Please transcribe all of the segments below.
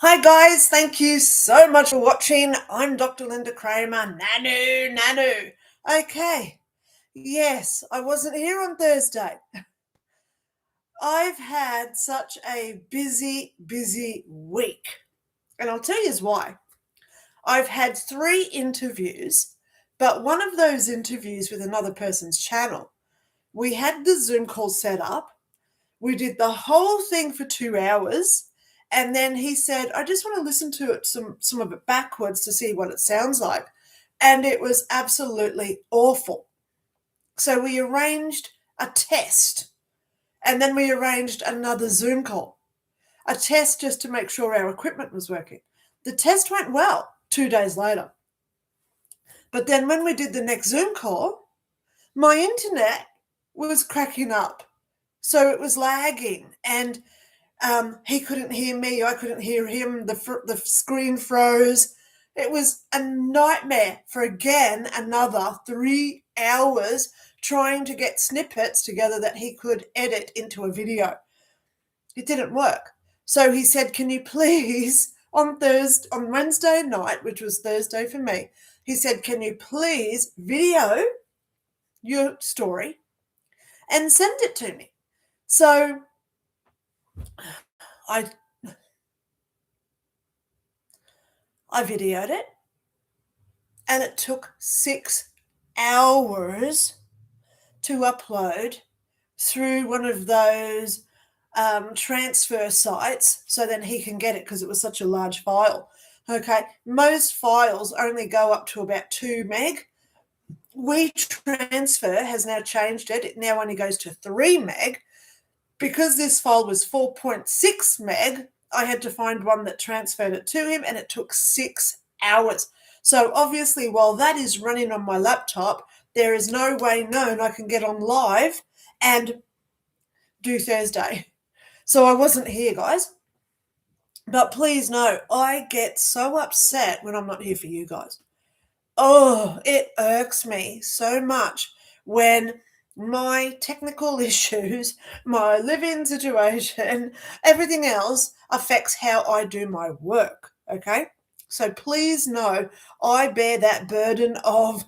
Hi guys, thank you so much for watching. I'm Dr. Lynda Cramer. Nanu. Okay, yes, I wasn't here on Thursday. I've had such a busy week, and I'll tell you why. I've had 3 interviews, but one of those interviews with another person's channel, we had the Zoom call set up. We did the whole thing for 2 hours. And then he said, I just want to listen to it, some of it backwards to see what it sounds like. And it was absolutely awful. So we arranged a test. And then we arranged another Zoom call. A test just to make sure our equipment was working. The test went well 2 days later. But then when we did the next Zoom call, my internet was cracking up. So it was lagging, and he couldn't hear me. I couldn't hear him. The screen froze. It was a nightmare for, again, another 3 hours trying to get snippets together that he could edit into a video. It didn't work. So he said, can you please, on Wednesday night, which was Thursday for me, he said, can you please video your story and send it to me? So I videoed it, and it took 6 hours to upload through one of those transfer sites so then he can get it, because it was such a large file. Okay, most files only go up to about 2 meg. WeTransfer has now changed it. It now only goes to 3 meg. Because this file was 4.6 meg, I had to find one that transferred it to him, and it took 6 hours. So obviously, while that is running on my laptop, there is no way known I can get on live and do Thursday. So I wasn't here, guys. But please know, I get so upset when I'm not here for you guys. Oh, it irks me so much when my technical issues, my living situation, everything else affects how I do my work, okay? So please know I bear that burden of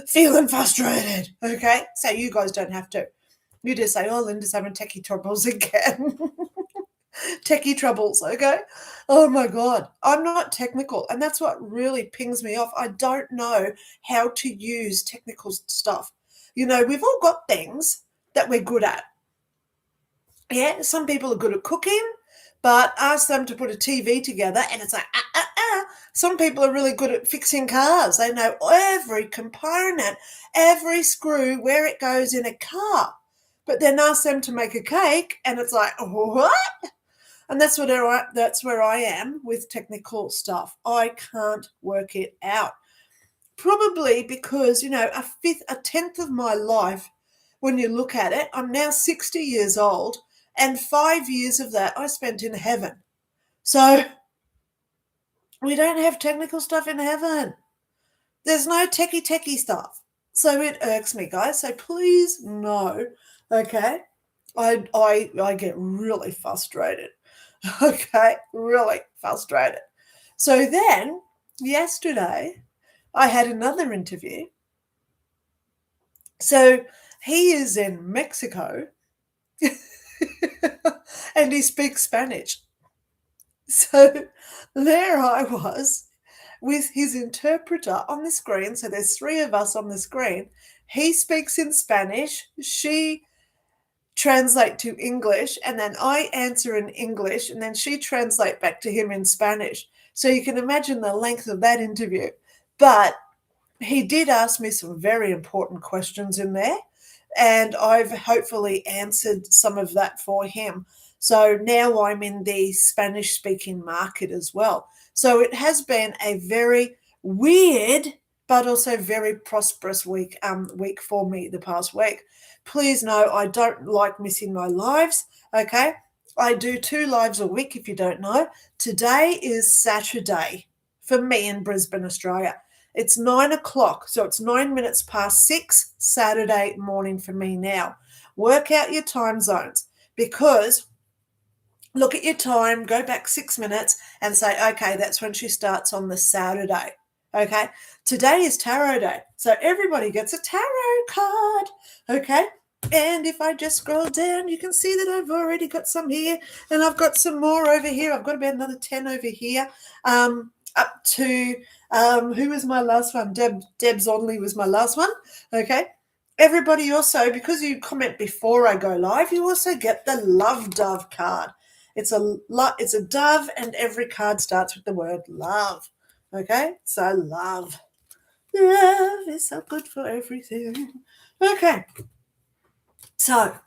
feeling frustrated, okay? So you guys don't have to. You just say, oh, Linda's having techie troubles again. Techie troubles, okay? Oh my God, I'm not technical, and that's what really pings me off. I don't know how to use technical stuff. You know, we've all got things that we're good at. Yeah, some people are good at cooking, but ask them to put a TV together and it's like, Some people are really good at fixing cars. They know every component, every screw, where it goes in a car. But then ask them to make a cake and it's like, what? And that's where I am with technical stuff. I can't work it out. Probably because, a tenth of my life, when you look at it, I'm now 60 years old, and 5 years of that I spent in heaven. So we don't have technical stuff in heaven. There's no techie stuff. So it irks me, guys. So please know, okay? I get really frustrated. Okay, really frustrated. So then, yesterday, I had another interview. So he is in Mexico and he speaks Spanish. So there I was with his interpreter on the screen. So there's 3 of us on the screen. He speaks in Spanish. She translate to English, and then I answer in English, and then she translate back to him in Spanish. So you can imagine the length of that interview. But he did ask me some very important questions in there, and I've hopefully answered some of that for him. So now I'm in the Spanish-speaking market as well. So it has been a very weird but also very prosperous week for me the past week. Please know I don't like missing my lives, okay? I do 2 lives a week, if you don't know. Today is Saturday for me in Brisbane, Australia. It's 9 o'clock, so it's 9 minutes past 6 Saturday morning for me now. Work out your time zones, because look at your time, go back 6 minutes and say, okay, that's when she starts on the Saturday. Okay, today is tarot day, so everybody gets a tarot card. Okay, and if I just scroll down, you can see that I've already got some here, and I've got some more over here. I've got about another 10 over here. Up to who was my last one? Deb's Only was my last one. Okay. Everybody also, because you comment before I go live, you also get the Love Dove card. It's a dove, and every card starts with the word love. Okay, so love. Love is so good for everything. Okay, so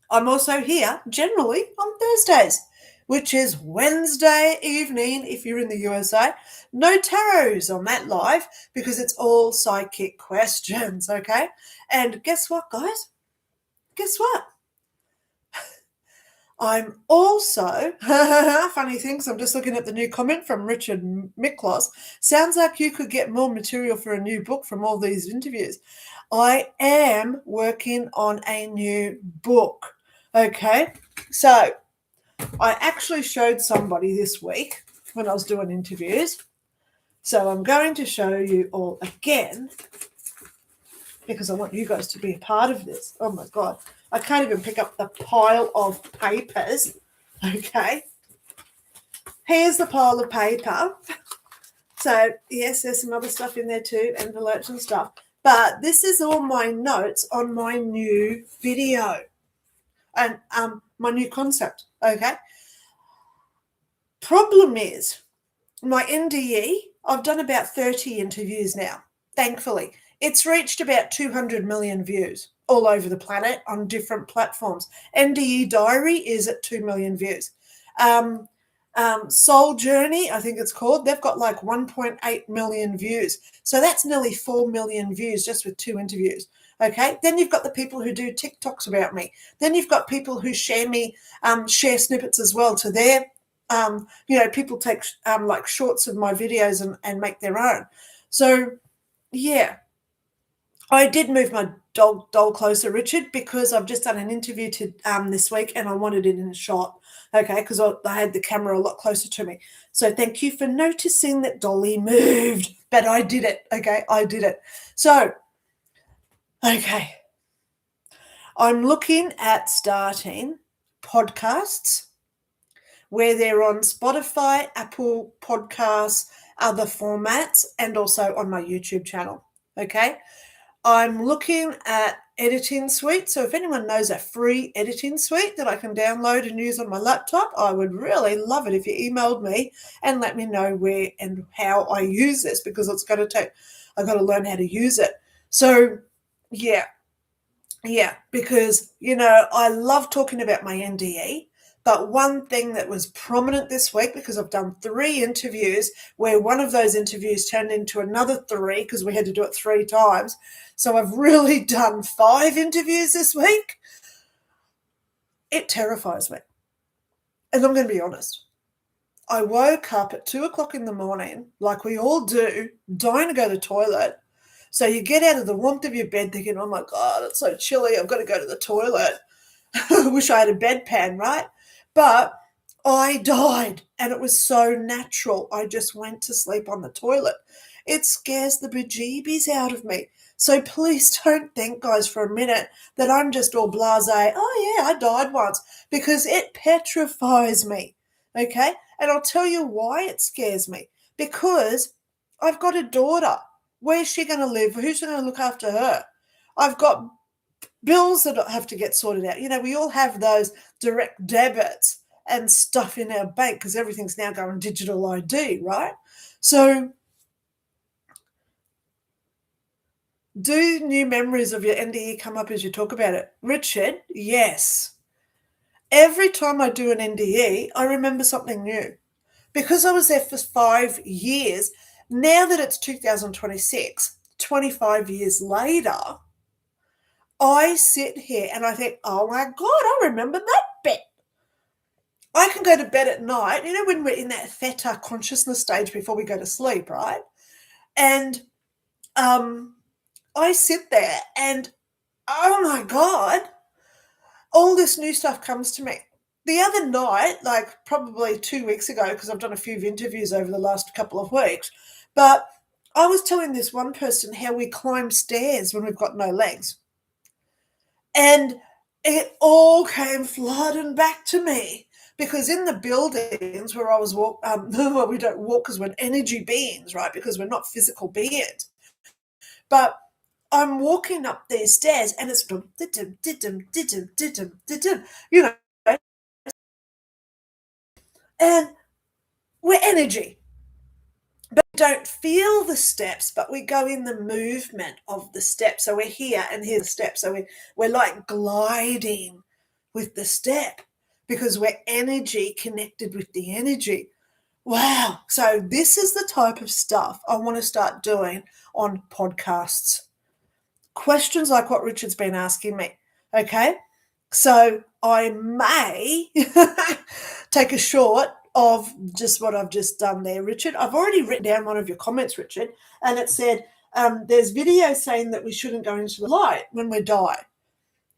I'm also here generally on Thursdays, which is Wednesday evening if you're in the USA. No tarots on that live because it's all psychic questions, okay? And guess what, guys? Guess what? I'm also, funny things, I'm just looking at the new comment from Richard Miklos. Sounds like you could get more material for a new book from all these interviews. I am working on a new book. Okay, so I actually showed somebody this week when I was doing interviews. So I'm going to show you all again because I want you guys to be a part of this. Oh my God. I can't even pick up the pile of papers. Okay. Here's the pile of paper. So, yes, there's some other stuff in there too, envelopes and stuff. But this is all my notes on my new video and my new concept. Okay. Problem is, my NDE, I've done about 30 interviews now, thankfully. It's reached about 200 million views all over the planet on different platforms. NDE Diary is at 2 million views. Soul Journey, I think it's called, they've got like 1.8 million views. So that's nearly 4 million views just with 2 interviews. Okay, then you've got the people who do TikToks about me. Then you've got people who share snippets as well to their people take like shorts of my videos and make their own. So, yeah, I did move my doll closer, Richard, because I've just done an interview this week and I wanted it in a shot, okay, because I had the camera a lot closer to me. So thank you for noticing that Dolly moved, but I did it, okay, I did it. So, okay, I'm looking at starting podcasts where they're on Spotify, Apple Podcasts, other formats, and also on my YouTube channel, okay? I'm looking at editing suite. So if anyone knows a free editing suite that I can download and use on my laptop, I would really love it if you emailed me and let me know where and how I use this, because I've got to learn how to use it. So yeah, because, I love talking about my NDE. But one thing that was prominent this week, because I've done 3 interviews where one of those interviews turned into another 3 because we had to do it 3 times. So I've really done 5 interviews this week. It terrifies me. And I'm going to be honest. I woke up at 2 o'clock in the morning, like we all do, dying to go to the toilet. So you get out of the warmth of your bed thinking, oh my God, it's so chilly, I've got to go to the toilet. I wish I had a bedpan, right? But I died, and it was so natural. I just went to sleep on the toilet. It scares the bejeebies out of me. So please don't think, guys, for a minute that I'm just all blasé. Oh, yeah, I died once, because it petrifies me, okay? And I'll tell you why it scares me. Because I've got a daughter. Where's she going to live? Who's going to look after her? I've got bills that have to get sorted out. We all have those direct debits and stuff in our bank because everything's now going digital ID, right? So do new memories of your NDE come up as you talk about it? Richard, yes. Every time I do an NDE, I remember something new. Because I was there for 5 years, now that it's 2026, 25 years later, I sit here and I think, oh my God, I remember that bit. I can go to bed at night, when we're in that theta consciousness stage before we go to sleep, right? And I sit there and, oh my God, all this new stuff comes to me. The other night, like probably 2 weeks ago, because I've done a few interviews over the last couple of weeks, but I was telling this one person how we climb stairs when we've got no legs. And it all came flooding back to me because in the buildings where I was well, we don't walk because we're energy beings, right? Because we're not physical beings. But I'm walking up these stairs and it's you know, and we're energy. But we don't feel the steps, but we go in the movement of the steps. So we're here and here's the steps. So we're like gliding with the step because we're energy connected with the energy. Wow. So this is the type of stuff I want to start doing on podcasts. Questions like what Richard's been asking me. Okay. So I may take a short of just what I've just done there, Richard. I've already written down one of your comments, Richard, and it said, there's videos saying that we shouldn't go into the light when we die.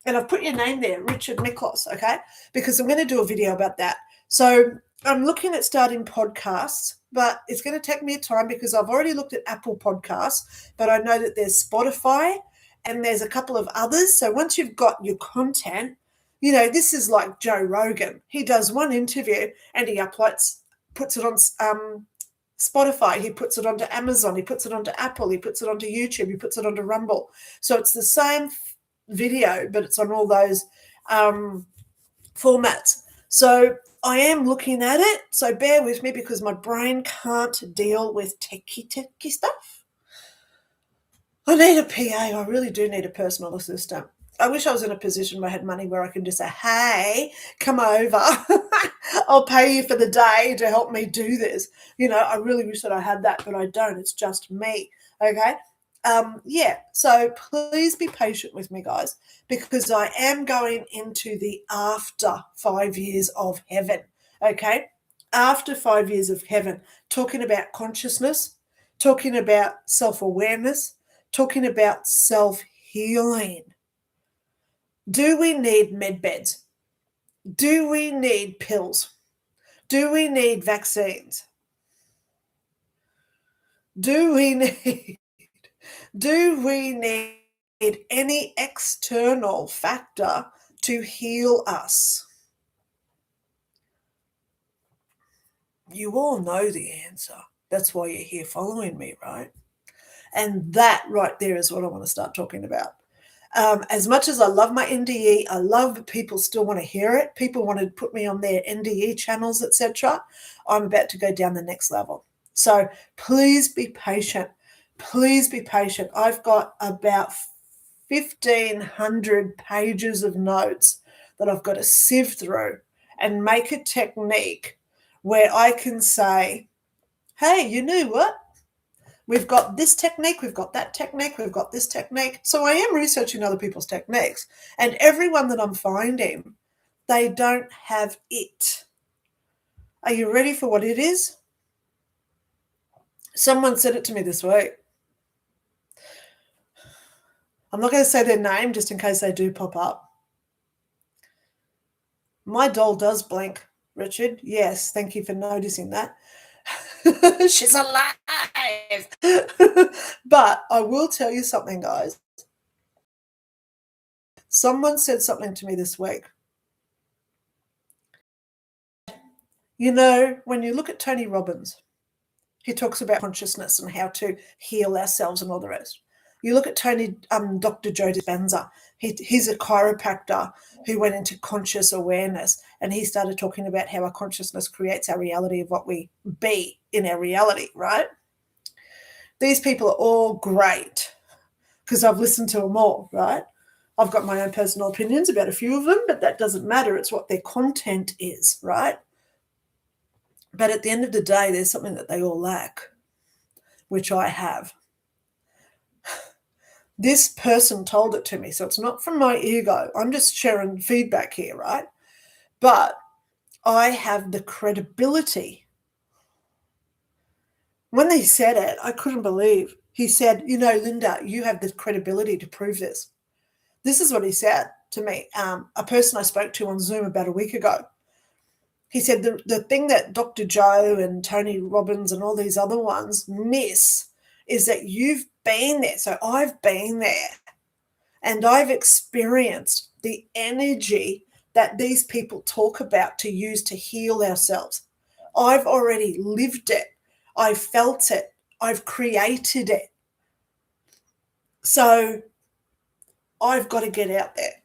And I've put your name there, Richard Miklos, okay? Because I'm going to do a video about that. So I'm looking at starting podcasts, but it's going to take me time because I've already looked at Apple Podcasts, but I know that there's Spotify and there's a couple of others. So once you've got your content, this is like Joe Rogan. He does one interview and he uploads, puts it on Spotify, he puts it onto Amazon, he puts it onto Apple, he puts it onto YouTube, he puts it onto Rumble. So it's the same video, but it's on all those formats. So I am looking at it. So bear with me because my brain can't deal with techie stuff. I need a PA. I really do need a personal assistant. I wish I was in a position where I had money where I can just say, hey, come over. I'll pay you for the day to help me do this. I really wish that I had that, but I don't. It's just me. Okay. So please be patient with me, guys, because I am going into the after 5 years of heaven. Okay. After 5 years of heaven, talking about consciousness, talking about self-awareness, talking about self-healing. Do we need med beds? Do we need pills? Do we need vaccines? Do we need any external factor to heal us? You all know the answer. That's why you're here following me, right? And that right there is what I want to start talking about. As much as I love my NDE, I love that people still want to hear it. People want to put me on their NDE channels, etc. I'm about to go down the next level. So please be patient. Please be patient. I've got about 1,500 pages of notes that I've got to sift through and make a technique where I can say, hey, you know what? We've got this technique, we've got that technique, we've got this technique. So I am researching other people's techniques. And everyone that I'm finding, they don't have it. Are you ready for what it is? Someone said it to me this week. I'm not going to say their name just in case they do pop up. My doll does blink, Richard. Yes, thank you for noticing that. She's alive. But I will tell you something, guys. Someone said something to me this week. When you look at Tony Robbins, he talks about consciousness and how to heal ourselves and all the rest. You look at Dr. Joe Dispenza. He's a chiropractor who went into conscious awareness, and he started talking about how our consciousness creates our reality of what we be in our reality, right? These people are all great because I've listened to them all, right? I've got my own personal opinions about a few of them, but that doesn't matter. It's what their content is, right? But at the end of the day, there's something that they all lack, which I have. This person told it to me, so it's not from my ego. I'm just sharing feedback here, right? But I have the credibility. When he said it, I couldn't believe. He said, Lynda, you have the credibility to prove this. This is what he said to me. A person I spoke to on Zoom about a week ago. He said the thing that Dr. Joe and Tony Robbins and all these other ones miss is that you've been there. So I've been there and I've experienced the energy that these people talk about to use to heal ourselves. I've already lived it. I've felt it. I've created it. So I've got to get out there.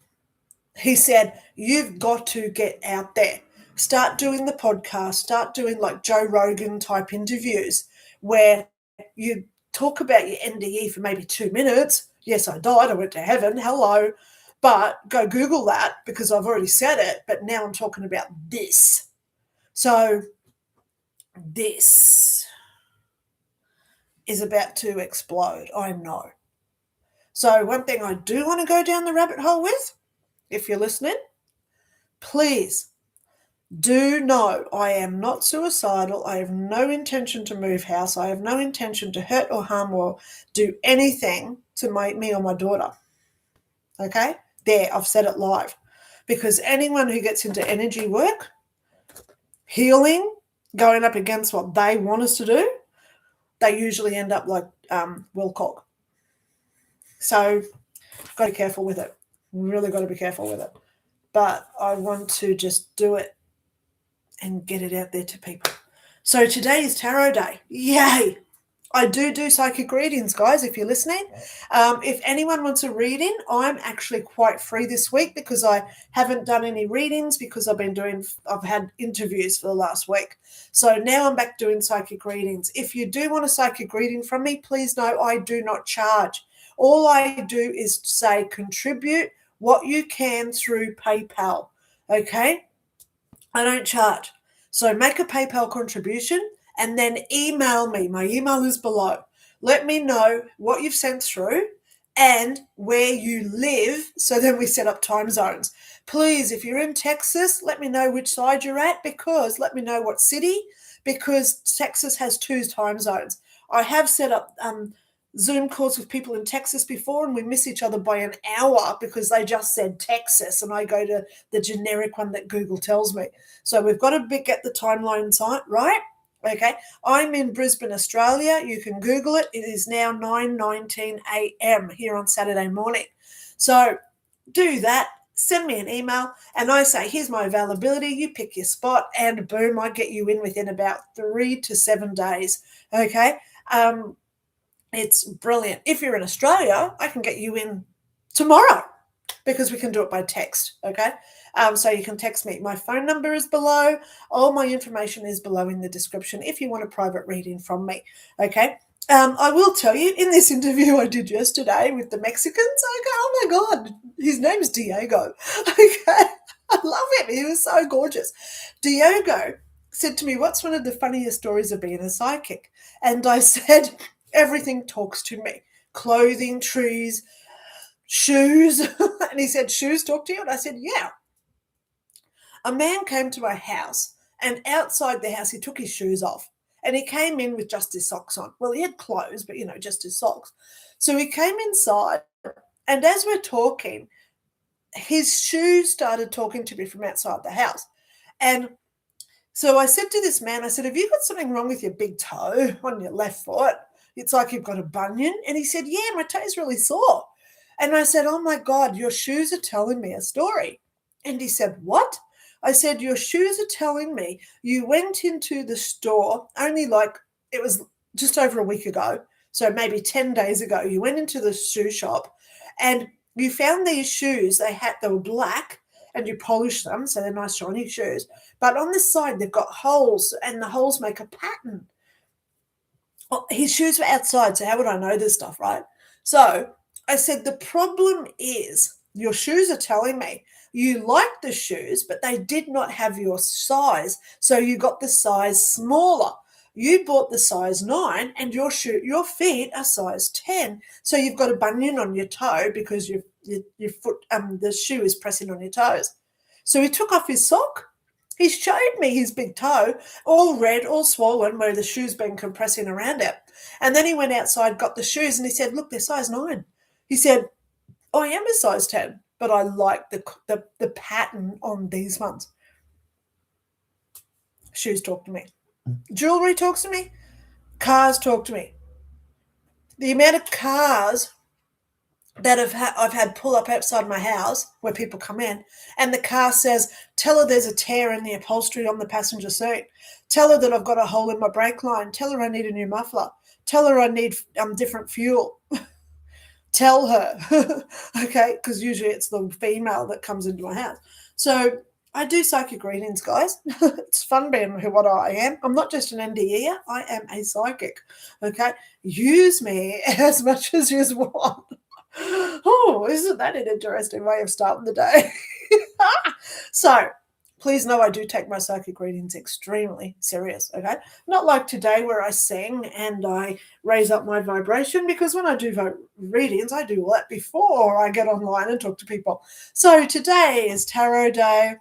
He said, you've got to get out there. Start doing the podcast, start doing like Joe Rogan type interviews where you talk about your NDE for maybe 2 minutes. Yes, I died, I went to heaven, hello. But go Google that because I've already said it, but now I'm talking about this. So this is about to explode, I know. So one thing I do want to go down the rabbit hole with, if you're listening, please do know I am not suicidal. I have no intention to move house. I have no intention to hurt or harm or do anything to me or my daughter. Okay? There, I've said it live. Because anyone who gets into energy work, healing, going up against what they want us to do, they usually end up like Wilcock. So, got to be careful with it. Really got to be careful with it. But I want to just do it and get it out there to people. So today is tarot day. Yay! I do psychic readings, guys, if you're listening. If anyone wants a reading, I'm actually quite free this week because I haven't done any readings because I've had interviews for the last week. So now I'm back doing psychic readings. If you do want a psychic reading from me, please know I do not charge. All I do is say contribute what you can through PayPal, okay? I don't charge. So make a PayPal contribution and then email me. My email is below. Let me know what you've sent through and where you live so then we set up time zones. Please, if you're in Texas, let me know which side you're at let me know what city because Texas has 2 time zones. I have set up Zoom calls with people in Texas before and we miss each other by an hour because they just said Texas and I go to the generic one that Google tells me. So we've got to get the timeline right. Okay. I'm in Brisbane, Australia. You can Google it. It is now 9:19 a.m. here on Saturday morning. So do that. Send me an email and I say, here's my availability. You pick your spot and boom, I get you in within about 3 to 7 days. Okay. It's brilliant. If you're in Australia, I can get you in tomorrow because we can do it by text, okay? So you can text me. My phone number is below. All my information is below in the description if you want a private reading from me, okay? I will tell you, in this interview I did yesterday with the Mexicans, I go, oh my God, his name's Diego, okay? I love him. He was so gorgeous. Diego said to me, what's one of the funniest stories of being a psychic? And I said, everything talks to me. Clothing, trees, shoes. And he said, shoes talk to you? And I said, yeah. A man came to my house and outside the house, he took his shoes off and he came in with just his socks on. Well, he had clothes, but, just his socks. So he came inside and as we're talking, his shoes started talking to me from outside the house. And so I said to this man, I said, have you got something wrong with your big toe on your left foot? It's like you've got a bunion. And he said, yeah, my toe's really sore. And I said, oh my God, your shoes are telling me a story. And he said, what? I said, your shoes are telling me you went into the store only it was just over a week ago. So maybe 10 days ago, you went into the shoe shop and you found these shoes. They were black and you polished them. So they're nice shiny shoes. But on this side, they've got holes and the holes make a pattern. His shoes were outside, so how would I know this stuff, right? So I said, the problem is your shoes are telling me you liked the shoes, but they did not have your size, so you got the size smaller. You bought the size 9 and your feet are size 10, so you've got a bunion on your toe because your foot, the shoe is pressing on your toes. So he took off his sock. He showed me his big toe, all red, all swollen, where the shoe's been compressing around it. And then he went outside, got the shoes, and he said, look, they're size 9. He said, I am a size 10, but I like the pattern on these ones. shoes talk to me. Jewelry talks to me. Cars talk to me. The amount of cars that I've had pull up outside my house where people come in, and the car says, tell her there's a tear in the upholstery on the passenger seat. Tell her that I've got a hole in my brake line. Tell her I need a new muffler. Tell her I need different fuel. Tell her. Okay, because usually it's the female that comes into my house. So I do psychic readings, guys. It's fun being what I am. I'm not just an NDE, I am a psychic. Okay, use me as much as you want. Oh, isn't that an interesting way of starting the day? So, please know I do take my psychic readings extremely serious, okay? Not like today where I sing and I raise up my vibration, because when I do readings, I do all that before I get online and talk to people. So, today is tarot day.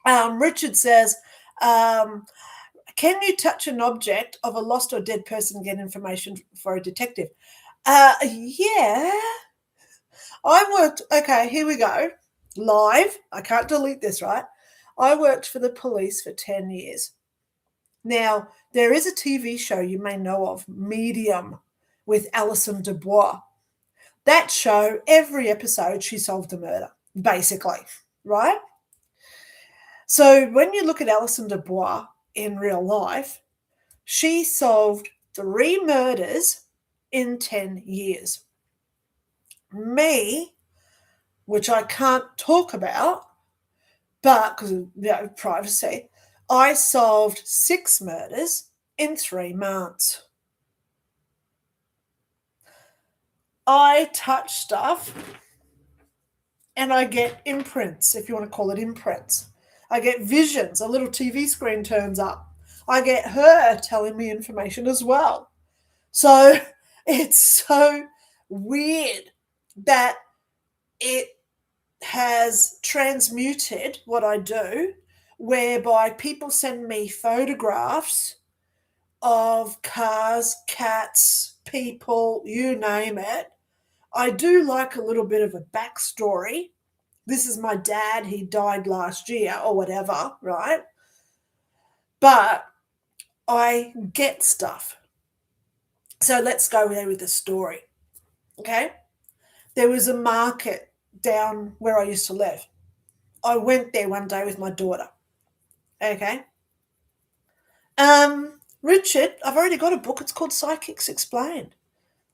Richard says, can you touch an object of a lost or dead person and get information for a detective? Yeah. Okay, here we go. Live. I can't delete this, right? I worked for the police for 10 years. Now, there is a TV show you may know of, Medium, with Alison Dubois. That show, every episode, she solved a murder, basically, right? So when you look at Alison Dubois in real life, she solved 3 murders in 10 years. Me, which I can't talk about, but because of privacy, I solved 6 murders in 3 months. I touch stuff and I get imprints, if you want to call it imprints. I get visions, a little TV screen turns up. I get her telling me information as well. So it's so weird that it has transmuted what I do, whereby people send me photographs of cars, cats, people, you name it. I do like a little bit of a backstory. This is my dad, he died last year or whatever, right? But I get stuff. So let's go there with the story, okay? There was a market down where I used to live. I went there one day with my daughter, okay? Richard, I've already got a book. It's called Psychics Explained.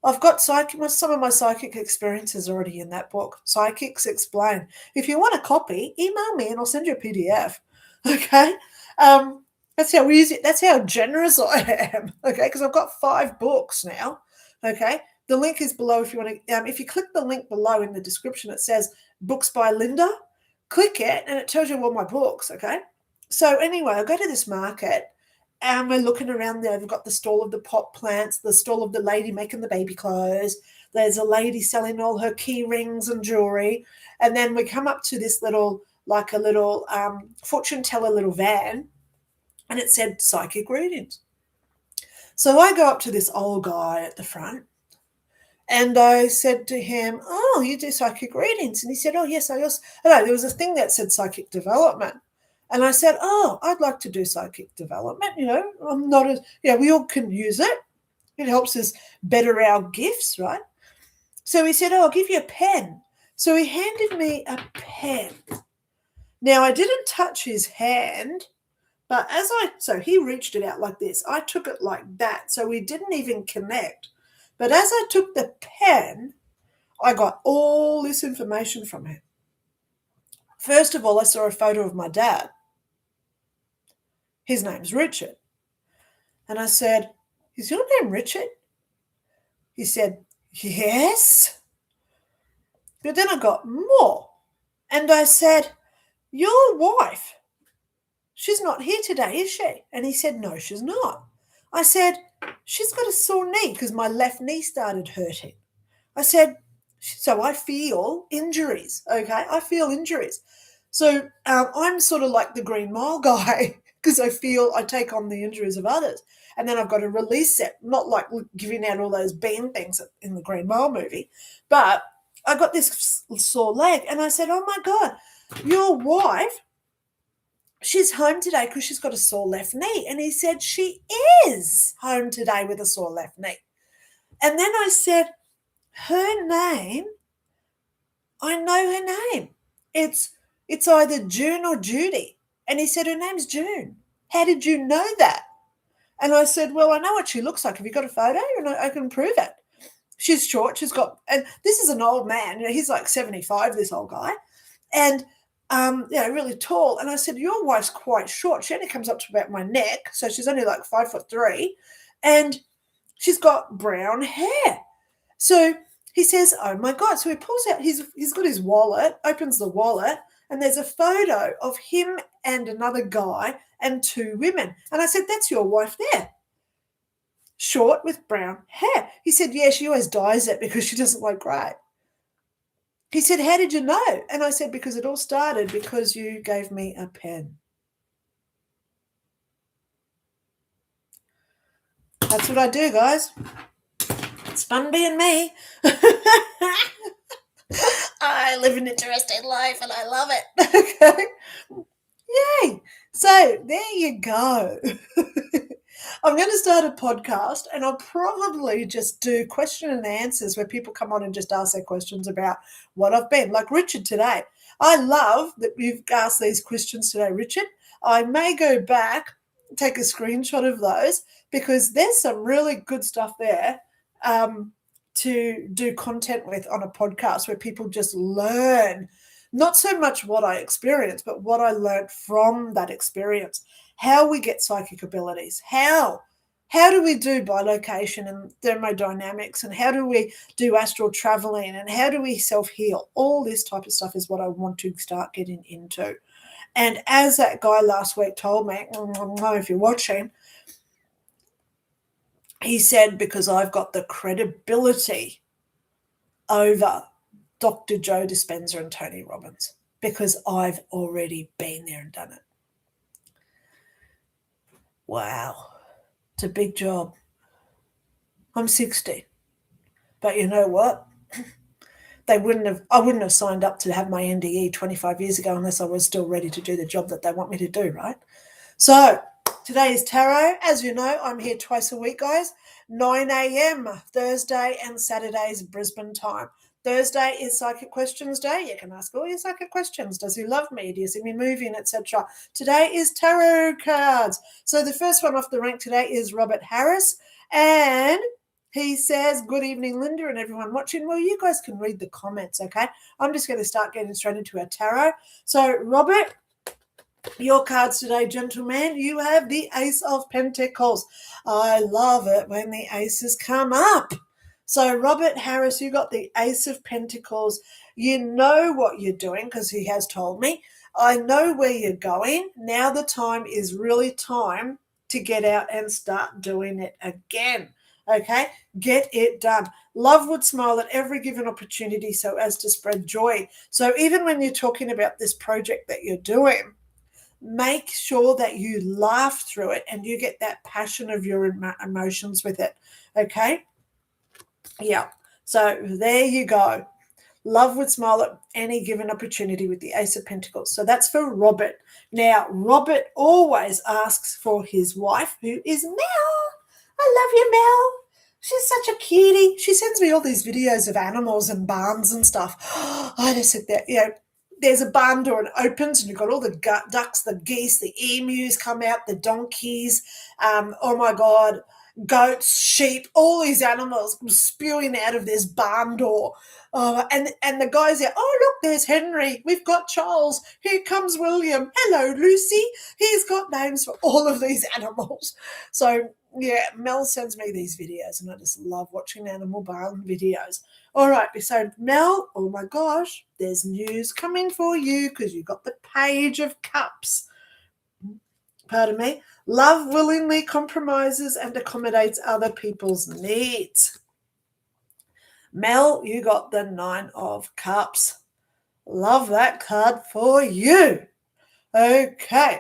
I've got some of my psychic experiences already in that book, Psychics Explained. If you want a copy, email me and I'll send you a PDF, okay? That's how easy, that's how generous I am, okay? Because I've got 5 books now, okay? The link is below if you want to, if you click the link below in the description, it says Books by Lynda. Click it and it tells you all my books, okay? So anyway, I go to this market and we're looking around there. We've got the stall of the pot plants, the stall of the lady making the baby clothes. There's a lady selling all her key rings and jewelry. And then we come up to this little, like a little fortune teller little van, and it said psychic readings. So I go up to this old guy at the front and I said to him, oh, you do psychic readings? And he said, oh, yes, I also, no, there was a thing that said psychic development. And I said, oh, I'd like to do psychic development. You know, I'm not as, we all can use it. It helps us better our gifts, right? So he said, oh, I'll give you a pen. So he handed me a pen. Now, I didn't touch his hand, but so he reached it out like this. I took it like that. So we didn't even connect. But as I took the pen, I got all this information from him. First of all, I saw a photo of my dad. His name's Richard. And I said, is your name Richard? He said, yes. But then I got more. And I said, your wife, she's not here today, is she? And he said, no, she's not. I said, she's got a sore knee because my left knee started hurting. I said, so I feel injuries, okay? I feel injuries. So I'm sort of like the Green Mile guy because I take on the injuries of others. And then I've got to release it, not like giving out all those bean things in the Green Mile movie. But I got this sore leg and I said, oh my God, your wife, she's home today because she's got a sore left knee. And he said, she is home today with a sore left knee. And then I said, her name, I know her name. It's either June or Judy. And he said, her name's June. How did you know that? And I said, well, I know what she looks like. Have you got a photo? And I can prove it. She's short. She's got, and this is an old man. He's like 75, this old guy. And, really tall. And I said, your wife's quite short. She only comes up to about my neck. So she's only like 5'3". And she's got brown hair. So he says, oh my God. So he pulls out, he's got his wallet, opens the wallet, and there's a photo of him and another guy and two women. And I said, that's your wife there. Short with brown hair. He said, yeah, she always dyes it because she doesn't look great. He said, how did you know? And I said, because it all started because you gave me a pen. That's what I do, guys. It's fun being me. I live an interesting life and I love it. Okay. Yay. So there you go. I'm going to start a podcast and I'll probably just do question and answers where people come on and just ask their questions about what I've been. Like Richard today. I love that you've asked these questions today, Richard. I may go back, take a screenshot of those because there's some really good stuff there to do content with on a podcast where people just learn not so much what I experienced, but what I learned from that experience. How we get psychic abilities, how do we do bilocation and thermodynamics, and how do we do astral traveling, and how do we self-heal? All this type of stuff is what I want to start getting into. And as that guy last week told me, I don't know if you're watching, he said, because I've got the credibility over Dr. Joe Dispenza and Tony Robbins, because I've already been there and done it. Wow, it's a big job. I'm 60. But you know what? I wouldn't have signed up to have my NDE 25 years ago unless I was still ready to do the job that they want me to do, right? So today is tarot. As you know, I'm here twice a week, guys. 9 a.m. Thursday and Saturdays Brisbane time. Thursday is Psychic Questions Day. You can ask all your psychic questions. Does he love me? Do you see me moving, etc.? Today is tarot cards. So the first one off the rank today is Robert Harris. And he says, good evening, Linda, and everyone watching. Well, you guys can read the comments, okay? I'm just going to start getting straight into our tarot. So, Robert, your cards today, gentlemen, you have the Ace of Pentacles. I love it when the aces come up. So, Robert Harris, you got the Ace of Pentacles. You know what you're doing because he has told me. I know where you're going. Now the time is really time to get out and start doing it again. Okay, get it done. Love would smile at every given opportunity so as to spread joy. So even when you're talking about this project that you're doing, make sure that you laugh through it and you get that passion of your emotions with it. Okay? Yeah. So there you go. Love would smile at any given opportunity with the Ace of Pentacles. So that's for Robert. Now, Robert always asks for his wife, who is Mel. I love you, Mel. She's such a cutie. She sends me all these videos of animals and barns and stuff. I just sit there, there's a barn door and it opens and you've got all the ducks, the geese, the emus come out, the donkeys, oh my God, goats, sheep, all these animals spewing out of this barn door. And the guy's there, oh, look, there's Henry. We've got Charles. Here comes William. Hello, Lucy. He's got names for all of these animals. So, yeah, Mel sends me these videos and I just love watching animal barn videos. All right, so Mel, oh my gosh, there's news coming for you because you got the Page of Cups. Pardon me. Love willingly compromises and accommodates other people's needs. Mel, you got the 9 of Cups. Love that card for you. Okay.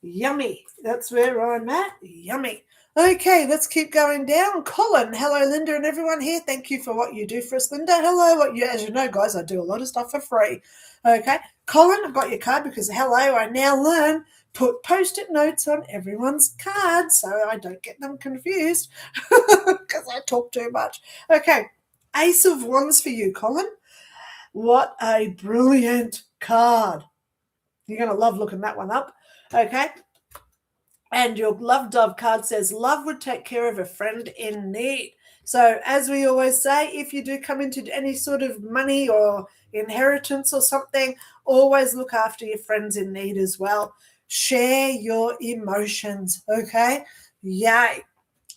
Yummy. That's where I'm at. Yummy. Okay, let's keep going down. Colin, hello, Linda, and everyone here. Thank you for what you do for us, Linda. Hello, as you know, guys, I do a lot of stuff for free. Okay, Colin, I've got your card because hello, I now learn put post-it notes on everyone's cards so I don't get them confused because I talk too much. Okay, Ace of Wands for you, Colin. What a brilliant card. You're going to love looking that one up. Okay. And your love dove card says, love would take care of a friend in need. So as we always say, if you do come into any sort of money or inheritance or something, always look after your friends in need as well. Share your emotions, okay? Yay.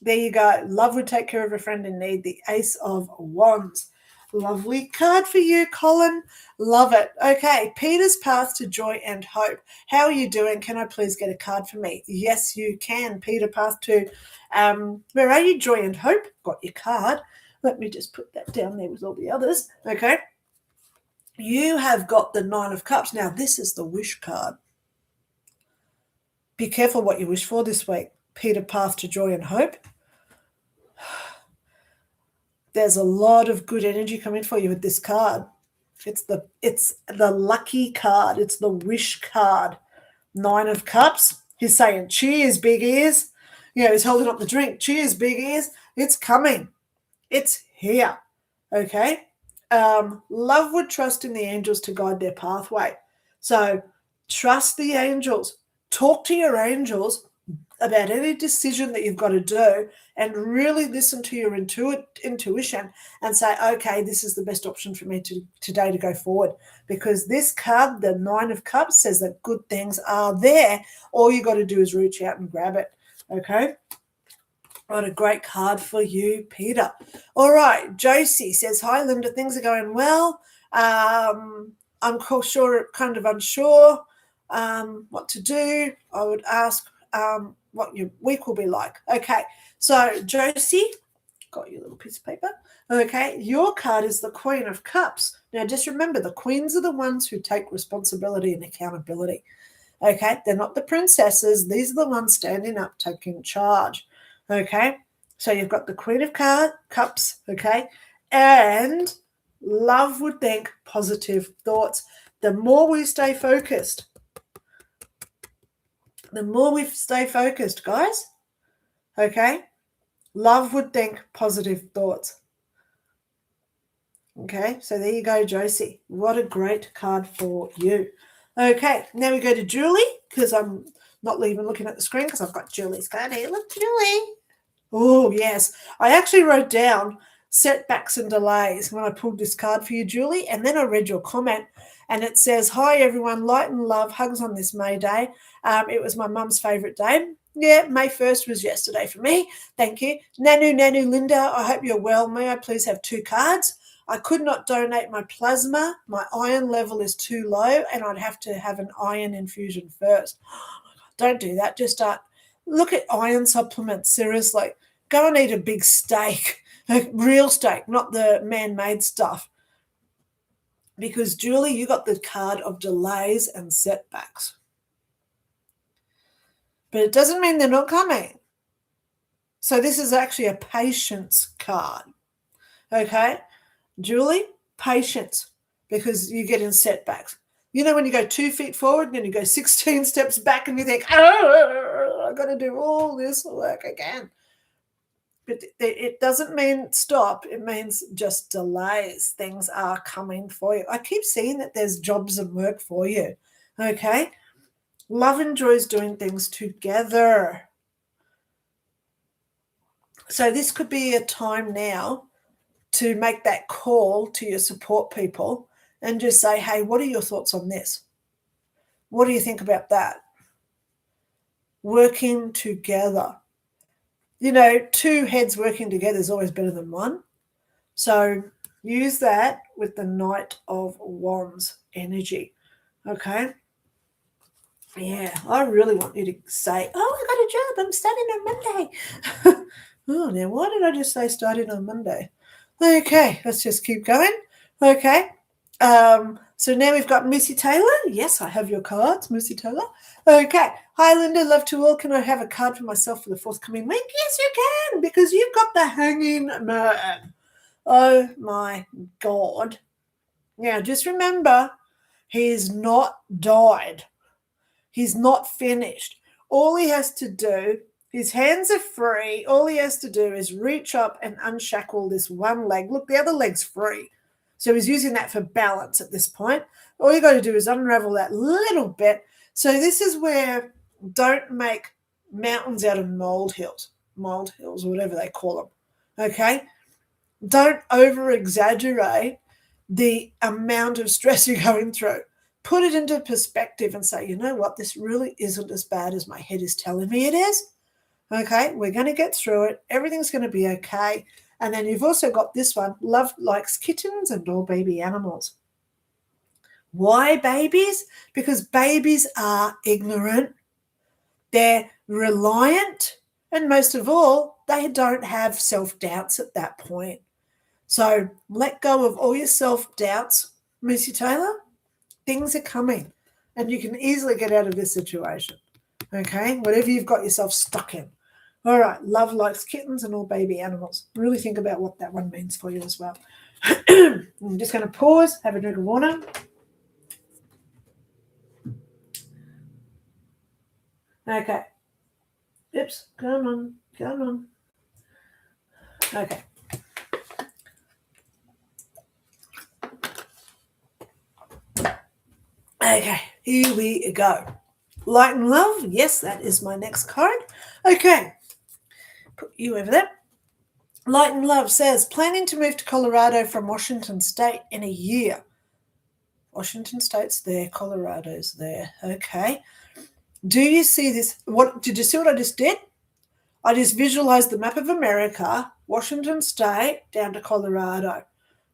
There you go. Love would take care of a friend in need, the Ace of Wands. Lovely card for you, Colin. Love it. Okay, Peter's Path to Joy and Hope. How are you doing? Can I please get a card for me? Yes, you can. Peter Path to, where are you? Joy and Hope. Got your card. Let me just put that down there with all the others. Okay. You have got the Nine of Cups. Now, this is the wish card. Be careful what you wish for this week. Peter Path to Joy and Hope. There's a lot of good energy coming for you with this card. It's the lucky card. It's the wish card. Nine of Cups. He's saying, cheers, big ears. He's holding up the drink. Cheers, big ears. It's coming. It's here. Okay. Love would trust in the angels to guide their pathway. So trust the angels. Talk to your angels about any decision that you've got to do and really listen to your intuition and say, okay, this is the best option for me today to go forward. Because this card, the Nine of Cups, says that good things are there. All you got to do is reach out and grab it. Okay? What a great card for you, Peter. All right, Josie says, hi, Linda, things are going well. I'm kind of unsure what to do. I would ask what your week will be like. Okay, so Josie, got your little piece of paper. Okay, your card is the Queen of Cups. Now, just remember, the queens are the ones who take responsibility and accountability. Okay, they're not the princesses. These are the ones standing up, taking charge. Okay, so you've got the Queen of Cups, okay, and love would think positive thoughts. The more we stay focused, guys, okay, love would think positive thoughts. Okay, so there you go, Josie. What a great card for you. Okay, now we go to Julie, because I'm not even looking at the screen because I've got Julie's card here. Look, Julie. Oh, yes. I actually wrote down setbacks and delays when I pulled this card for you, Julie, and then I read your comment, and it says, hi, everyone, light and love, hugs on this May Day. It was my mum's favourite day. Yeah, May 1st was yesterday for me. Thank you. Nanu, Linda, I hope you're well. May I please have 2 cards? I could not donate my plasma. My iron level is too low, and I'd have to have an iron infusion first. Don't do that. Just look at iron supplements, seriously. Go and eat a big steak, a real steak, not the man-made stuff. Because, Julie, you got the card of delays and setbacks. But it doesn't mean they're not coming. So this is actually a patience card. Okay? Julie, patience, because you get in setbacks. You know when you go 2 feet forward and then you go 16 steps back and you think, oh, I've got to do all this work again. But it doesn't mean stop. It means just delays. Things are coming for you. I keep seeing that there's jobs and work for you. Okay? Love enjoys doing things together. So this could be a time now to make that call to your support people and just say, hey, what are your thoughts on this? What do you think about that? Working together. 2 heads working together is always better than one. So use that with the Knight of Wands energy. Okay? Yeah, I really want you to say, oh, I got a job. I'm starting on Monday. Oh, now why did I just say starting on Monday? Okay, let's just keep going. Okay, So now we've got Missy Taylor. Yes, I have your cards, Missy Taylor. Okay. Hi, Linda. Love to all. Can I have a card for myself for the forthcoming week? Yes, you can, because you've got the Hanging Man. Oh, my God. Now, just remember, he's not died. He's not finished. All he has to do, his hands are free. All he has to do is reach up and unshackle this one leg. Look, the other leg's free. So he's using that for balance at this point. All you got to do is unravel that little bit. So this is where don't make mountains out of molehills, or whatever they call them. Okay? Don't over exaggerate the amount of stress you're going through. Put it into perspective and say, you know what, this really isn't as bad as my head is telling me it is. Okay, we're going to get through it. Everything's going to be okay. And then you've also got this one, love likes kittens and all baby animals. Why babies? Because babies are ignorant, they're reliant, and most of all, they don't have self-doubts at that point. So let go of all your self-doubts, Missy Taylor. Things are coming, and you can easily get out of this situation. Okay, whatever you've got yourself stuck in. All right, love likes kittens and all baby animals. Really think about what that one means for you as well. I'm just going to pause, have a drink of water. Okay. Oops, come on. Okay. Okay, here we go. Light and love. Yes, that is my next card. Okay. Put you over there. Light and love says, planning to move to Colorado from Washington State in a year. Washington State's there, Colorado's there. Okay. Do you see this? Did you see what I just did? I just visualized the map of America, Washington State, down to Colorado.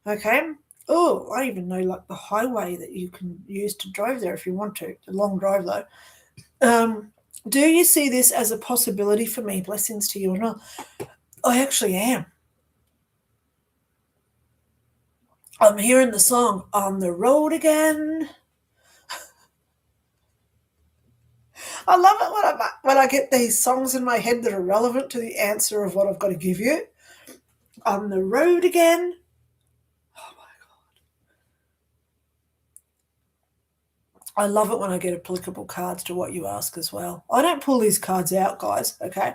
Okay. Oh, I even know like the highway that you can use to drive there if you want to. A long drive though. Do you see this as a possibility for me? Blessings to you and all. I actually am. I'm hearing the song On the Road Again. I love it when I get these songs in my head that are relevant to the answer of what I've got to give you. On the road again. Oh my God. I love it when I get applicable cards to what you ask as well. I don't pull these cards out, guys, okay?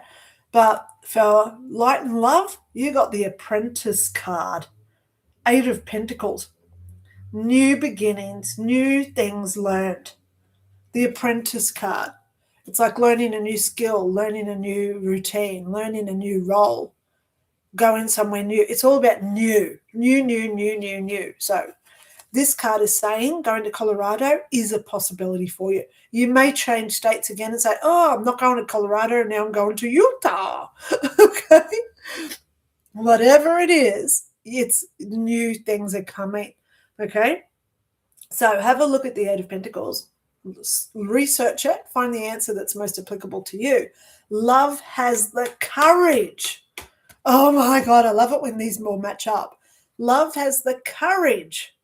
But for light and love, you got the Apprentice card. 8 of Pentacles. New beginnings, new things learned. The Apprentice card. It's like learning a new skill, learning a new routine, learning a new role, going somewhere new. It's all about new. So this card is saying going to Colorado is a possibility for you. You may change states again and say, oh, I'm not going to Colorado, now I'm going to Utah. Okay? Whatever it is, it's new things are coming. Okay? So have a look at the 8 of Pentacles. Research it, find the answer that's most applicable to you. Love has the courage. Oh my God, I love it when these more match up. Love has the courage.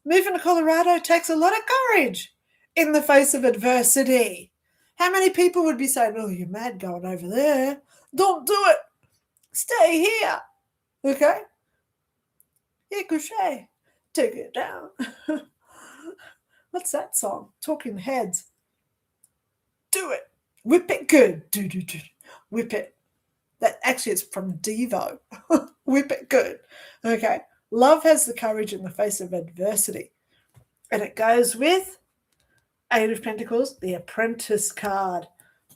Moving to Colorado takes a lot of courage in the face of adversity. How many people would be saying, oh, you're mad going over there. Don't do it. Stay here. Okay? Ricochet. Take it down. What's that song? Talking Heads. Do it. Whip it good. Do. Whip it. That actually is from Devo. Whip it good. Okay. Love has the courage in the face of adversity. And it goes with 8 of Pentacles, the Apprentice card.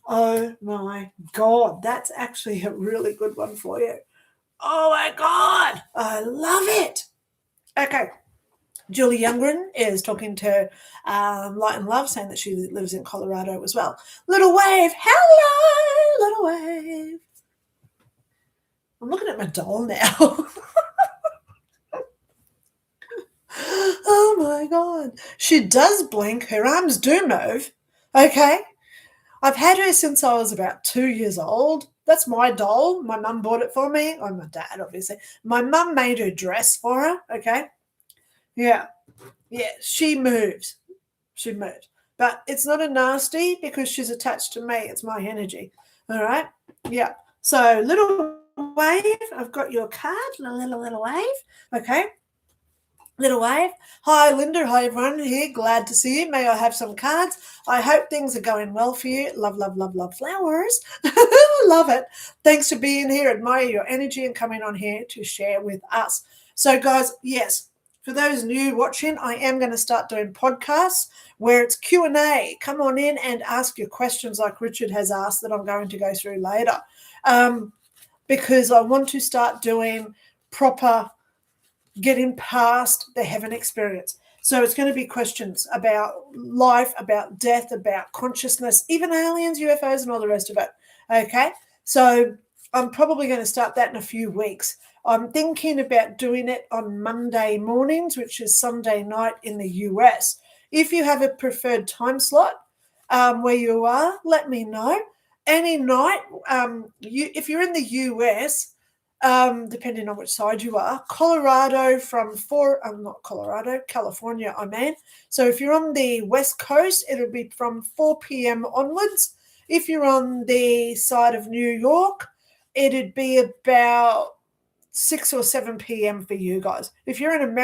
Oh my God. That's actually a really good one for you. Oh my God. I love it. Okay. Julie Youngren is talking to Light and Love, saying that she lives in Colorado as well. Little wave. Hello, little wave. I'm looking at my doll now. Oh my God. She does blink. Her arms do move. Okay. I've had her since I was about 2 years old. That's my doll. My mum bought it for me. Oh, my dad, obviously. My mum made her dress for her. Okay. Yeah. Yeah, she moves. She moves. But it's not a nasty because she's attached to me. It's my energy. All right? Yeah. So little wave. I've got your card. Little wave. Okay. Little wave. Hi, Linda. Hi, everyone here. Glad to see you. May I have some cards? I hope things are going well for you. Love, love, love, love flowers. Love it. Thanks for being here. Admire your energy and coming on here to share with us. So, guys, yes, for those new watching, I am going to start doing podcasts where it's Q&A. Come on in and ask your questions like Richard has asked that I'm going to go through later. Because I want to start doing proper getting past the heaven experience. So it's going to be questions about life, about death, about consciousness, even aliens, UFOs, and all the rest of it. Okay. So I'm probably going to start that in a few weeks. I'm thinking about doing it on Monday mornings, which is Sunday night in the US. If you have a preferred time slot where you are, let me know. Any night, if you're in the US, depending on which side you are, Colorado California, I mean. So if you're on the West Coast, it'll be from 4 p.m. onwards. If you're on the side of New York, it'd be about 6 or 7 p.m. for you guys. If you're in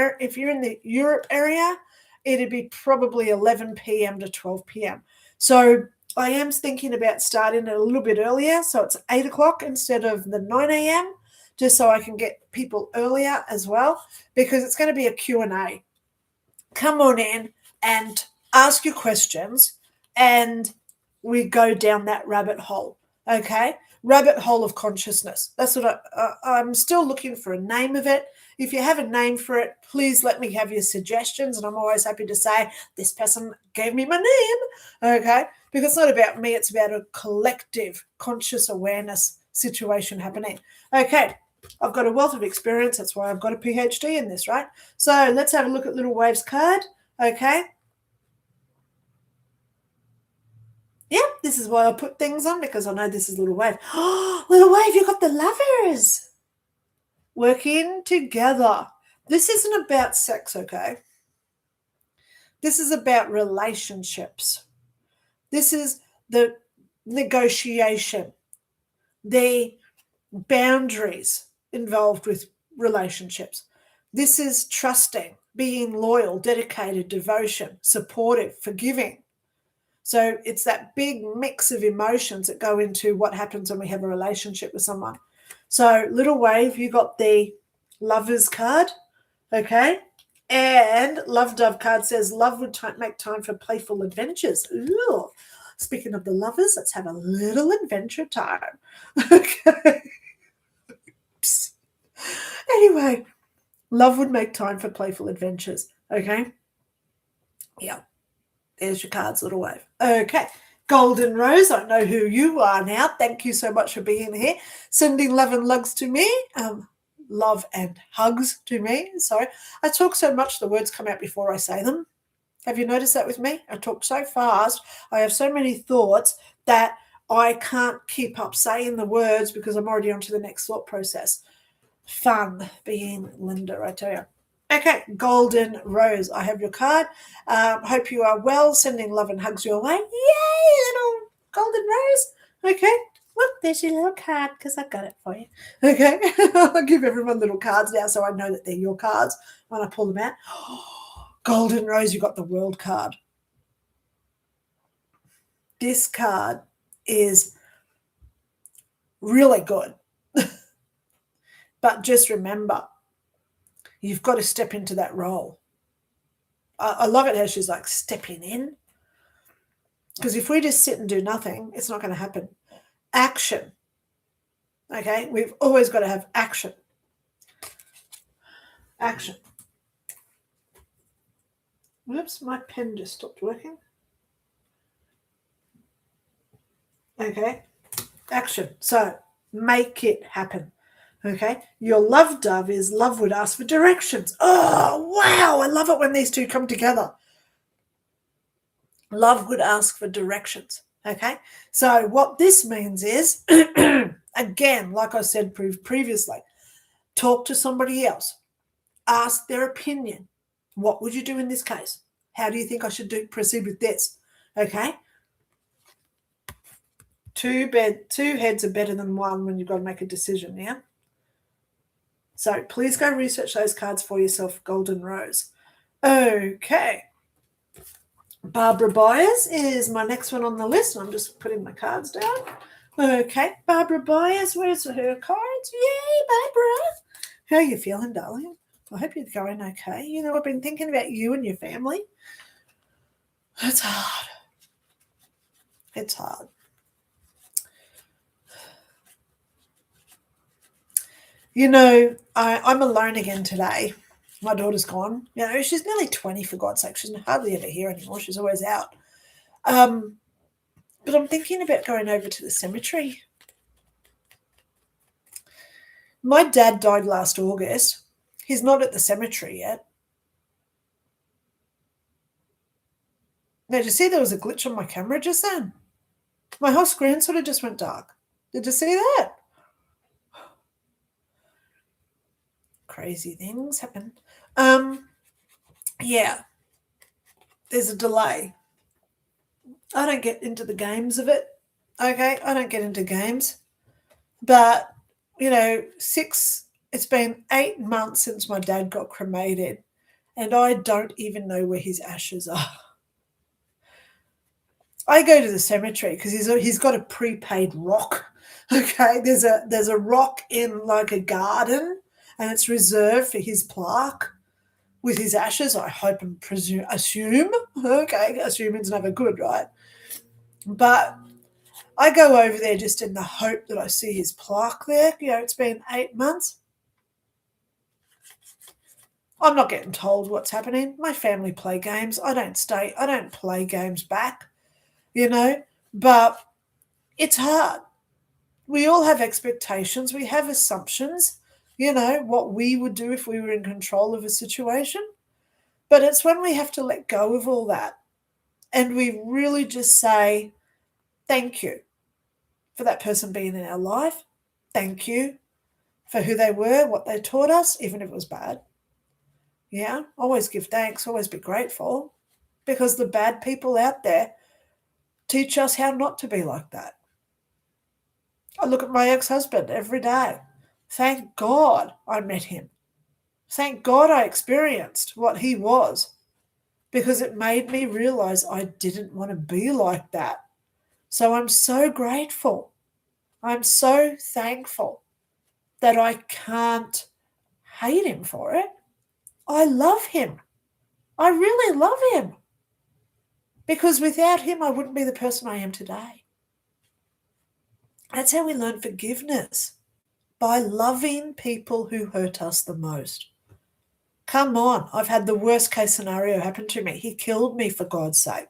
the Europe area, it'd be probably 11 p.m. to 12 p.m. So I am thinking about starting it a little bit earlier, so it's 8 o'clock instead of the 9 a.m., just so I can get people earlier as well, because it's going to be a Q&A. Come on in and ask your questions, and we go down that rabbit hole, okay? Rabbit hole of consciousness. That's what I'm still looking for a name of it. If you have a name for it, please let me have your suggestions, and I'm always happy to say, this person gave me my name, okay? Because it's not about me, it's about a collective conscious awareness situation happening. Okay. I've got a wealth of experience. That's why I've got a PhD in this, right? So let's have a look at Little Wave's card. Okay. Yep, this is why I put things on, because I know this is Little Wave. Oh, Little Wave, you got the lovers working together. This isn't about sex, okay? This is about relationships. This is the negotiation, the boundaries involved with relationships. This is trusting, being loyal, dedicated, devotion, supportive, forgiving. So it's that big mix of emotions that go into what happens when we have a relationship with someone. So Little Wave, you got the Lovers card, okay? And Love Dove card says, love would make time for playful adventures. Ooh. Speaking of the lovers, let's have a little adventure time. Okay. Anyway, love would make time for playful adventures. Okay. Yeah. There's your cards, Little Wave. Okay. Golden Rose, I know who you are now. Thank you so much for being here. Sending love and lugs to me. Love and hugs to me. Sorry. I talk so much the words come out before I say them. Have you noticed that with me? I talk so fast. I have so many thoughts that I can't keep up saying the words because I'm already on to the next thought process. Fun being Linda, I tell you. Okay, Golden Rose, I have your card. Hope you are well. Sending love and hugs your way. Yay, little Golden Rose. Okay, look, there's your little card because I got it for you. Okay, I'll give everyone little cards now so I know that they're your cards when I pull them out. Golden Rose, you got the World card. This card is really good. But just remember, you've got to step into that role. I love it how she's like stepping in. Because if we just sit and do nothing, it's not going to happen. Action. Okay? We've always got to have action. Action. Whoops, my pen just stopped working. Okay? Action. So, make it happen. Okay, your love dove is love would ask for directions. Oh, wow. I love it when these two come together. Love would ask for directions. Okay, so what this means is, again, like I said previously, talk to somebody else, ask their opinion. What would you do in this case? How do you think I should proceed with this? Okay? Two heads are better than one when you've got to make a decision, yeah? So please go research those cards for yourself, Golden Rose. Okay. Barbara Byers is my next one on the list. I'm just putting my cards down. Okay, Barbara Byers, where's her cards? Yay, Barbara. How are you feeling, darling? I hope you're going okay. You know, I've been thinking about you and your family. It's hard. It's hard. You know, I'm alone again today. My daughter's gone. You know, she's nearly 20, for God's sake. She's hardly ever here anymore. She's always out. But I'm thinking about going over to the cemetery. My dad died last August. He's not at the cemetery yet. Now, did you see there was a glitch on my camera just then? My whole screen sort of just went dark. Did you see that? Crazy things happen. Yeah. There's a delay. I don't get into the games of it. Okay, I don't get into games. But, you know, it's been 8 months since my dad got cremated, and I don't even know where his ashes are. I go to the cemetery because he's got a prepaid rock. Okay, there's a rock in like a garden, and it's reserved for his plaque with his ashes. I hope and assume. Okay, assuming's never good, right? But I go over there just in the hope that I see his plaque there. You know, it's been 8 months. I'm not getting told what's happening. My family play games. I don't play games back, you know, but it's hard. We all have expectations. We have assumptions, you know, what we would do if we were in control of a situation. But it's when we have to let go of all that and we really just say, thank you for that person being in our life. Thank you for who they were, what they taught us, even if it was bad. Yeah, always give thanks, always be grateful, because the bad people out there teach us how not to be like that. I look at my ex-husband every day. Thank God I met him. Thank God I experienced what he was, because it made me realize I didn't want to be like that. So I'm so grateful. I'm so thankful that I can't hate him for it. I love him. I really love him. Because without him, I wouldn't be the person I am today. That's how we learn forgiveness, by loving people who hurt us the most. Come on, I've had the worst case scenario happen to me. He killed me, for God's sake.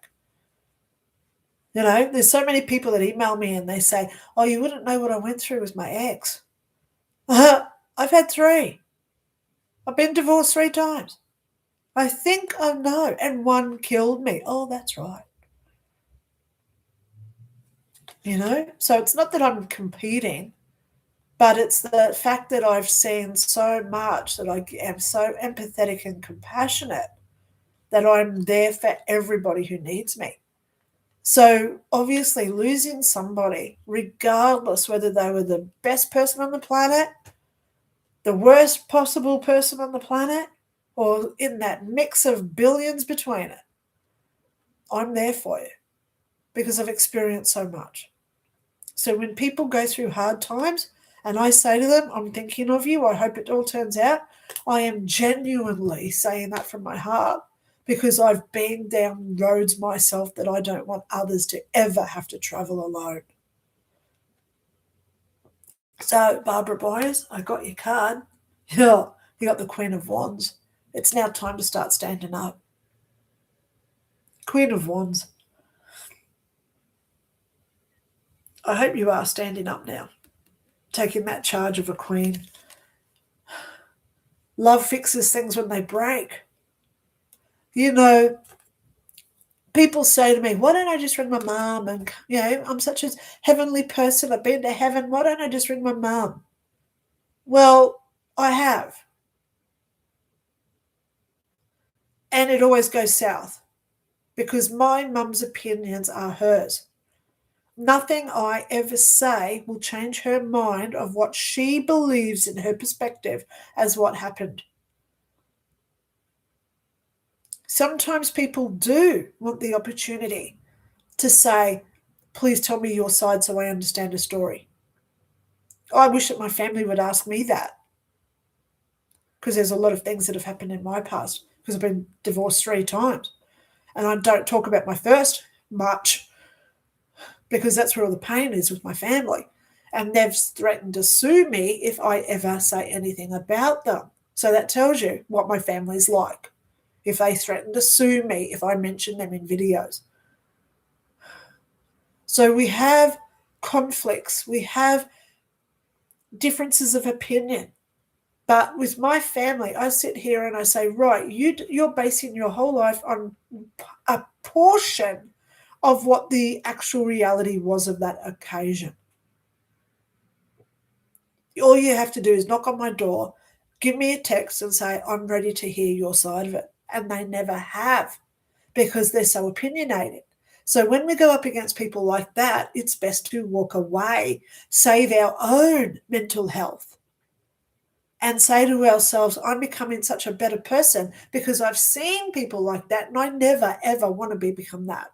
You know, there's so many people that email me and they say, oh, you wouldn't know what I went through with my ex. I've had 3. I've been divorced 3 times. I think I know. And 1 killed me. Oh, that's right. You know, so it's not that I'm competing, but it's the fact that I've seen so much that I am so empathetic and compassionate that I'm there for everybody who needs me. So obviously losing somebody, regardless whether they were the best person on the planet, the worst possible person on the planet, or in that mix of billions between it, I'm there for you because I've experienced so much. So when people go through hard times and I say to them, I'm thinking of you, I hope it all turns out, I am genuinely saying that from my heart, because I've been down roads myself that I don't want others to ever have to travel alone. So, Barbara Byers, I got your card. Yeah, you got the Queen of Wands. It's now time to start standing up. Queen of Wands. I hope you are standing up now, taking that charge of a queen. Love fixes things when they break. You know, people say to me, why don't I just ring my mum? And, you know, I'm such a heavenly person. I've been to heaven. Why don't I just ring my mum? Well, I have. And it always goes south because my mum's opinions are hers. Nothing I ever say will change her mind of what she believes in her perspective as what happened. Sometimes people do want the opportunity to say, please tell me your side so I understand a story. I wish that my family would ask me that because there's a lot of things that have happened in my past because I've been divorced 3 times. And I don't talk about my first much because that's where all the pain is with my family. And they've threatened to sue me if I ever say anything about them. So that tells you what my family's like. If they threaten to sue me if I mention them in videos. So we have conflicts, we have differences of opinion. But with my family, I sit here and I say, right, you're basing your whole life on a portion of what the actual reality was of that occasion. All you have to do is knock on my door, give me a text and say, I'm ready to hear your side of it. And they never have because they're so opinionated. So when we go up against people like that, it's best to walk away, save our own mental health, and say to ourselves, I'm becoming such a better person because I've seen people like that and I never, ever want to become that.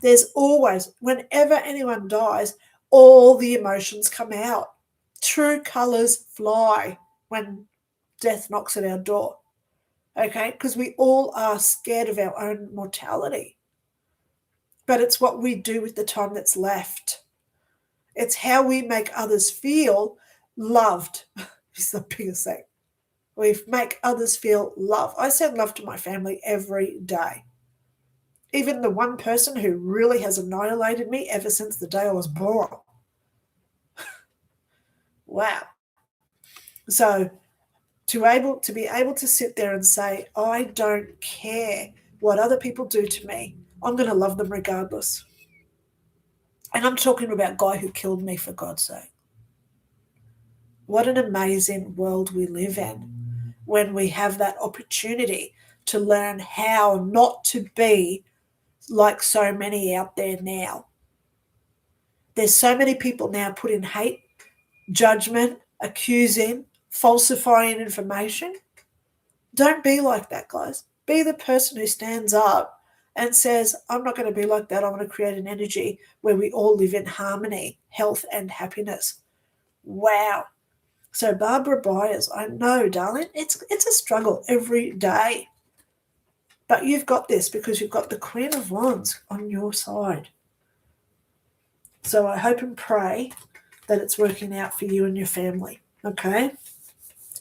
There's always, whenever anyone dies, all the emotions come out. True colors fly when death knocks at our door, okay? Because we all are scared of our own mortality. But it's what we do with the time that's left. It's how we make others feel loved is the biggest thing. We make others feel love. I send love to my family every day. Even the one person who really has annihilated me ever since the day I was born. Wow. So to be able to sit there and say, I don't care what other people do to me, I'm going to love them regardless. And I'm talking about a guy who killed me, for God's sake. What an amazing world we live in when we have that opportunity to learn how not to be like so many out there now. There's so many people now putting hate, judgment, accusing, falsifying information. Don't be like that, guys. Be the person who stands up and says, I'm not going to be like that. I want to create an energy where we all live in harmony, health, and happiness. Wow. So Barbara Byers, I know, darling, it's a struggle every day. But you've got this because you've got the Queen of Wands on your side. So I hope and pray that it's working out for you and your family, okay?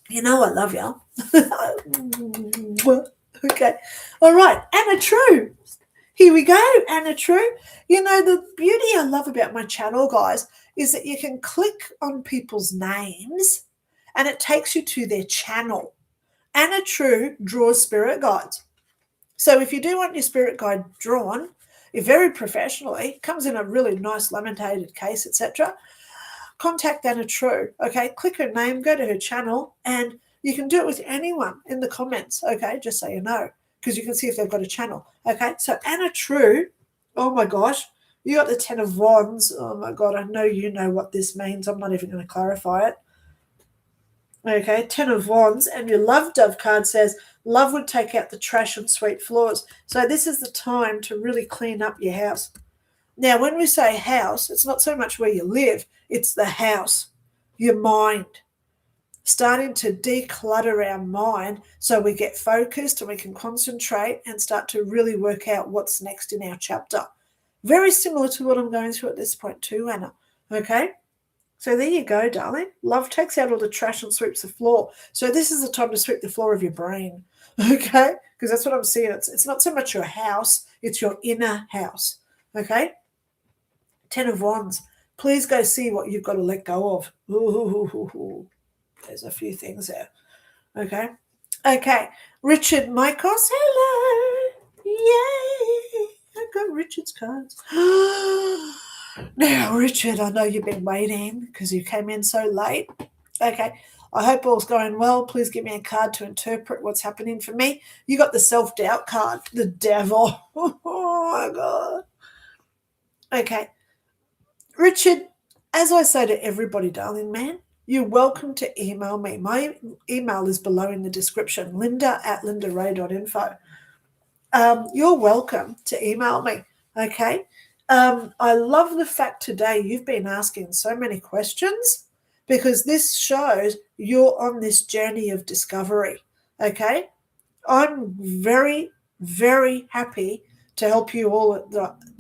You know I love you. Okay. All right. Anna True. Here we go, Anna True. You know, the beauty I love about my channel, guys, is that you can click on people's names and it takes you to their channel. Anna True draws spirit guides. So if you do want your spirit guide drawn, very professionally, comes in a really nice laminated case, etc., contact Anna True, okay? Click her name, go to her channel, and you can do it with anyone in the comments, okay? Just so you know, because you can see if they've got a channel, okay? So Anna True, oh my gosh, you got the 10 of Wands. Oh my God, I know you know what this means. I'm not even going to clarify it. Okay, 10 of Wands, and your Love Dove card says, love would take out the trash and sweep floors. So this is the time to really clean up your house. Now, when we say house, it's not so much where you live, it's the house, your mind. Starting to declutter our mind so we get focused and we can concentrate and start to really work out what's next in our chapter. Very similar to what I'm going through at this point too, Anna. Okay? So there you go, darling. Love takes out all the trash and sweeps the floor. So this is the time to sweep the floor of your brain. Okay? Because that's what I'm seeing. It's not so much your house, it's your inner house. Okay? 10 of Wands. Please go see what you've got to let go of. Ooh, there's a few things there. Okay. Okay. Richard Michaels. Hello. Yay. I got Richard's cards. Now, Richard, I know you've been waiting because you came in so late. Okay. I hope all's going well. Please give me a card to interpret what's happening for me. You got the self-doubt card, the devil. Oh, my God. Okay. Richard, as I say to everybody, darling man, you're welcome to email me. My email is below in the description, linda@lindaray.info. You're welcome to email me, okay? I love the fact today you've been asking so many questions because this shows you're on this journey of discovery, okay? I'm very, very happy to help you all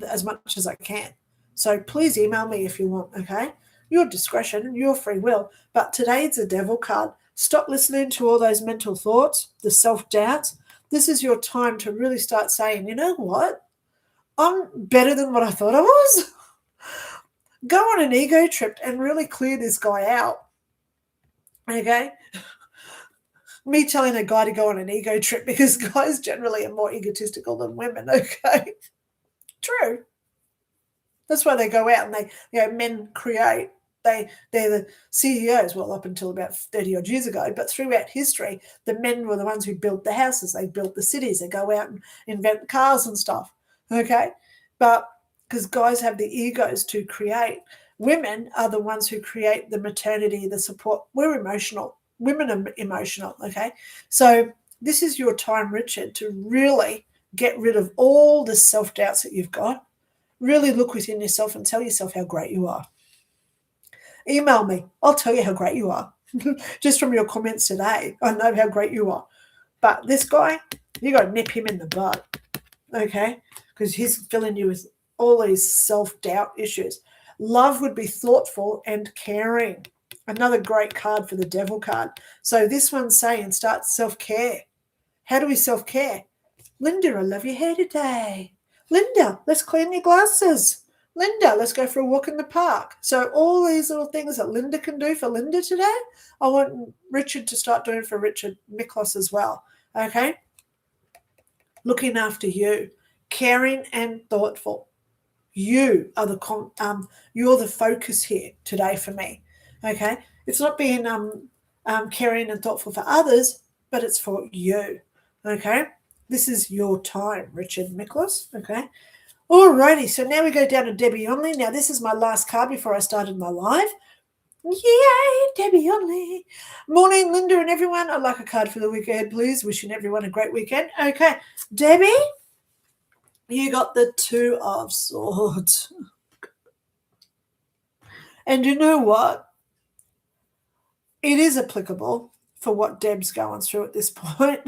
as much as I can. So please email me if you want, okay? Your discretion, your free will. But today's a devil card. Stop listening to all those mental thoughts, the self-doubts. This is your time to really start saying, you know what? I'm better than what I thought I was. Go on an ego trip and really clear this guy out, okay? Me telling a guy to go on an ego trip because guys generally are more egotistical than women, okay? True. That's why they go out and men create. They're the CEOs, well, up until about 30 odd years ago, but throughout history, the men were the ones who built the houses, they built the cities, they go out and invent cars and stuff, okay? But because guys have the egos to create, women are the ones who create the maternity, the support. We're emotional. Women are emotional, okay? So this is your time, Richard, to really get rid of all the self-doubts that you've got. Really look within yourself and tell yourself how great you are. Email me. I'll tell you how great you are. Just from your comments today, I know how great you are. But this guy, you got to nip him in the butt, okay? Because he's filling you with all these self-doubt issues. Love would be thoughtful and caring. Another great card for the devil card. So this one's saying start self-care. How do we self-care? Linda, I love your hair today. Linda, let's clean your glasses. Linda, let's go for a walk in the park. So all these little things that Linda can do for Linda today, I want Richard to start doing for Richard Miklos as well, okay? Looking after you, caring and thoughtful. You are you're the focus here today for me, okay? It's not being caring and thoughtful for others, but it's for you, okay? This is your time, Richard Miklos, okay? Alrighty, so now we go down to Debbie Onley. Now, this is my last card before I started my live. Yay, Debbie Onley. Morning, Linda and everyone. I'd like a card for the weekend, please. Wishing everyone a great weekend. Okay, Debbie, you got the Two of Swords. And you know what? It is applicable for what Deb's going through at this point.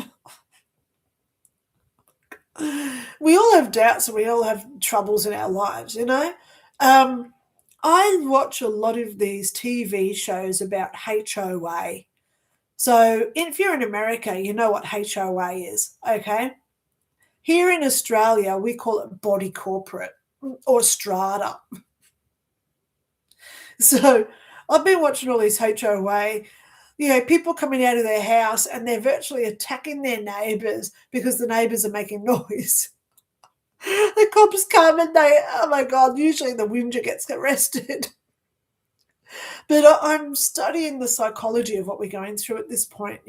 We all have doubts and we all have troubles in our lives, you know. I watch a lot of these TV shows about HOA. So if you're in America, you know what HOA is, okay? Here in Australia, we call it body corporate or strata. So I've been watching all these HOA, people coming out of their house and they're virtually attacking their neighbours because the neighbours are making noise. The cops come and oh my God, usually the whinger gets arrested. But I'm studying the psychology of what we're going through at this point,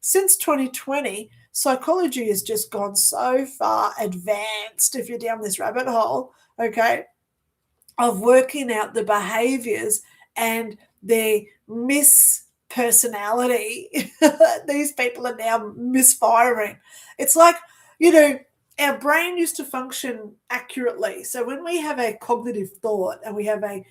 Since 2020, psychology has just gone so far advanced, if you're down this rabbit hole, okay, of working out the behaviours and the mispersonality. These people are now misfiring. It's like, our brain used to function accurately. So when we have a cognitive thought and we have a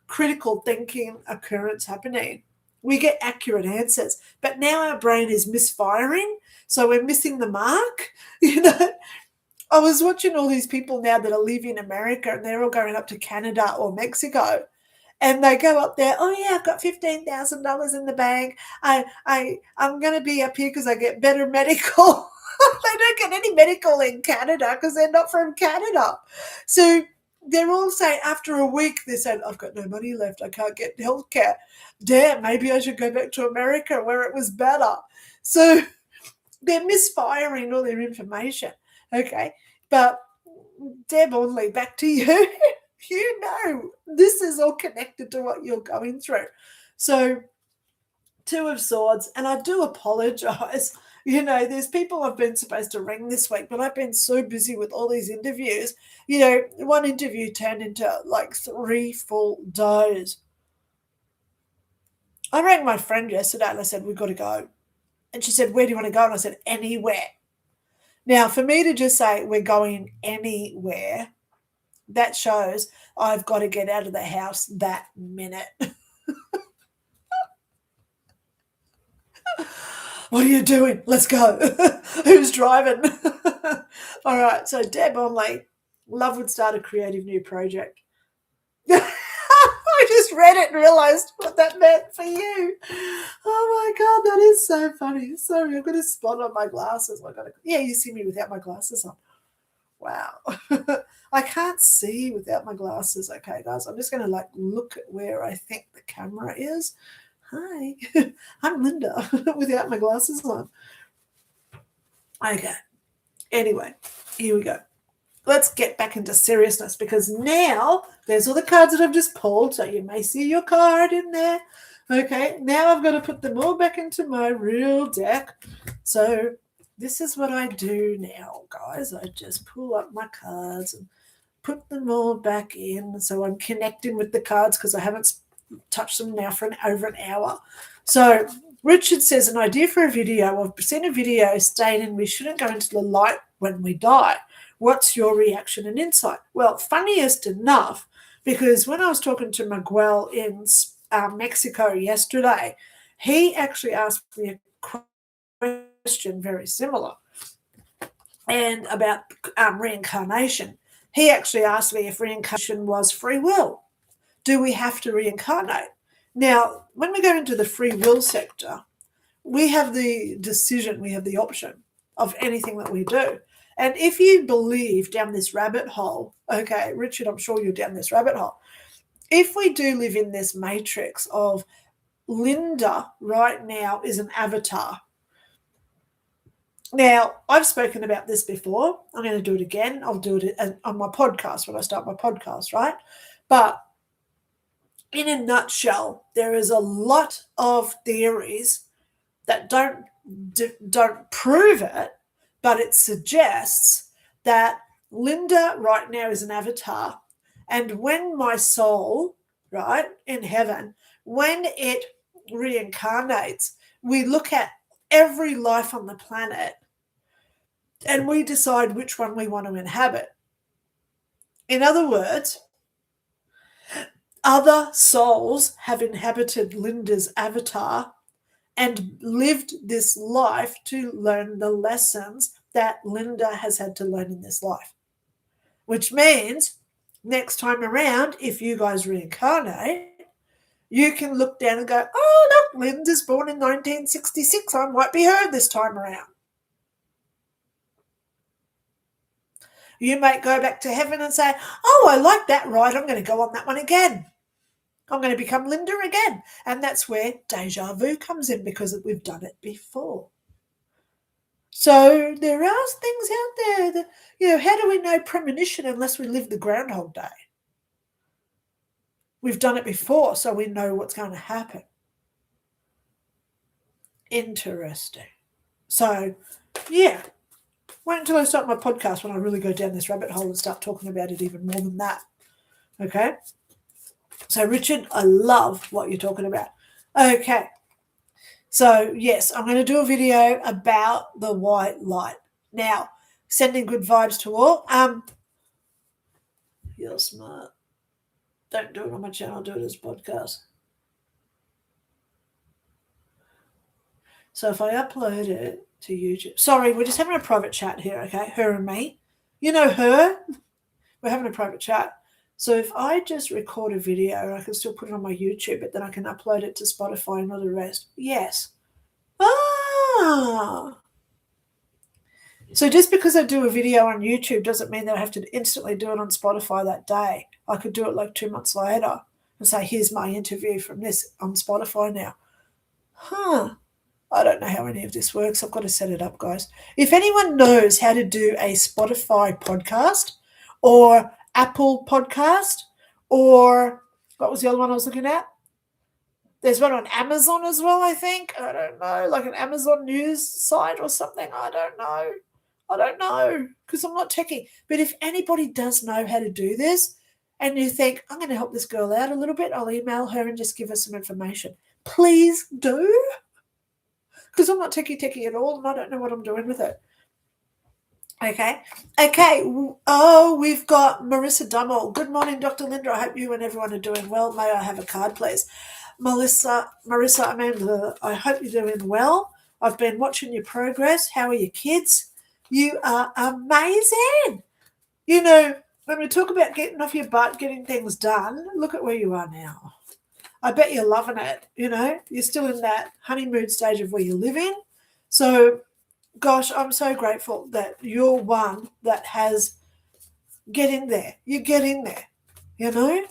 critical thinking occurrence happening, we get accurate answers. But now our brain is misfiring, so we're missing the mark. I was watching all these people now that are leaving America and they're all going up to Canada or Mexico. And they go up there, oh, yeah, I've got $15,000 in the bank. I'm going to be up here because I get better medical. They don't get any medical in Canada because they're not from Canada. So they're all saying after a week, they're saying, I've got no money left. I can't get healthcare. Damn, maybe I should go back to America where it was better. So they're misfiring all their information. Okay. But Deb Onley, back to you. This is all connected to what you're going through. So Two of Swords, and I do apologize. There's people I've been supposed to ring this week, but I've been so busy with all these interviews. One interview turned into like 3 full days. I rang my friend yesterday and I said, we've got to go. And she said, where do you want to go? And I said, anywhere. Now, for me to just say we're going anywhere, that shows I've got to get out of the house that minute. What are you doing? Let's go. Who's driving? All right. So Deb Onley, love would start a creative new project. I just read it and realised what that meant for you. Oh my God, that is so funny. Sorry, I've got a spot on my glasses. Yeah, you see me without my glasses on. Wow. I can't see without my glasses. Okay, guys, I'm just going to look at where I think the camera is. Hi, I'm Linda without my glasses on. Okay. Anyway, here we go. Let's get back into seriousness, because now there's all the cards that I've just pulled, so you may see your card in there. Okay, now I've got to put them all back into my real deck. So this is what I do now, guys. I just pull up my cards and put them all back in. So I'm connecting with the cards because I haven't touched them now for over an hour. So Richard says, an idea for a video. I've seen a video stating we shouldn't go into the light when we die. What's your reaction and insight? Well, funniest enough, because when I was talking to Miguel in Mexico yesterday, he actually asked me a question very similar, and about reincarnation. He actually asked me if reincarnation was free will. Do we have to reincarnate? Now, when we go into the free will sector, we have the decision, we have the option of anything that we do. And if you believe down this rabbit hole, okay, Richard, I'm sure you're down this rabbit hole. If we do live in this matrix of Lynda right now is an avatar. Now, I've spoken about this before. I'm going to do it again. I'll do it on my podcast when I start my podcast, right? But in a nutshell, there is a lot of theories that don't prove it, but it suggests that Lynda right now is an avatar. And when my soul, right, in heaven, when it reincarnates, we look at every life on the planet and we decide which one we want to inhabit. In other words, other souls have inhabited Lynda's avatar and lived this life to learn the lessons that Lynda has had to learn in this life. Which means next time around, if you guys reincarnate, you can look down and go, oh, look, Lynda's born in 1966. I might be her this time around. You might go back to heaven and say, oh, I like that ride. I'm going to go on that one again. I'm going to become Lynda again. And that's where deja vu comes in, because we've done it before. So there are things out there that, how do we know premonition unless we live the Groundhog Day? We've done it before, so we know what's going to happen. Interesting. So, yeah. Wait until I start my podcast when I really go down this rabbit hole and start talking about it even more than that. Okay? So, Richard, I love what you're talking about. Okay. So, yes, I'm going to do a video about the white light. Now, sending good vibes to all. You're smart. Don't do it on my channel, do it as a podcast. So if I upload it to YouTube. Sorry, we're just having a private chat here, okay? Her and me. You know her? We're having a private chat. So if I just record a video, I can still put it on my YouTube, but then I can upload it to Spotify and all the rest. Yes. So just because I do a video on YouTube doesn't mean that I have to instantly do it on Spotify that day. I could do it like 2 months later and say, here's my interview from this on Spotify now. I don't know how any of this works. I've got to set it up, guys. If anyone knows how to do a Spotify podcast or Apple podcast, or what was the other one I was looking at? There's one on Amazon as well, I think. I don't know, like an Amazon news site or something. I don't know because I'm not techie. But if anybody does know how to do this and you think, I'm going to help this girl out a little bit, I'll email her and just give her some information. Please do. Because I'm not techie at all and I don't know what I'm doing with it. Okay. Oh, we've got Marissa Dummel. Good morning, Dr. Lynda. I hope you and everyone are doing well. May I have a card, please? Marissa, I hope you're doing well. I've been watching your progress. How are your kids? You are amazing. You know, when we talk about getting off your butt, getting things done, look at where you are now. I bet you're loving it. You know, you're still in that honeymoon stage of where you're living. So, gosh, I'm so grateful that you're one that has getting there. You're getting there, you know?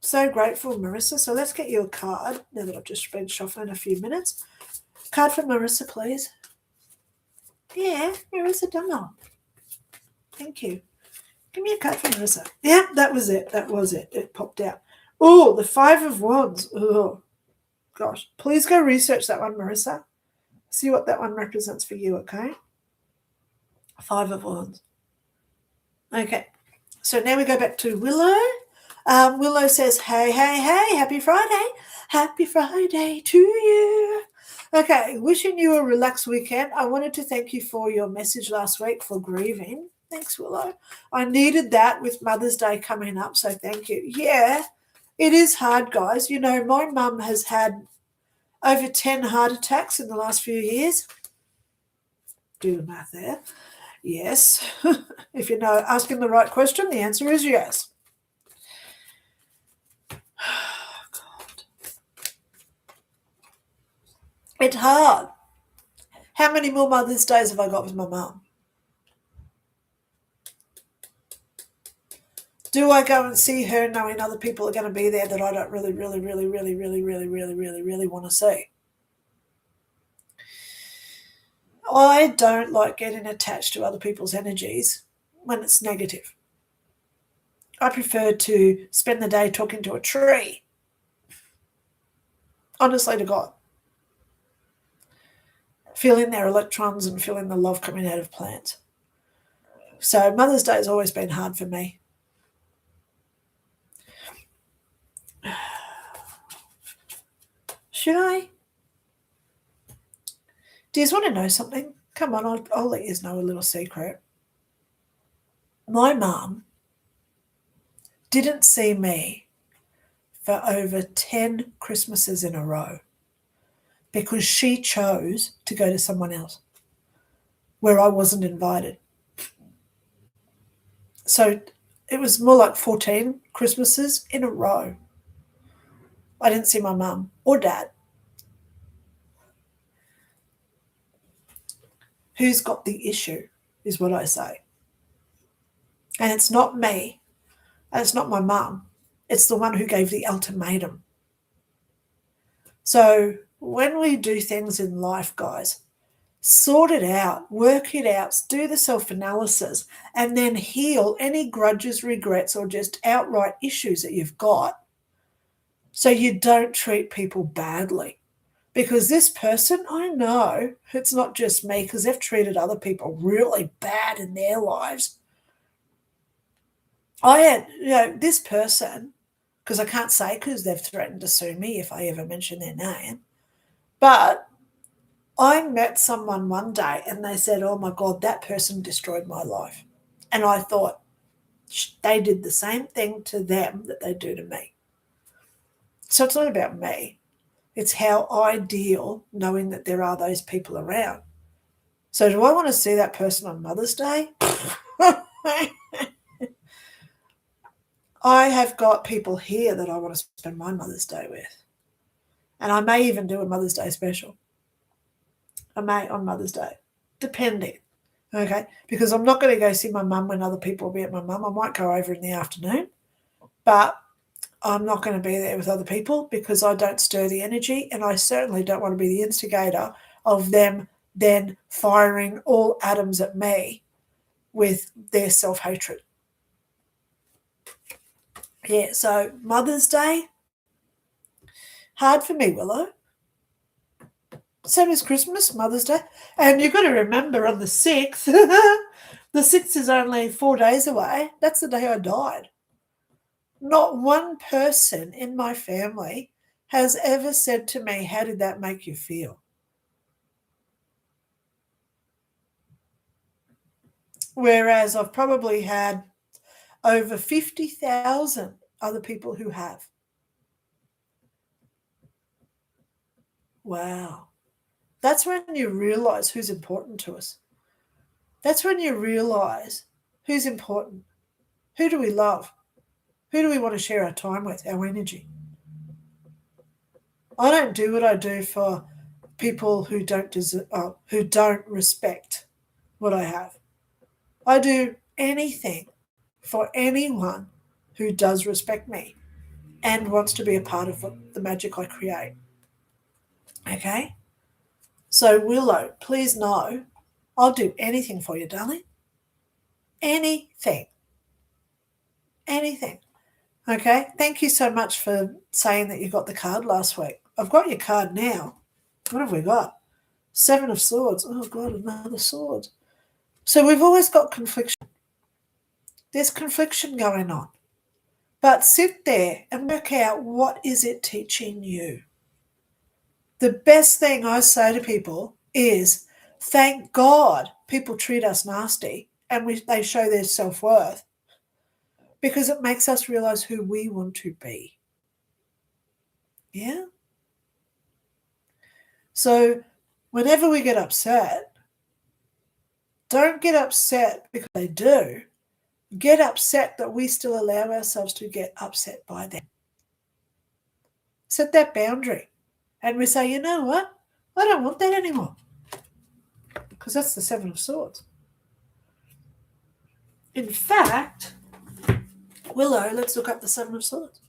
So grateful, Marissa. So let's get you a card now that I've just been shuffling a few minutes. Card for Marissa, please. Yeah, Marissa Dunlop. Thank you. Give me a card for Marissa. Yeah, that was it. It popped out. Oh, the Five of Wands. Oh, gosh. Please go research that one, Marissa. See what that one represents for you, okay? Five of Wands. Okay. So now we go back to Willow. Willow says, hey, happy Friday. Happy Friday to you. Okay, wishing you a relaxed weekend. I wanted to thank you for your message last week for grieving. Thanks, Willow. I needed that with Mother's Day coming up, so thank you. Yeah, it is hard, guys. You know, my mum has had over 10 heart attacks in the last few years. Do the math there. Yes. If you're asking the right question, the answer is yes. God. It's hard. How many more Mother's Days have I got with my mum? Do I go and see her knowing other people are going to be there that I don't really want to see? I don't like getting attached to other people's energies when it's negative. I prefer to spend the day talking to a tree. Honestly to God. Feeling their electrons and feeling the love coming out of plants. So Mother's Day has always been hard for me. Should I? Do you want to know something? Come on, I'll let you know a little secret. My mum didn't see me for over 10 Christmases in a row because she chose to go to someone else where I wasn't invited. So it was more like 14 Christmases in a row. I didn't see my mum or dad. Who's got the issue is what I say. And it's not me. And it's not my mum. It's the one who gave the ultimatum. So when we do things in life, guys, sort it out, work it out, do the self-analysis, and then heal any grudges, regrets, or just outright issues that you've got so you don't treat people badly. Because this person, I know it's not just me because they've treated other people really bad in their lives. I had, this person, because I can't say because they've threatened to sue me if I ever mention their name, but I met someone one day and they said, oh my God, that person destroyed my life. And I thought, they did the same thing to them that they do to me. So it's not about me. It's how I deal knowing that there are those people around. So do I want to see that person on Mother's Day? I have got people here that I want to spend my Mother's Day with. And I may even do a Mother's Day special. I may on Mother's Day, depending. Okay, because I'm not going to go see my mum when other people will be at my mum. I might go over in the afternoon, but I'm not going to be there with other people because I don't stir the energy, and I certainly don't want to be the instigator of them then firing all atoms at me with their self-hatred. Yeah, so Mother's Day, hard for me, Willow. Same as Christmas, Mother's Day. And you've got to remember on the 6th, the 6th is only 4 days away. That's the day I died. Not one person in my family has ever said to me, how did that make you feel? Whereas I've probably had over 50,000 other people who have. Wow. That's when you realize who's important to us. That's when you realize who's important. Who do we love? Who do we want to share our time with, our energy? I don't do what I do for people who don't respect what I have. I do anything for anyone who does respect me and wants to be a part of the magic I create. Okay? So, Willow, please know I'll do anything for you, darling. Anything. Anything. Okay? Thank you so much for saying that you got the card last week. I've got your card now. What have we got? 7 of Swords. Oh, God, another sword. So we've always got confliction. There's confliction going on. But sit there and work out, what is it teaching you? The best thing I say to people is, thank God people treat us nasty and they show their self-worth, because it makes us realize who we want to be. Yeah? So whenever we get upset, don't get upset because they do. Get upset that we still allow ourselves to get upset by them. Set that boundary. And we say, you know what? I don't want that anymore. Because that's the 7 of Swords. In fact, Willow, let's look up the 7 of Swords.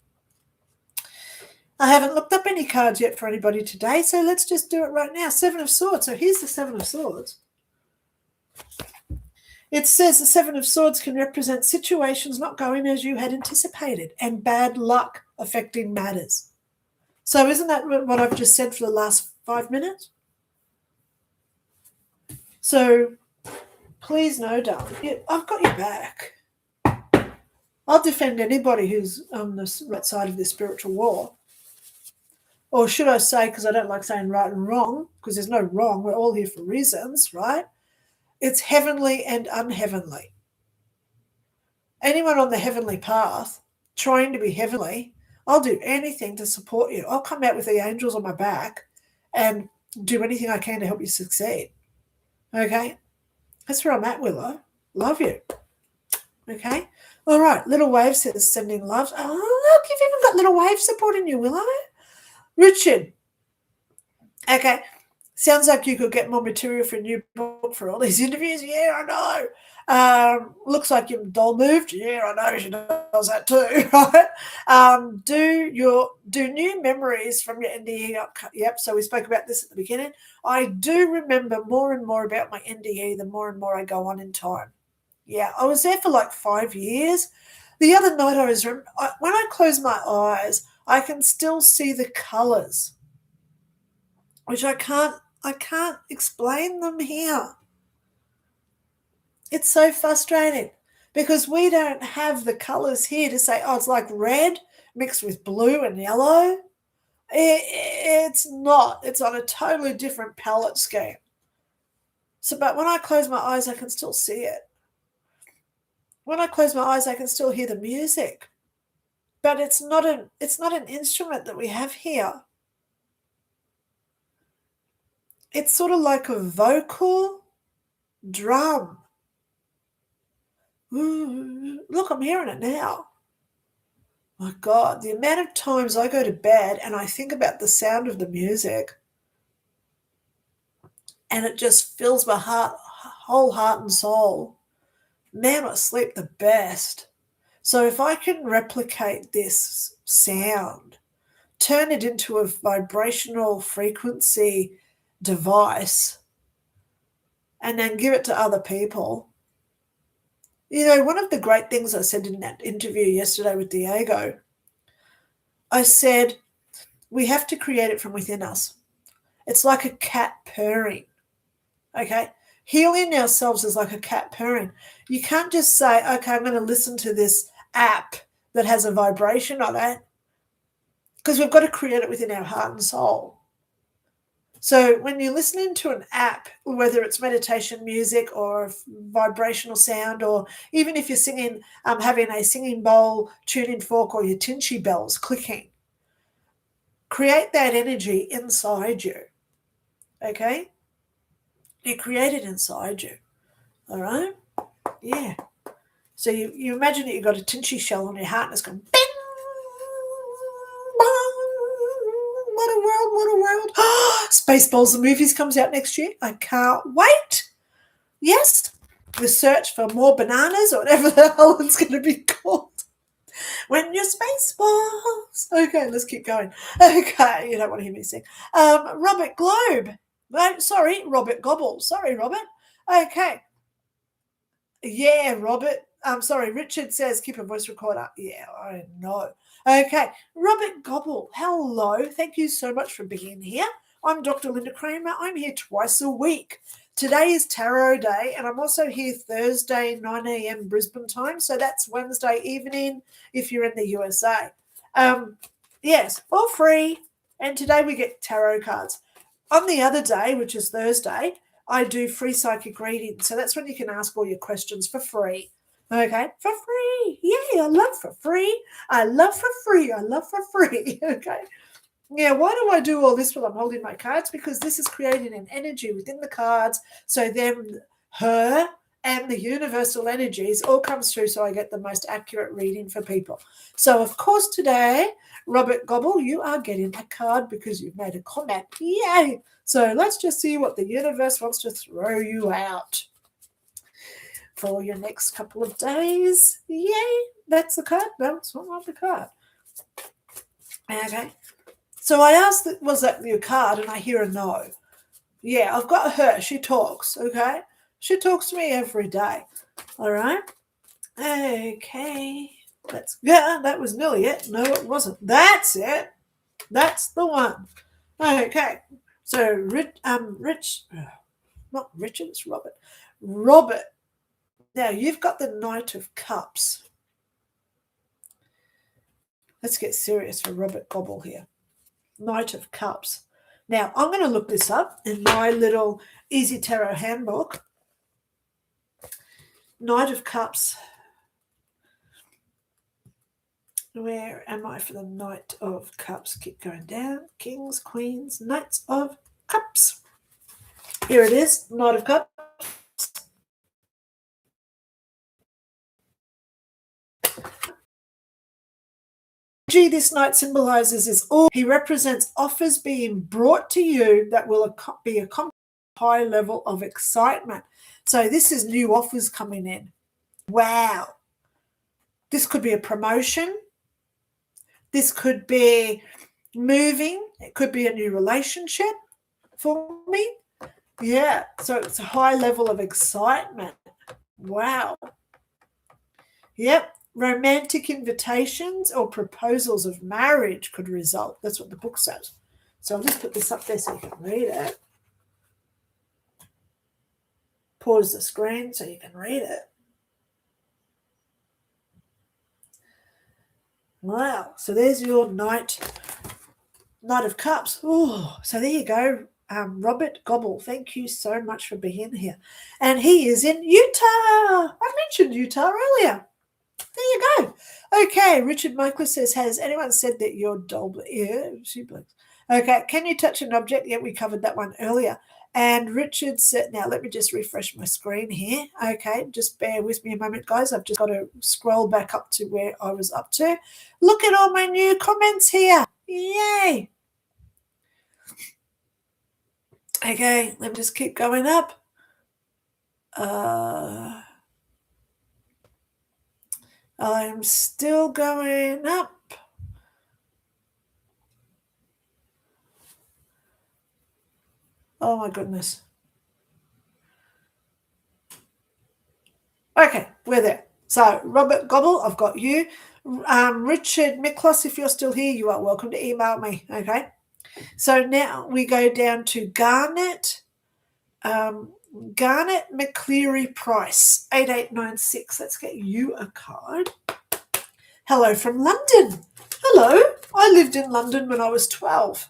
I haven't looked up any cards yet for anybody today, so let's just do it right now. 7 of Swords. So here's the 7 of Swords. It says the 7 of Swords can represent situations not going as you had anticipated and bad luck affecting matters. So isn't that what I've just said for the last 5 minutes? So please know, darling, I've got your back. I'll defend anybody who's on the right side of this spiritual war. Or should I say, because I don't like saying right and wrong, because there's no wrong, we're all here for reasons, right? It's heavenly and unheavenly. Anyone on the heavenly path, trying to be heavenly, I'll do anything to support you. I'll come out with the angels on my back and do anything I can to help you succeed. Okay? That's where I'm at, Willow. Love you. Okay? All right. Little Wave says sending love. Oh, look, you've even got Little Wave supporting you, Willow. Richard. Okay. Sounds like you could get more material for a new book for all these interviews. Yeah, I know. Looks like your doll moved. Yeah, I know she does that too, right? Do new memories from your NDE. Yep, so we spoke about this at the beginning. I do remember more and more about my NDE the more and more I go on in time. Yeah, I was there for like 5 years. The other night when I close my eyes, I can still see the colours, which I can't explain them here. It's so frustrating because we don't have the colours here to say, oh, it's like red mixed with blue and yellow. It's not. It's on a totally different palette scheme. So, but when I close my eyes, I can still see it. When I close my eyes, I can still hear the music. But it's not an instrument that we have here. It's sort of like a vocal drum. Ooh, look, I'm hearing it now. My God, the amount of times I go to bed and I think about the sound of the music and it just fills my whole heart and soul. Man, I sleep the best. So if I can replicate this sound, turn it into a vibrational frequency device, and then give it to other people. You know, one of the great things I said in that interview yesterday with Diego, I said, We have to create it from within us. It's like a cat purring, okay? Healing ourselves is like a cat purring. You can't just say, okay, I'm going to listen to this app that has a vibration on it, because we've got to create it within our heart and soul. So when you're listening to an app, whether it's meditation music or vibrational sound, or even if you're singing, having a singing bowl, tuning fork, or your tinchy bells clicking, create that energy inside you, okay? You create it inside you, all right? Yeah. So you imagine that you've got a tinchy shell on your heart and it's going, bing, bong, what a world, what a world. Spaceballs, the movies comes out next year. I can't wait. Yes, the search for more bananas or whatever the hell it's going to be called. When you're Spaceballs. Okay, let's keep going. Okay, you don't want to hear me sing. Robert Globe. No, sorry, Robert Gobble. Sorry, Robert. Okay. Yeah, Robert. I'm sorry, Richard says keep a voice recorder. Yeah, I know. Okay, Robert Gobble. Hello. Thank you so much for being here. I'm Dr. Lynda Cramer. I'm here twice a week. Today is Tarot Day, and I'm also here Thursday, 9 a.m. Brisbane time. So that's Wednesday evening if you're in the USA. Yes, all free. And today we get tarot cards. On the other day, which is Thursday, I do free psychic reading. So that's when you can ask all your questions for free. Okay, for free. Yeah, I love for free. I love for free. I love for free. Okay. Yeah, why do I do all this while I'm holding my cards? Because this is creating an energy within the cards. So then her and the universal energies all comes through so I get the most accurate reading for people. So, of course, today, Robert Gobble, you are getting a card because you've made a comment. Yay! So let's just see what the universe wants to throw you out for your next couple of days. Yay! That's the card. No, it's not the card. Okay. So I asked, was that your card? And I hear a no. Yeah, I've got her. She talks, okay? She talks to me every day, all right? Okay, let's go. That was nearly it. No, it wasn't. That's it. That's the one. Okay, so not Richard, it's Robert. Robert, now you've got the Knight of Cups. Let's get serious for Robert Gobble here. Knight of Cups. Now, I'm going to look this up in my little Easy Tarot handbook. Knight of Cups. Where am I for the Knight of Cups? Keep going down. Kings, Queens, Knights of Cups. Here it is, Knight of Cups. This knight symbolizes is all. He represents offers being brought to you that will be a high level of excitement. So this is new offers coming in. Wow. This could be a promotion. This could be moving. It could be a new relationship for me. Yeah. So it's a high level of excitement. Wow. Yep. Romantic invitations or proposals of marriage could result. That's what the book says. So I'll just put this up there so you can read it. Pause the screen so you can read it. Wow. So there's your Knight of Cups. Oh, so there you go. Robert Gobble, thank you so much for being here. And he is in Utah. I mentioned Utah earlier. There you go. Okay, Richard Michael says, has anyone said that you're dull? Yeah, she blinks. Okay, can you touch an object? Yeah, we covered that one earlier. And Richard said, now let me just refresh my screen here. Okay, just bear with me a moment, guys. I've just got to scroll back up to where I was up to. Look at all my new comments here. Yay. Okay, let me just keep going up. I'm still going up. Oh my goodness. Okay, we're there. So Robert Gobble, I've got you. Richard Miklos, if you're still here, you are welcome to email me, okay? So now we go down to Garnet. Garnet McCleary Price, 8896. Let's get you a card. Hello from London. Hello. I lived in London when I was 12.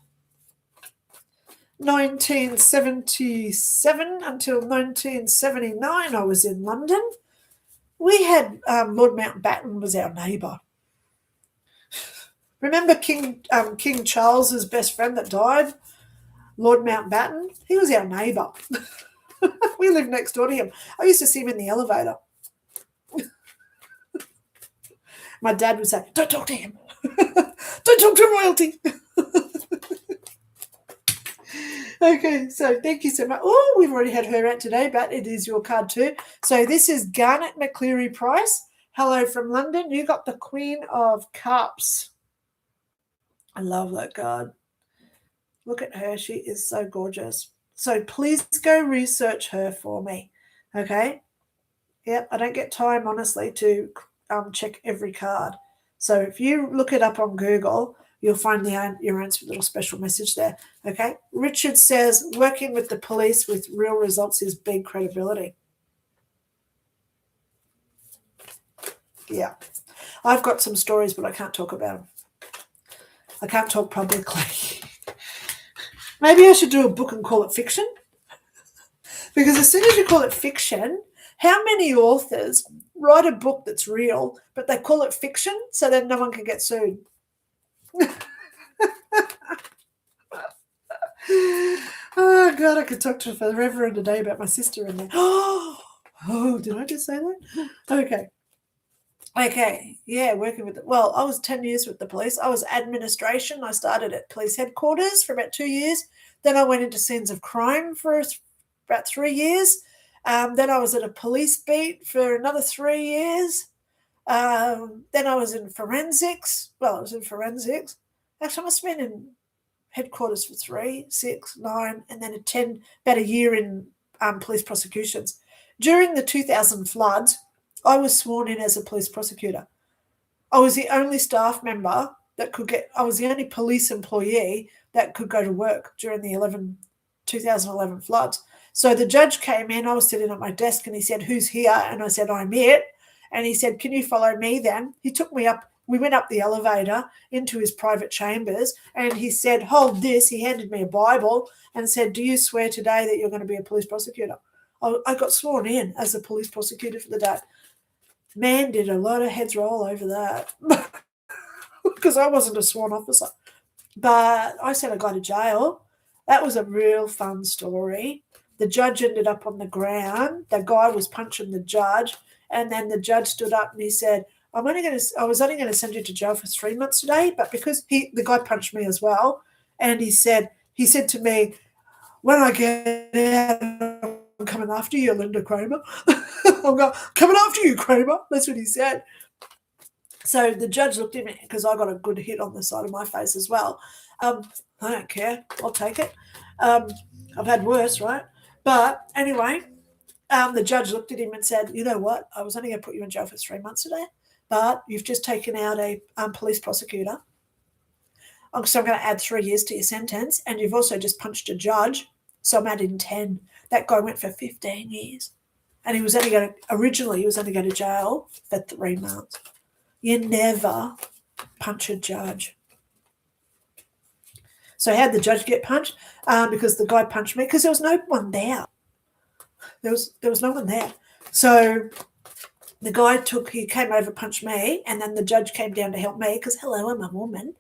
1977 until 1979 I was in London. We had Lord Mountbatten was our neighbour. Remember King Charles's best friend that died? Lord Mountbatten? He was our neighbour. We lived next door to him. I used to see him in the elevator. My dad would say, don't talk to him. Don't talk to royalty. Okay, so thank you so much. Oh, we've already had her out today, but it is your card too. So this is Garnet McCleary Price. Hello from London. You got the Queen of Cups. I love that card. Look at her. She is so gorgeous. So please go research her for me. Okay? Yep, I don't get time, honestly, to check every card. So if you look it up on Google, you'll find your answer little special message there. Okay? Richard says, working with the police with real results is big credibility. Yeah. I've got some stories, but I can't talk about them. I can't talk publicly. Maybe I should do a book and call it fiction. Because as soon as you call it fiction, how many authors write a book that's real, but they call it fiction so that no one can get sued? Oh, God, I could talk to her forever and a day about my sister in there. Oh, did I just say that? Okay, yeah, working with it. Well, I was 10 years with the police. I was administration. I started at police headquarters for about 2 years. Then I went into scenes of crime for about 3 years. Then I was at a police beat for another 3 years. Then I was in forensics. Well, I was in forensics. Actually, I must have been in headquarters for 3, 6, 9, and then about a year in police prosecutions. During the 2000 floods, I was sworn in as a police prosecutor. I was the only staff member I was the only police employee that could go to work during the 2011 floods. So the judge came in, I was sitting at my desk and he said, who's here? And I said, I'm it. And he said, can you follow me then? He took me up. We went up the elevator into his private chambers and he said, hold this. He handed me a Bible and said, do you swear today that you're going to be a police prosecutor? I got sworn in as a police prosecutor for the day. Man, did a lot of heads roll over that because I wasn't a sworn officer. But I sent a guy to jail. That was a real fun story. The judge ended up on the ground. The guy was punching the judge. And then the judge stood up and he said, I was only going to send you to jail for 3 months today, but because the guy punched me as well. And he said to me, when I get out, I'm coming after you, Lynda Cramer. I'm coming after you, Cramer. That's what he said. So the judge looked at me because I got a good hit on the side of my face as well. I don't care. I'll take it. I've had worse, right? But anyway, the judge looked at him and said, you know what? I was only going to put you in jail for 3 months today, but you've just taken out a police prosecutor. So I'm going to add 3 years to your sentence. And you've also just punched a judge. So I'm adding 10. That guy went for 15 years. And he was only going to jail for 3 months. You never punch a judge. So how'd the judge get punched? Because the guy punched me because there was no one there. There was no one there. So the guy he came over, punched me, and then the judge came down to help me because, hello, I'm a woman.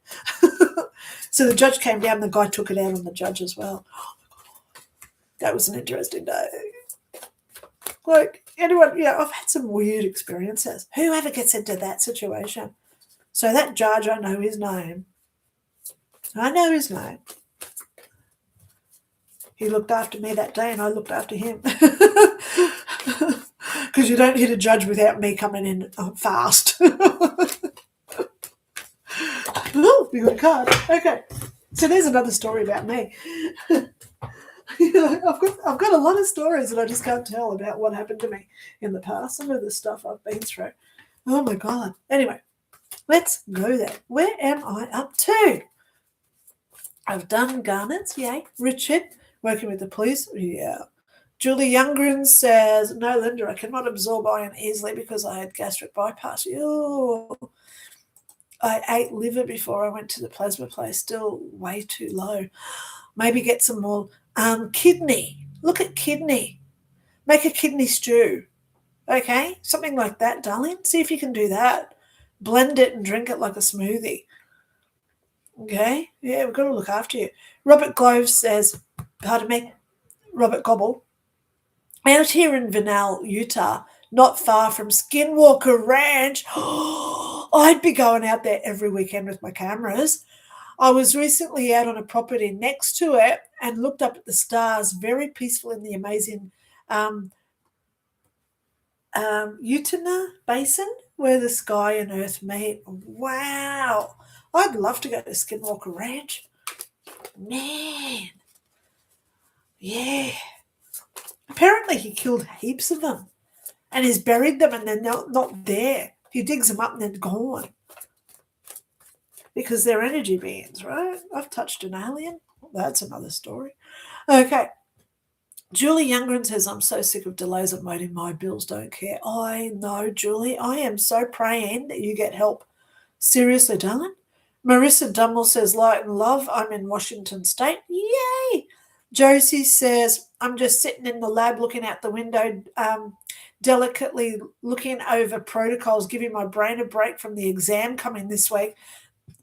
So the judge came down, and the guy took it out on the judge as well. That was an interesting day. Like, anyone, I've had some weird experiences. Whoever gets into that situation. So that judge, I know his name. He looked after me that day and I looked after him. Because you don't hit a judge without me coming in fast. Oh, we got a card. Okay. So there's another story about me. I've got a lot of stories that I just can't tell about what happened to me in the past. Some of the stuff I've been through. Oh my God. Anyway, Let's go there. Where am I up to? I've done Garnets, yay. Richard, working with the police, yeah. Julie Youngren says, no, Linda, I cannot absorb iron easily because I had gastric bypass. Ew. I ate liver before I went to the plasma place, still way too low. Maybe get some more kidney. Look at kidney. Make a kidney stew. Okay? Something like that, darling. See if you can do that. Blend it and drink it like a smoothie. Okay? Yeah, we've got to look after you. Robert Glove says, pardon me, Robert Gobble, out here in Vinal, Utah, not far from Skinwalker Ranch. I'd be going out there every weekend with my cameras. I was recently out on a property next to it and looked up at the stars, very peaceful in the amazing Utah Basin where the sky and earth meet. Wow. I'd love to go to Skinwalker Ranch. Man. Yeah. Apparently he killed heaps of them and he's buried them and they're not there. He digs them up and they're gone. Because they're energy beings, right? I've touched an alien. That's another story. Okay. Julie Youngren says, I'm so sick of delays of waiting. My bills don't care. I know, Julie. I am so praying that you get help. Seriously, darling. Marissa Dummel says, light and love. I'm in Washington State. Yay. Josie says, I'm just sitting in the lab looking out the window, delicately looking over protocols, giving my brain a break from the exam coming this week,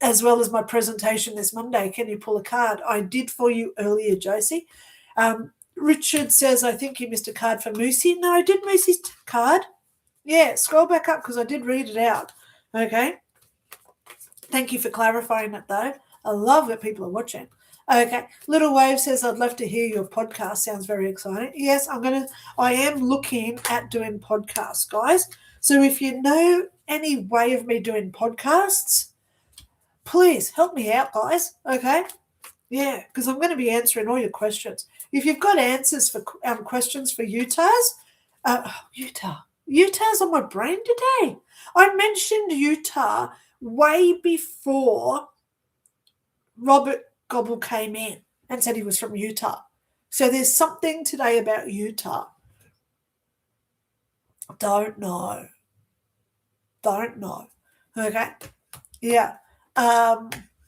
as well as my presentation this Monday. Can you pull a card? I did for you earlier, Josie. Richard says, I think you missed a card for Moosey. No, I did Moosey's card. Yeah, scroll back up because I did read it out. Okay. Thank you for clarifying it, though. I love that people are watching. Okay. Little Wave says, I'd love to hear your podcast. Sounds very exciting. Yes, I am looking at doing podcasts, guys. So if you know any way of me doing podcasts, please help me out, guys. Okay. Yeah, because I'm going to be answering all your questions. If you've got answers for questions for Utah's on my brain today. I mentioned Utah way before Robert Gobble came in and said he was from Utah. So there's something today about Utah. Don't know. Okay. Yeah.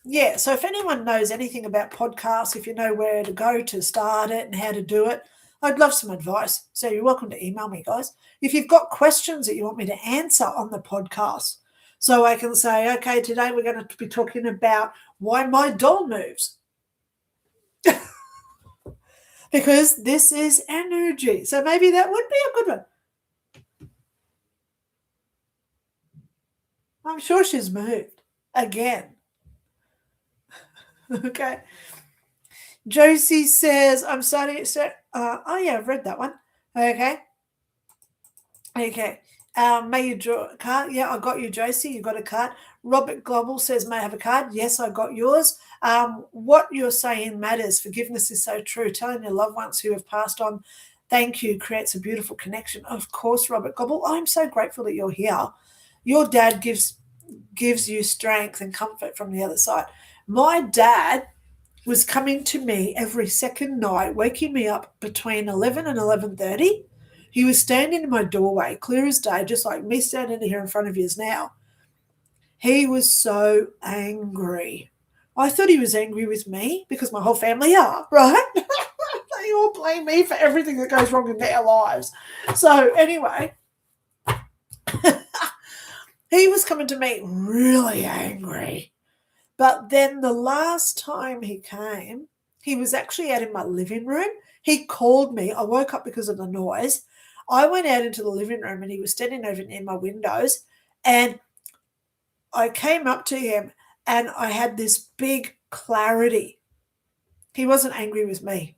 Yeah, so if anyone knows anything about podcasts, if you know where to go to start it and how to do it, I'd love some advice. So you're welcome to email me, guys. If you've got questions that you want me to answer on the podcast, so I can say, okay, today we're going to be talking about why my doll moves. Because this is energy. So maybe that would be a good one. I'm sure she's moved again. Okay. Josie says, I'm sorry. Oh, yeah, I've read that one. Okay. May you draw a card? Yeah, I got you, Josie. You got a card. Robert Global says, may I have a card? Yes, I got yours. What you're saying matters. Forgiveness is so true. Telling your loved ones who have passed on, thank you, creates a beautiful connection. Of course, Robert Global, I'm so grateful that you're here. Your dad gives you strength and comfort from the other side. My dad was coming to me every second night, waking me up between 11 and 11:30. He was standing in my doorway, clear as day, just like me standing here in front of you now. He was so angry. I thought he was angry with me because my whole family are, right? They all blame me for everything that goes wrong in their lives. So anyway, he was coming to me really angry. But then the last time he came, he was actually out in my living room. He called me. I woke up because of the noise. I went out into the living room and he was standing over near my windows. And I came up to him and I had this big clarity. He wasn't angry with me.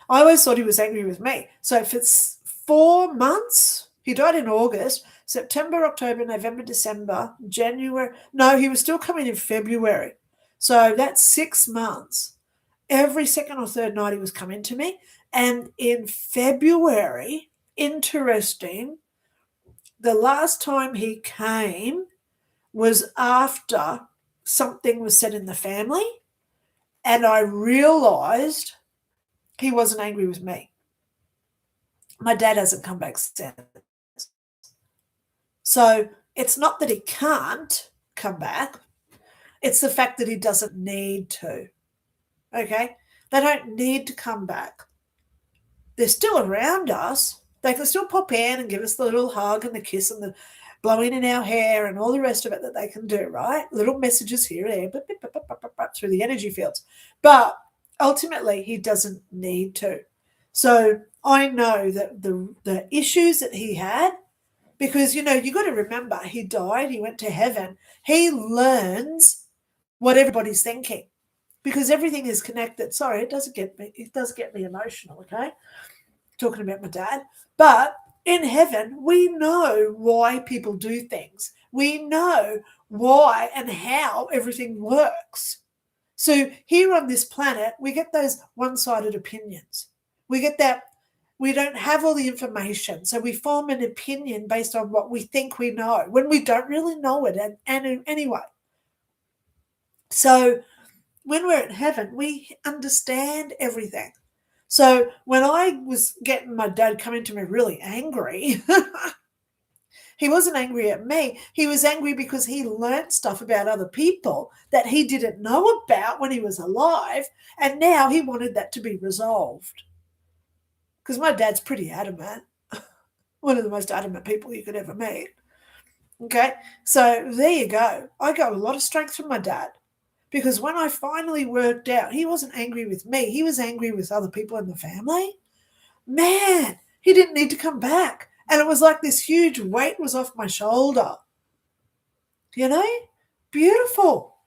I always thought he was angry with me. So for 4 months, he died in August, September, October, November, December, January. No, he was still coming in February. So that's 6 months. Every second or third night he was coming to me. And in February, interesting, The last time he came was after something was said in the family, and I realised he wasn't angry with me. My dad hasn't come back since. So it's not that he can't come back. It's the fact that he doesn't need to. Okay? They don't need to come back. They're still around us. They can still pop in and give us the little hug and the kiss and the blowing in our hair and all the rest of it that they can do, right? Little messages here and there, through the energy fields. But ultimately, he doesn't need to. So I know that the issues that he had, because, you got to remember, he died, he went to heaven. He learns what everybody's thinking because everything is connected. Sorry, it does get me emotional, okay? Talking about my dad. But in heaven, we know why people do things. We know why and how everything works. So here on this planet, we get those one-sided opinions. We get that we don't have all the information. So we form an opinion based on what we think we know when we don't really know it. And anyway, so when we're in heaven, we understand everything. So when I was getting my dad coming to me really angry, he wasn't angry at me. He was angry because he learned stuff about other people that he didn't know about when he was alive. And now he wanted that to be resolved. Because my dad's pretty adamant. One of the most adamant people you could ever meet. Okay, so there you go. I got a lot of strength from my dad. Because when I finally worked out, he wasn't angry with me. He was angry with other people in the family. Man, he didn't need to come back. And it was like this huge weight was off my shoulder. Beautiful.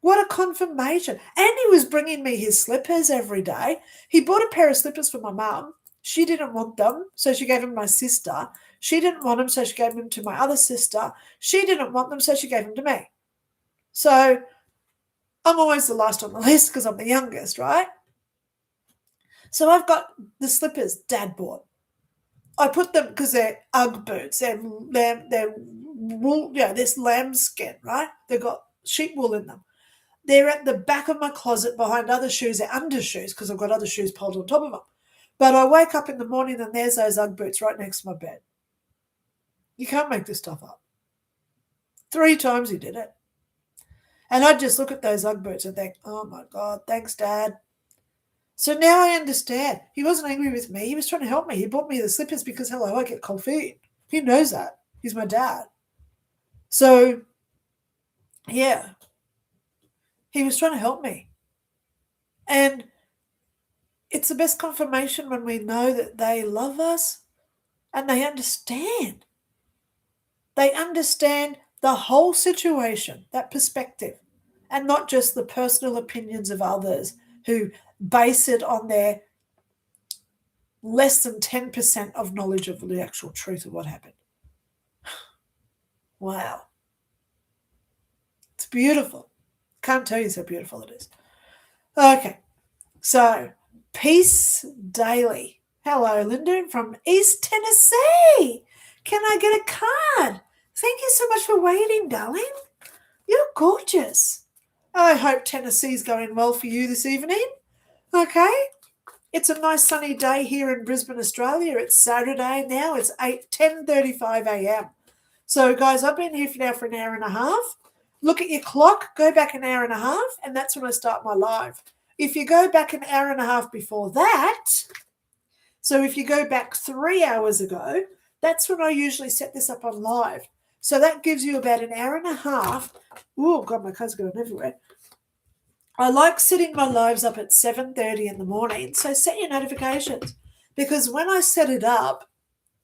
What a confirmation. And he was bringing me his slippers every day. He bought a pair of slippers for my mum. She didn't want them, so she gave them to my sister. She didn't want them, so she gave them to my other sister. She didn't want them, so she gave them to me. So I'm always the last on the list because I'm the youngest, right? So I've got the slippers Dad bought. I put them because they're Ugg boots. They're wool, this lambskin, right? They've got sheep wool in them. They're at the back of my closet behind other shoes. They're undershoes because I've got other shoes piled on top of them. But I wake up in the morning and there's those Ugg boots right next to my bed. You can't make this stuff up. 3 times he did it. And I'd just look at those Ugg boots and think, oh, my God, thanks, Dad. So now I understand. He wasn't angry with me. He was trying to help me. He bought me the slippers because, hello, I get cold feet. He knows that. He's my dad. So, yeah, he was trying to help me. And it's the best confirmation when we know that they love us and they understand. They understand the whole situation, that perspective, and not just the personal opinions of others who base it on their less than 10% of knowledge of the actual truth of what happened. Wow. It's beautiful. Can't tell you how beautiful it is. Okay, so Peace Daily. Hello, Linda from East Tennessee. Can I get a card? Thank you so much for waiting, darling. You're gorgeous. I hope Tennessee's going well for you this evening. Okay. It's a nice sunny day here in Brisbane, Australia. It's Saturday now. It's 10:35 a.m. So, guys, I've been here now for an hour and a half. Look at your clock. Go back an hour and a half, and that's when I start my live. If you go back an hour and a half before that, so if you go back 3 hours ago, that's when I usually set this up on live. So that gives you about an hour and a half. Oh, God, my cards going everywhere. I like setting my lives up at 7:30 in the morning. So set your notifications because when I set it up,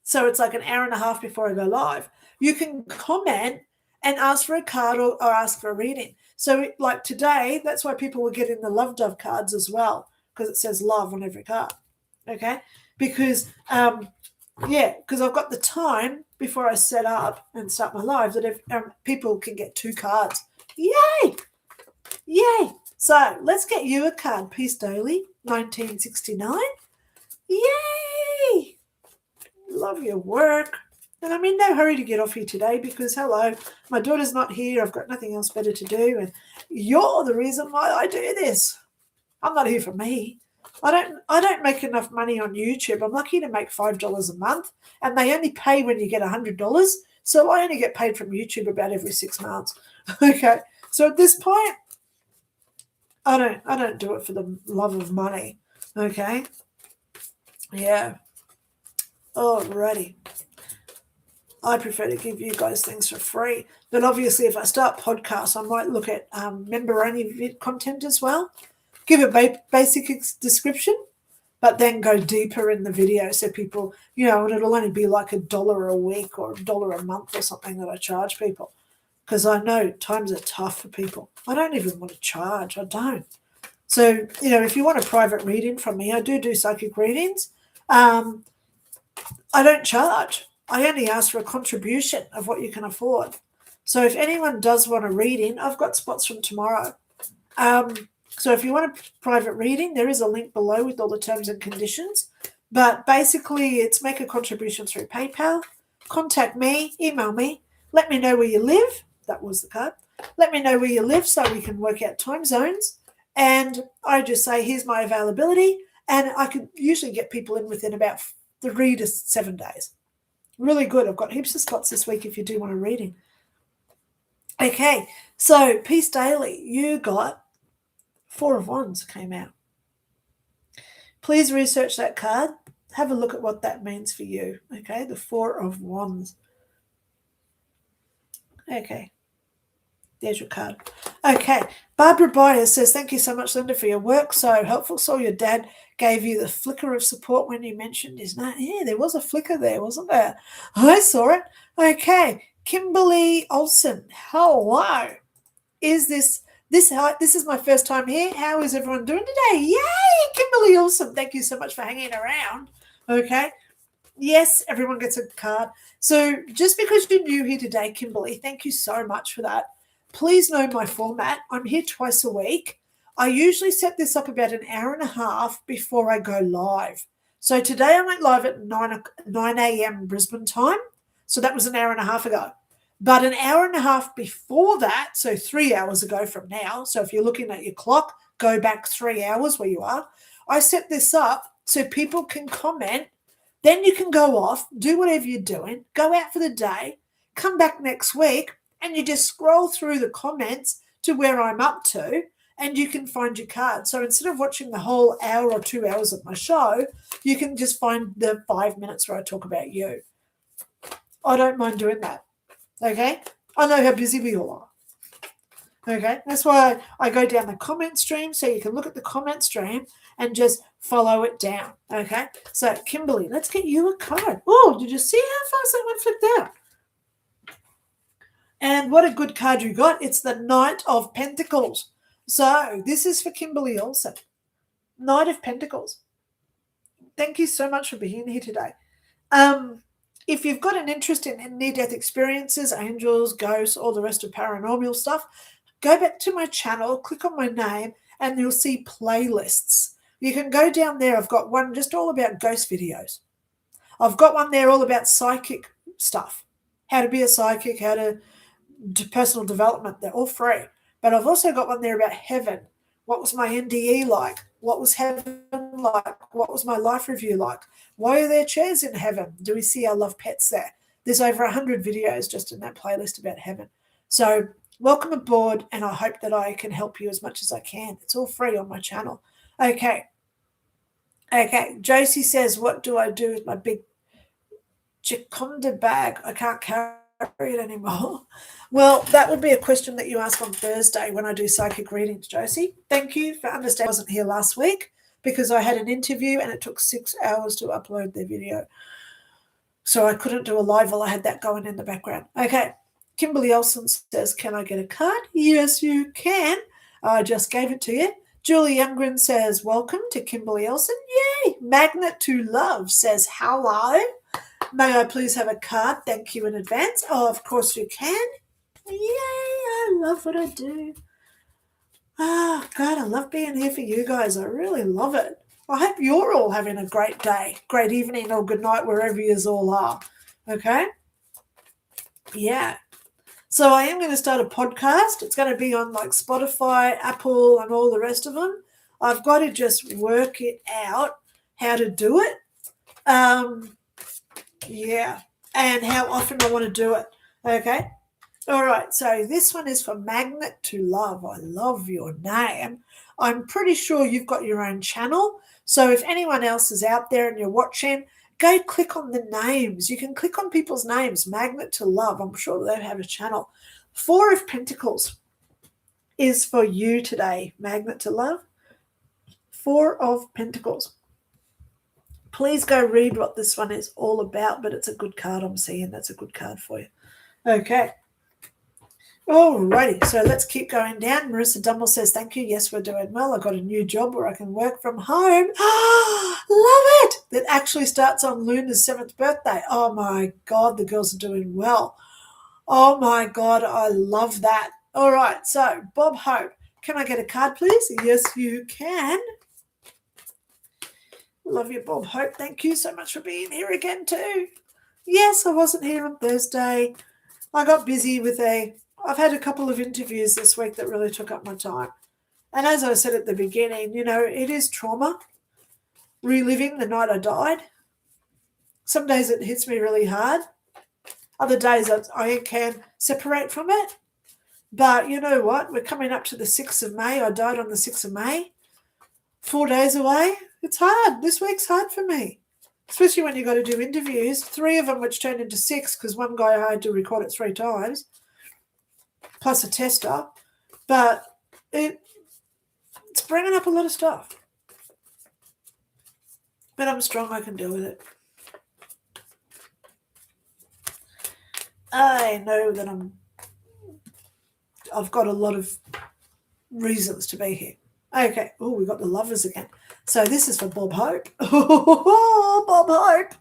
so it's like an hour and a half before I go live, you can comment and ask for a card or ask for a reading. So like today, that's why people were getting the Love Dove cards as well because it says love on every card. Okay? Because, because I've got the time before I set up and start my live that if people can get 2 cards. Yay! Yay! So let's get you a card. Peace Daily, 1969. Yay! Love your work. And I'm in no hurry to get off here today because, hello, my daughter's not here. I've got nothing else better to do. And you're the reason why I do this. I'm not here for me. I don't make enough money on YouTube. I'm lucky to make $5 a month, and they only pay when you get $100. So I only get paid from YouTube about every 6 months. Okay. So at this point, I don't do it for the love of money. Okay. Yeah. Alrighty. I prefer to give you guys things for free. But obviously, if I start podcasts, I might look at member-only content as well. Give a basic description, but then go deeper in the video so people, and it'll only be like $1 a week or $1 a month or something that I charge people, because I know times are tough for people. I don't even want to charge. I don't. So, if you want a private reading from me, I do psychic readings. I don't charge. I only ask for a contribution of what you can afford. So if anyone does want a reading, I've got spots from tomorrow. So if you want a private reading, there is a link below with all the terms and conditions. But basically, it's make a contribution through PayPal, contact me, email me, let me know where you live. That was the card. Let me know where you live so we can work out time zones. And I just say, here's my availability. And I could usually get people in within about 3 to 7 days. Really good. I've got heaps of spots this week if you do want a reading. Okay, so Peace Daily, you got 4 of Wands came out. Please research that card. Have a look at what that means for you. Okay, the 4 of Wands. Okay, there's your card. Okay, Barbara Byers says, thank you so much, Lynda, for your work. So helpful. Saw your dad gave you the flicker of support when you mentioned his name. Yeah, there was a flicker there, wasn't there? I saw it. Okay, Kimberly Olsen. Hello. This is my first time here. How is everyone doing today? Yay, Kimberly Olsen. Thank you so much for hanging around. Okay. Yes, everyone gets a card. So just because you're new here today, Kimberly, thank you so much for that. Please know my format. I'm here twice a week. I usually set this up about an hour and a half before I go live. So today I went live at 9 a.m. Brisbane time. So that was an hour and a half ago. But an hour and a half before that, so 3 hours ago from now, so if you're looking at your clock, go back 3 hours where you are, I set this up so people can comment. Then you can go off, do whatever you're doing, go out for the day, come back next week, and you just scroll through the comments to where I'm up to, and you can find your card. So instead of watching the whole hour or 2 hours of my show, you can just find the 5 minutes where I talk about you. I don't mind doing that. Okay? I know how busy we all are. Okay? That's why I go down the comment stream so you can look at the comment stream and just follow it down. Okay? So, Kimberly, let's get you a card. Oh, did you see how fast that one flipped out? And what a good card you got. It's the Knight of Pentacles. So, this is for Kimberly also. Knight of Pentacles. Thank you so much for being here today. If you've got an interest in near-death experiences, angels, ghosts, all the rest of paranormal stuff, go back to my channel, click on my name, and you'll see playlists. You can go down there. I've got one just all about ghost videos. I've got one there all about psychic stuff, how to be a psychic, how to do personal development. They're all free. But I've also got one there about heaven. What was my NDE like? What was heaven like? What was my life review like? Why are there chairs in heaven? Do we see our love pets there? There's over 100 videos just in that playlist about heaven. So welcome aboard, and I hope that I can help you as much as I can. It's all free on my channel. Okay. Josie says, what do I do with my big Chiconda bag? I can't carry it anymore. Well, that would be a question that you ask on Thursday when I do psychic readings, Josie. Thank you for understanding. I wasn't here last week because I had an interview and it took 6 hours to upload the video. So I couldn't do a live while I had that going in the background. Okay. Kimberly Olsen says, can I get a card? Yes, you can. I just gave it to you. Julie Youngren says, welcome to Kimberly Olsen. Yay. Magnet to Love says, hello. May I please have a card? Thank you in advance. Oh, of course you can. Yay, I love what I do. Oh, God, I love being here for you guys. I really love it. I hope you're all having a great day, great evening, or good night, wherever you all are. Okay? Yeah. So I am going to start a podcast. It's going to be on like Spotify, Apple, and all the rest of them. I've got to just work it out how to do it. Yeah. And how often I want to do it. Okay. All right. So this one is for Magnet to Love. I love your name. I'm pretty sure you've got your own channel. So if anyone else is out there and you're watching, go click on the names. You can click on people's names. Magnet to Love. I'm sure they have a channel. Four of Pentacles is for you today, Magnet to Love. Four of Pentacles. Please go read what this one is all about, but it's a good card. I'm seeing that's a good card for you. Okay. Alrighty, so let's keep going down. Marissa Dummel says, thank you. Yes, we're doing well. I got a new job where I can work from home. Love it. That actually starts on Luna's 7th birthday. Oh my God, the girls are doing well. Oh my God, I love that. All right, so Bob Hope, can I get a card, please? Yes, you can. Love you, Bob Hope. Thank you so much for being here again too. Yes, I wasn't here on Thursday. I got busy with I've had a couple of interviews this week that really took up my time. And as I said at the beginning, it is trauma, reliving the night I died. Some days it hits me really hard. Other days I can separate from it. But you know what? We're coming up to the 6th of May. I died on the 6th of May. 4 days away. It's hard. This week's hard for me. Especially when you got to do interviews. 3 of them which turned into 6 because one guy I had to record it 3 times. Plus a tester. But it's bringing up a lot of stuff. But I'm strong. I can deal with it. I know that I've got a lot of reasons to be here. Okay. Oh, we got the Lovers again. So this is for Bob Hope. Oh, Bob Hope.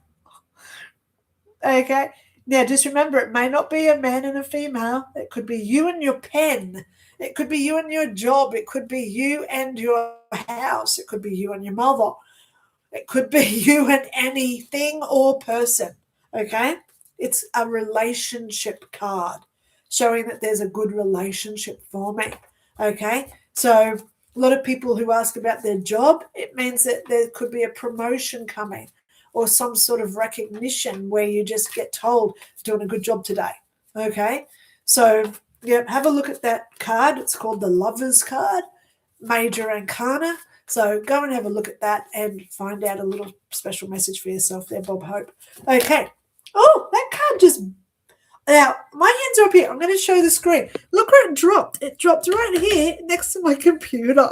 Okay. Now, just remember, it may not be a man and a female. It could be you and your pen. It could be you and your job. It could be you and your house. It could be you and your mother. It could be you and anything or person. Okay? It's a relationship card showing that there's a good relationship forming. Okay? So a lot of people who ask about their job, it means that there could be a promotion coming or some sort of recognition where you just get told doing a good job today. Okay? So, yeah, have a look at that card. It's called the Lovers card, Major Arcana. So go and have a look at that and find out a little special message for yourself there, Bob Hope. Okay. Oh, that card just... Now, my hands are up here. I'm going to show the screen. Look where it dropped. It dropped right here next to my computer.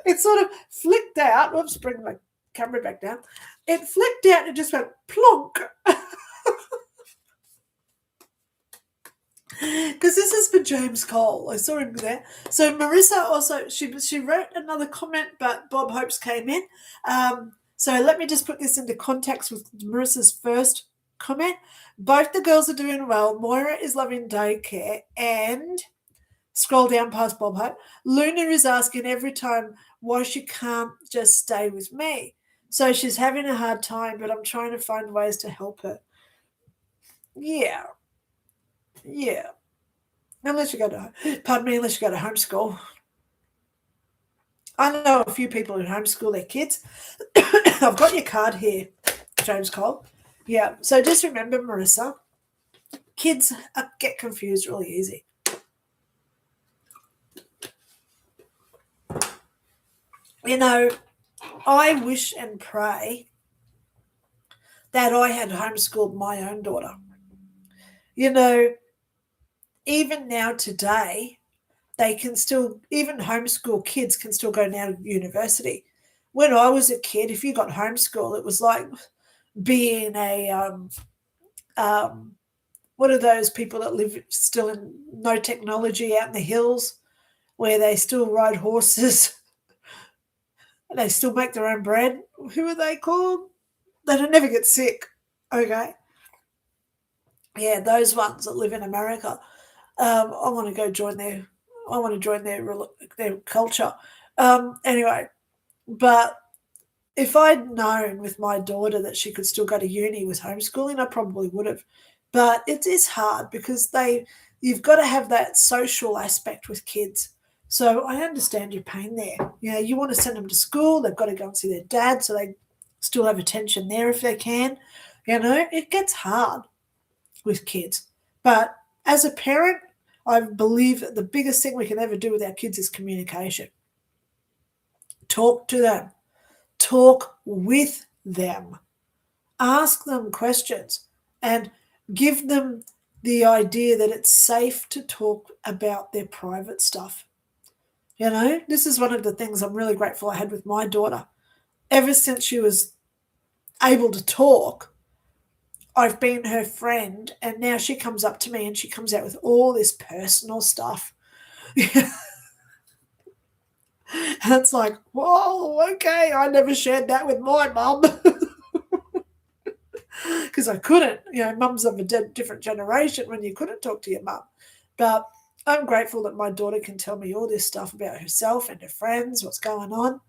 It sort of flicked out. Oops, bring my camera back down. It flicked out and just went plonk. Because this is for James Cole. I saw him there. So Marissa also, she wrote another comment, but Bob Hopes came in. So let me just put this into context with Marissa's first comment. Both the girls are doing well. Moira is loving daycare. And scroll down past Bob Hope. Luna is asking every time why she can't just stay with me. So she's having a hard time, but I'm trying to find ways to help her. Yeah. Unless you go to homeschool. I know a few people who homeschool their kids. I've got your card here, James Cole. Yeah, so just remember, Marissa, kids get confused really easy. I wish and pray that I had homeschooled my own daughter. Even now today, they can still, even homeschool kids can still go now to university. When I was a kid, if you got homeschool, it was like being a, what are those people that live still in no technology out in the hills where they still ride horses and they still make their own bread? Who are they called? They don't never get sick. Okay. Yeah, those ones that live in America. I want to go join their culture. Anyway, but if I'd known with my daughter that she could still go to uni with homeschooling, I probably would have, But it is hard because you've got to have that social aspect with kids. So I understand your pain there. You want to send them to school. They've got to go and see their dad, so they still have attention there if they can. It gets hard with kids. But as a parent, I believe that the biggest thing we can ever do with our kids is communication. Talk to them. Talk with them. Ask them questions and give them the idea that it's safe to talk about their private stuff. This is one of the things I'm really grateful I had with my daughter. Ever since she was able to talk, I've been her friend, and now she comes up to me and she comes out with all this personal stuff. And it's like, whoa, okay, I never shared that with my mum. Because I couldn't. Mum's of a different generation when you couldn't talk to your mum. But I'm grateful that my daughter can tell me all this stuff about herself and her friends, what's going on,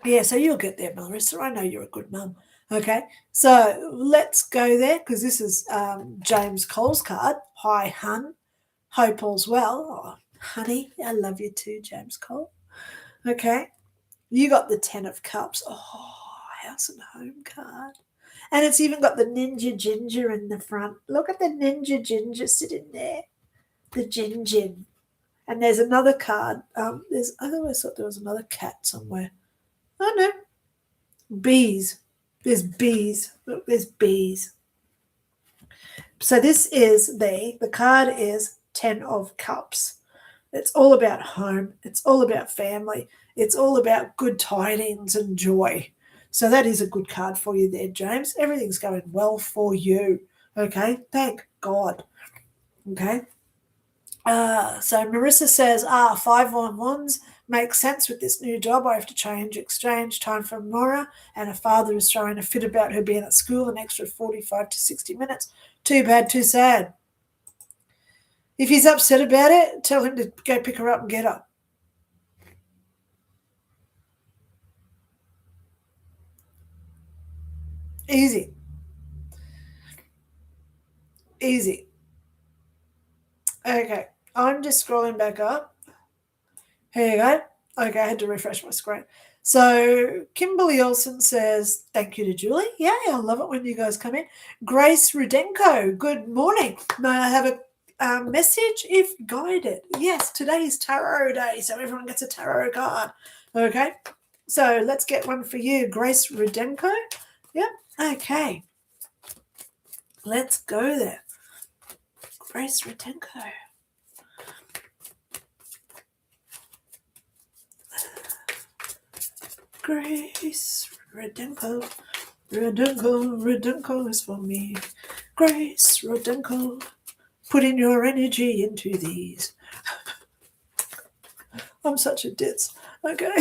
Yeah, so you'll get there, Marissa. I know you're a good mum. Okay, so let's go there because this is James Cole's card. Hi, hun. Hope all's well. Oh, honey, I love you too, James Cole. Okay, you got the 10 of Cups. Oh, house and home card. And it's even got the Ninja Ginger in the front. Look at the Ninja Ginger sitting there. The Gin. And there's another card. I always thought there was another cat somewhere. Oh, no. Bees. There's bees. Look, there's bees. So this is the card is 10 of Cups. It's all about home. It's all about family. It's all about good tidings and joy. So that is a good card for you there, James. Everything's going well for you. Okay, thank God. Okay. So Marissa says, 5 on wands makes sense with this new job. I have to exchange time for Nora, and her father is throwing a fit about her being at school an extra 45 to 60 minutes. Too bad, too sad. If he's upset about it, tell him to go pick her up and get her. Easy. Okay, I'm just scrolling back up. Here you go. Okay, I had to refresh my screen. So Kimberly Olsen says, thank you to Julie. Yeah, I love it when you guys come in. Grace Rudenko, good morning. May I have a message if guided? Yes, today is tarot day, so everyone gets a tarot card. Okay, so let's get one for you, Grace Rudenko. Yep, okay. Let's go there. Grace Rudenko. Grace Rudenko. Rudenko is for me. Grace Rudenko. Putting your energy into these. I'm such a ditz. Okay.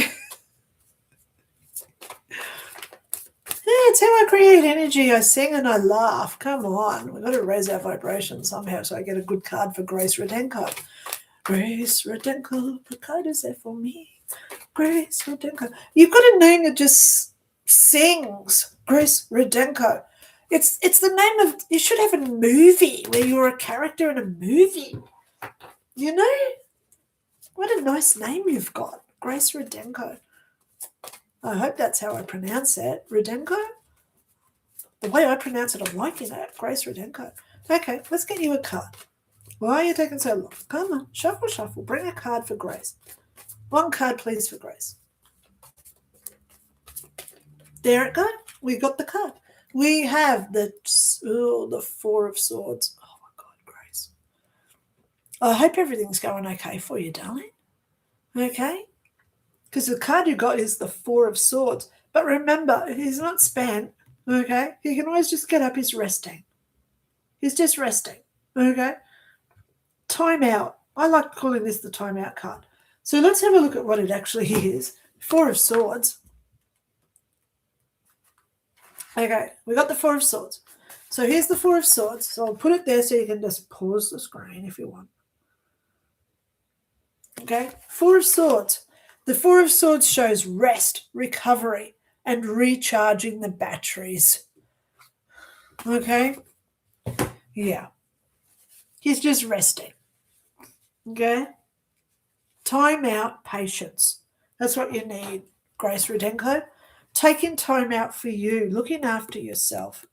It's how I create energy. I sing and I laugh. Come on. We've got to raise our vibration somehow so I get a good card for Grace Rudenko. Grace Rudenko. The card is there for me. Grace Rudenko. You've got a name that just sings. Grace Rudenko. It's the name of, you should have a movie where you're a character in a movie. What a nice name you've got. Grace Rudenko. I hope that's how I pronounce it. Rudenko? The way I pronounce it, I'm liking it. Grace Rudenko. Okay, let's get you a card. Why are you taking so long? Come on, shuffle. Bring a card for Grace. One card, please, for Grace. There it goes. We got the card. We have the 4 of Swords. Oh, my God, Grace. I hope everything's going okay for you, darling. Okay? Because the card you got is the 4 of Swords. But remember, he's not spent. Okay? He can always just get up. He's resting. He's just resting. Okay? Time out. I like calling this the timeout card. So let's have a look at what it actually is. 4 of Swords. Okay, we got the 4 of Swords. So here's the 4 of Swords. So I'll put it there so you can just pause the screen if you want. Okay, 4 of Swords. The 4 of Swords shows rest, recovery, and recharging the batteries. Okay, Yeah. He's just resting. Okay? Time out, patience. That's what you need, Grace Rudenko. Taking time out for you, looking after yourself.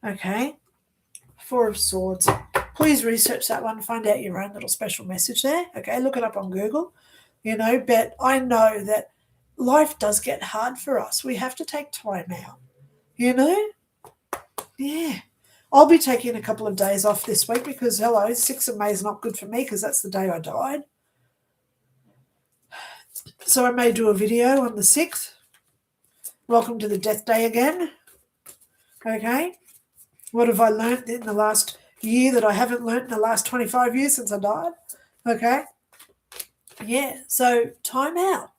Okay? Four of Swords. Please research that one, find out your own little special message there. Okay, look it up on Google. But I know that life does get hard for us. We have to take time out. Yeah. I'll be taking a couple of days off this week because, 6th of May is not good for me because that's the day I died. So I may do a video on the 6th. Welcome to the death day again. Okay. What have I learnt in the last year that I haven't learnt in the last 25 years since I died? Okay. Yeah. So time out,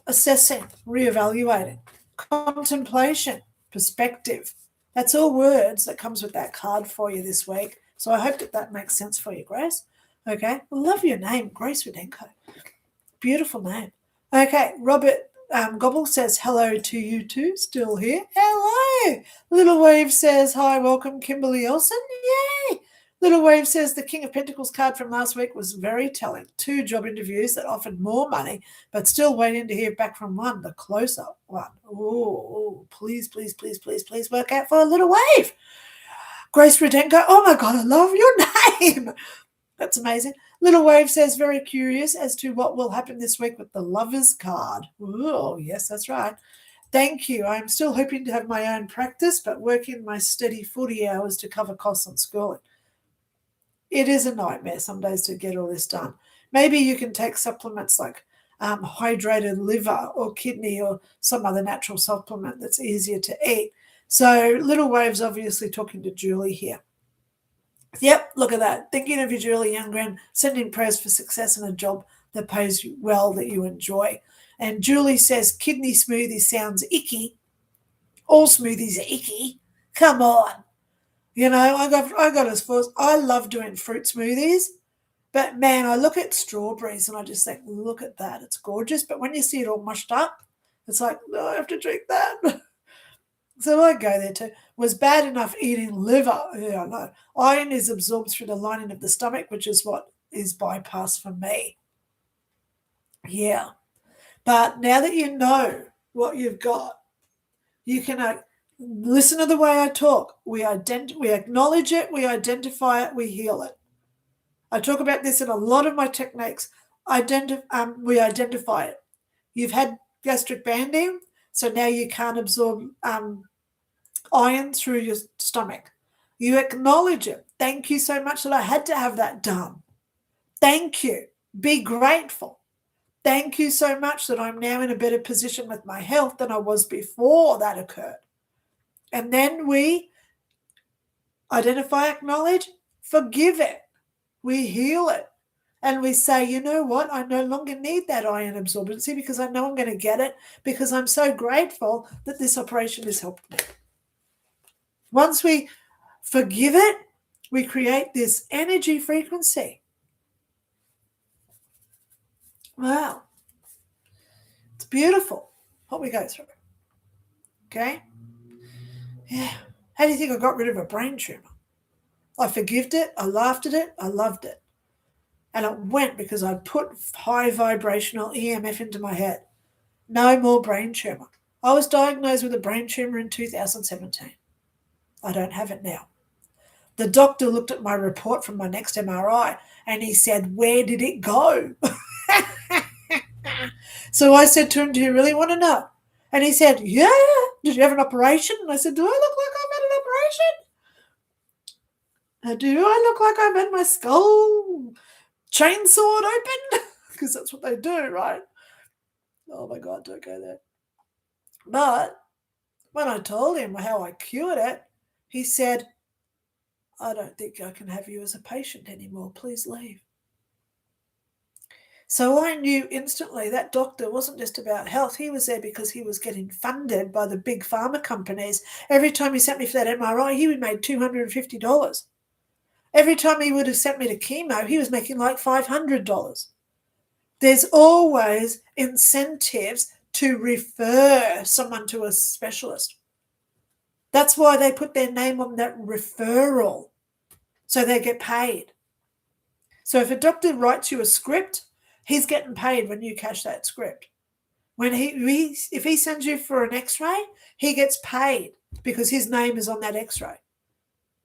assessing, reevaluating, contemplation, perspective. That's all words that comes with that card for you this week. So I hope that makes sense for you, Grace. Okay. I love your name, Grace Rudenko. Beautiful name. Okay. Robert Gobble says hello to you too. Still here. Hello. Little Wave says hi. Welcome, Kimberly Olsen. Yay. Little Wave says the King of Pentacles card from last week was very telling. 2 job interviews that offered more money, but still waiting to hear back from one, the closer one. Oh, please work out for Little Wave. Grace Rudenko. Oh my God, I love your name. That's amazing. Little Wave says, very curious as to what will happen this week with the Lovers card. Oh, yes, that's right. Thank you. I'm still hoping to have my own practice, but working my steady 40 hours to cover costs on schooling. It is a nightmare some days to get all this done. Maybe you can take supplements like hydrated liver or kidney or some other natural supplement that's easier to eat. So Little Wave's obviously talking to Julie here. Yep, look at that. Thinking of you, Julie Youngren, sending prayers for success in a job that pays you well, that you enjoy. And Julie says, kidney smoothie sounds icky. All smoothies are icky. Come on. I got as far as I love doing fruit smoothies. But man, I look at strawberries and I just think, look at that. It's gorgeous. But when you see it all mushed up, it's like, no, I have to drink that. So I go there too. Was bad enough eating liver. Yeah, no. Iron is absorbed through the lining of the stomach, which is what is bypassed for me. Yeah. But now that you know what you've got, you can listen to the way I talk. We acknowledge it, we identify it, we heal it. I talk about this in a lot of my techniques. We identify it. You've had gastric banding, so now you can't absorb iron through your stomach. You acknowledge it. Thank you so much that I had to have that done. Thank you. Be grateful. Thank you so much that I'm now in a better position with my health than I was before that occurred. And then we identify, acknowledge, forgive it. We heal it. And we say, you know what? I no longer need that iron absorbency because I know I'm going to get it because I'm so grateful that this operation has helped me. Once we forgive it, we create this energy frequency. Wow. It's beautiful what we go through. Okay? Yeah. How do you think I got rid of a brain tumor? I forgived it, I laughed at it, I loved it. And it went because I put high vibrational EMF into my head. No more brain tumor. I was diagnosed with a brain tumor in 2017. I don't have it now. The doctor looked at my report from my next MRI and he said, where did it go? So I said to him, do you really want to know? And he said, yeah. Did you have an operation? And I said, do I look like I've had an operation? Do I look like I've had my skull chainsawed open? Because that's what they do, right? Oh my God, don't go there. But when I told him how I cured it, he said, I don't think I can have you as a patient anymore. Please leave. So I knew instantly that doctor wasn't just about health. He was there because he was getting funded by the big pharma companies. Every time he sent me for that MRI, he would make $250. Every time he would have sent me to chemo, he was making like $500. There's always incentives to refer someone to a specialist. That's why they put their name on that referral. So they get paid. So if a doctor writes you a script, he's getting paid when you cash that script. When if he sends you for an x-ray, he gets paid because his name is on that x-ray.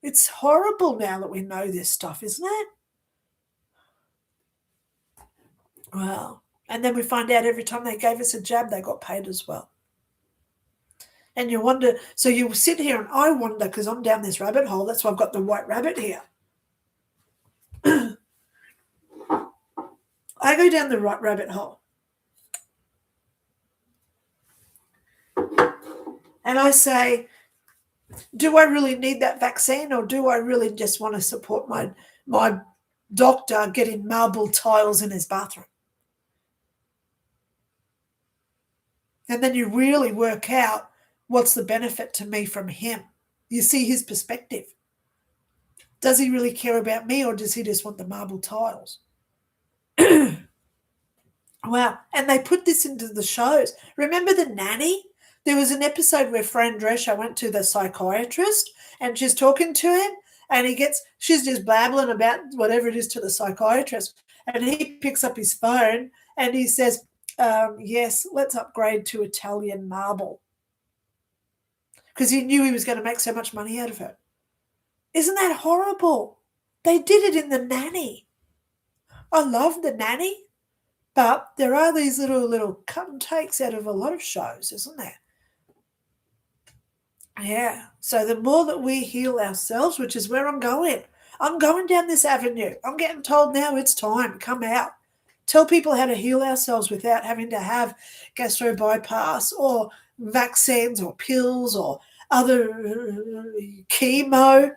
It's horrible now that we know this stuff, isn't it? Wow. And then we find out every time they gave us a jab, they got paid as well. And you wonder, so you sit here and I wonder, because I'm down this rabbit hole, that's why I've got the white rabbit here. I go down the right rabbit hole. And I say, do I really need that vaccine, or do I really just want to support my doctor getting marble tiles in his bathroom? And then you really work out what's the benefit to me from him. You see his perspective. Does he really care about me, or does he just want the marble tiles? Wow. And they put this into the shows. Remember the nanny? There was an episode where Fran Drescher went to the psychiatrist and she's talking to him, and she's just babbling about whatever it is to the psychiatrist. And he picks up his phone and he says, yes, let's upgrade to Italian marble. Because he knew he was going to make so much money out of it. Isn't that horrible? They did it in The Nanny. I love The Nanny, but there are these little cut and takes out of a lot of shows, isn't there? Yeah. So the more that we heal ourselves, which is where I'm going down this avenue. I'm getting told now it's time. Come out. Tell people how to heal ourselves without having to have gastro bypass or vaccines or pills or other chemo.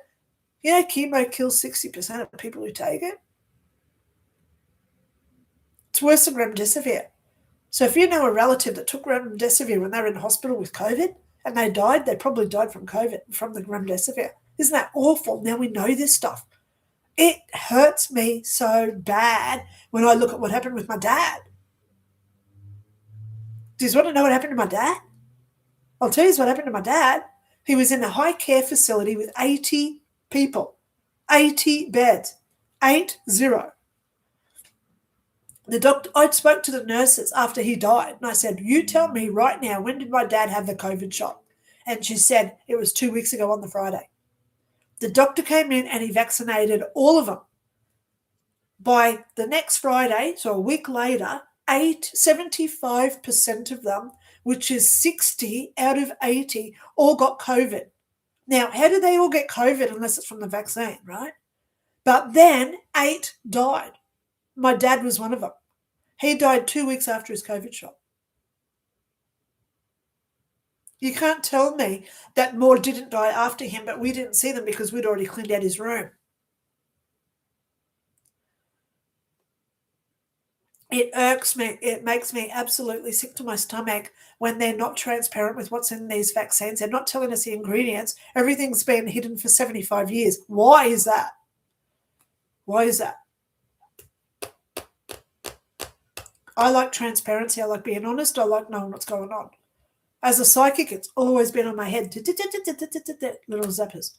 You know, chemo kills 60% of people who take it. It's worse than remdesivir. So if you know a relative that took remdesivir when they were in hospital with COVID and they died, they probably died from COVID, from the remdesivir. Isn't that awful? Now we know this stuff. It hurts me so bad when I look at what happened with my dad. Do you want to know what happened to my dad? I'll tell you what happened to my dad. He was in a high care facility with 80 people, 80 beds, 80. The doctor, I spoke to the nurses after he died, and I said, you tell me right now, when did my dad have the COVID shot? And she said, it was 2 weeks ago on the Friday. The doctor came in and he vaccinated all of them. By the next Friday, so a week later, 75% of them, which is 60 out of 80, all got COVID. Now, how did they all get COVID unless it's from the vaccine, right? But then 8 died. My dad was one of them. He died 2 weeks after his COVID shot. You can't tell me that more didn't die after him, but we didn't see them because we'd already cleaned out his room. It irks me. It makes me absolutely sick to my stomach when they're not transparent with what's in these vaccines. They're not telling us the ingredients. Everything's been hidden for 75 years. Why is that? Why is that? I like transparency. I like being honest. I like knowing what's going on. As a psychic, it's always been on my head. Little zappers.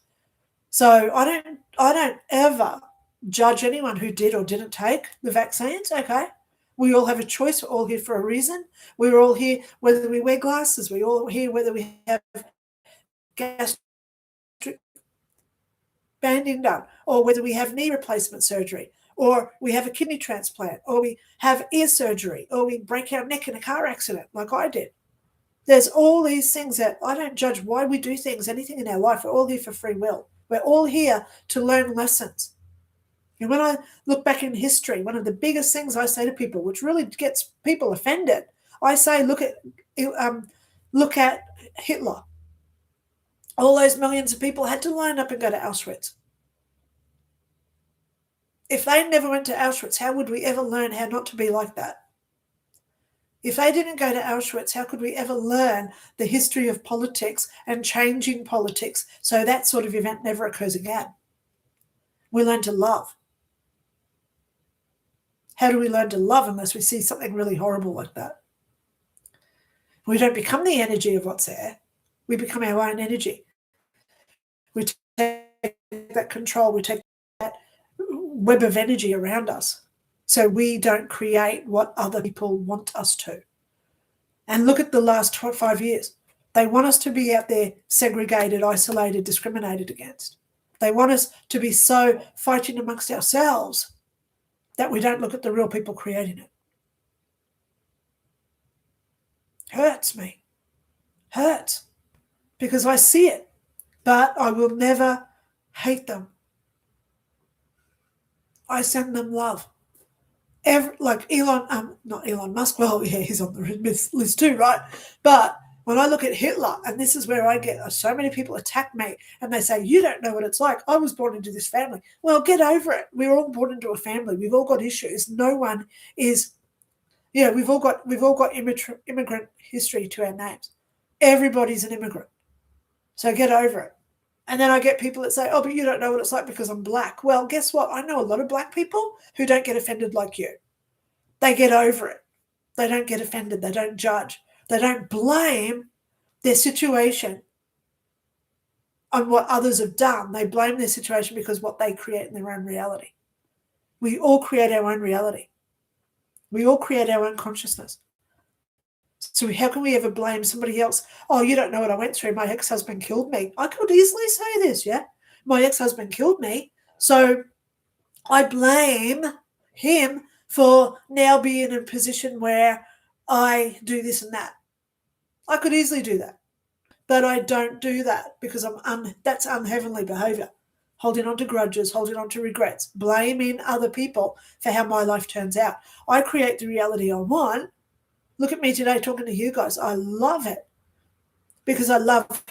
So I don't ever judge anyone who did or didn't take the vaccines. Okay. We all have a choice. We're all here for a reason. We're all here whether we wear glasses. We're all here whether we have gastric banding done, or whether we have knee replacement surgery, or we have a kidney transplant, or we have ear surgery, or we break our neck in a car accident like I did. There's all these things that I don't judge why we do things, anything in our life. We're all here for free will. We're all here to learn lessons. And when I look back in history, one of the biggest things I say to people, which really gets people offended, I say, look at Hitler. All those millions of people had to line up and go to Auschwitz. If they never went to Auschwitz, how would we ever learn how not to be like that? If they didn't go to Auschwitz, how could we ever learn the history of politics and changing politics so that sort of event never occurs again? We learn to love. How do we learn to love unless we see something really horrible like that? We don't become the energy of what's there. We become our own energy. We take that control. We take web of energy around us so we don't create what other people want us to. And look at the last 5 years. They want us to be out there segregated, isolated, discriminated against. They want us to be so fighting amongst ourselves that we don't look at the real people creating it. Hurts me. Hurts. Because I see it. But I will never hate them. I send them love. Like not Elon Musk, well, yeah, he's on the list too, right? But when I look at Hitler, and this is where I get so many people attack me, and they say, you don't know what it's like. I was born into this family. Well, get over it. We're all born into a family. We've all got issues. No one is, we've all got immigrant history to our names. Everybody's an immigrant. So get over it. And then I get people that say, oh, but you don't know what it's like because I'm black. Well, guess what? I know a lot of black people who don't get offended like you. They get over it. They don't get offended. They don't judge. They don't blame their situation on what others have done. They blame their situation because what they create in their own reality. We all create our own reality. We all create our own consciousness. So how can we ever blame somebody else? Oh, you don't know what I went through. My ex-husband killed me. I could easily say this, yeah? My ex-husband killed me. So I blame him for now being in a position where I do this and that. I could easily do that. But I don't do that because that's unheavenly behavior. Holding on to grudges, holding on to regrets, blaming other people for how my life turns out. I create the reality I want. Look at me today talking to you guys. I love it because I love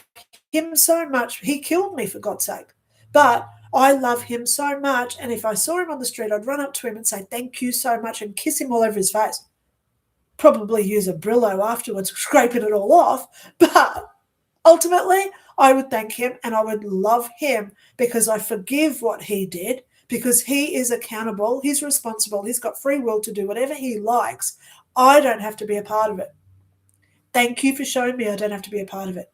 him so much. He killed me, for God's sake. But I love him so much. And if I saw him on the street, I'd run up to him and say, thank you so much, and kiss him all over his face. Probably use a Brillo afterwards, scraping it all off. But ultimately, I would thank him and I would love him because I forgive what he did, because he is accountable. He's responsible. He's got free will to do whatever he likes. I don't have to be a part of it. Thank you for showing me I don't have to be a part of it.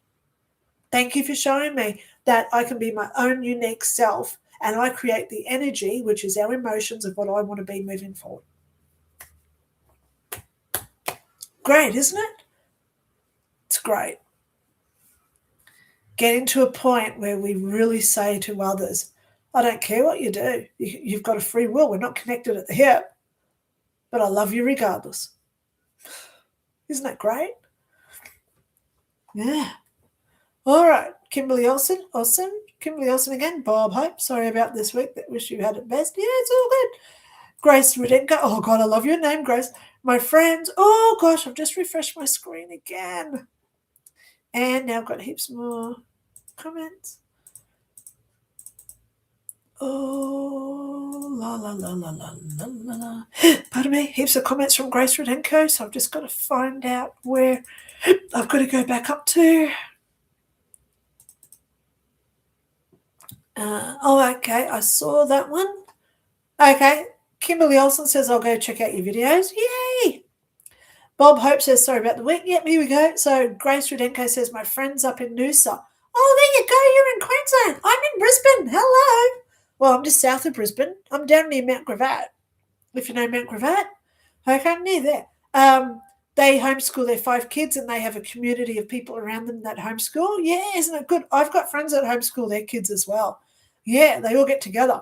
Thank you for showing me that I can be my own unique self and I create the energy, which is our emotions of what I want to be moving forward. Great, isn't it? It's great. Getting to a point where we really say to others, I don't care what you do. You've got a free will. We're not connected at the hip, but I love you regardless. Isn't that great? Yeah. All right. Kimberly Olsen. Awesome. Kimberly Olsen again. Bob Hope. Sorry about this week. Wish you had it best. Yeah, it's all good. Grace Rudenko. Oh, God, I love your name, Grace. My friends. Oh, gosh, I've just refreshed my screen again. And now I've got heaps more comments. Oh, la, la, la, la, la, la, la, la. Pardon me. Heaps of comments from Grace Rudenko. So I've just got to find out where I've got to go back up to. Okay. I saw that one. Okay. Kimberly Olsen says, I'll go check out your videos. Yay. Bob Hope says, sorry about the week. Yep, here we go. So Grace Rudenko says, my friend's up in Noosa. Oh, there you go. You're in Queensland. I'm in Brisbane. Hello. Well, I'm just south of Brisbane. I'm down near Mount Gravatt. If you know Mount Gravatt. Okay, I'm near there. They homeschool their 5 kids and they have a community of people around them that homeschool. Yeah, isn't it good? I've got friends that homeschool their kids as well. Yeah, they all get together.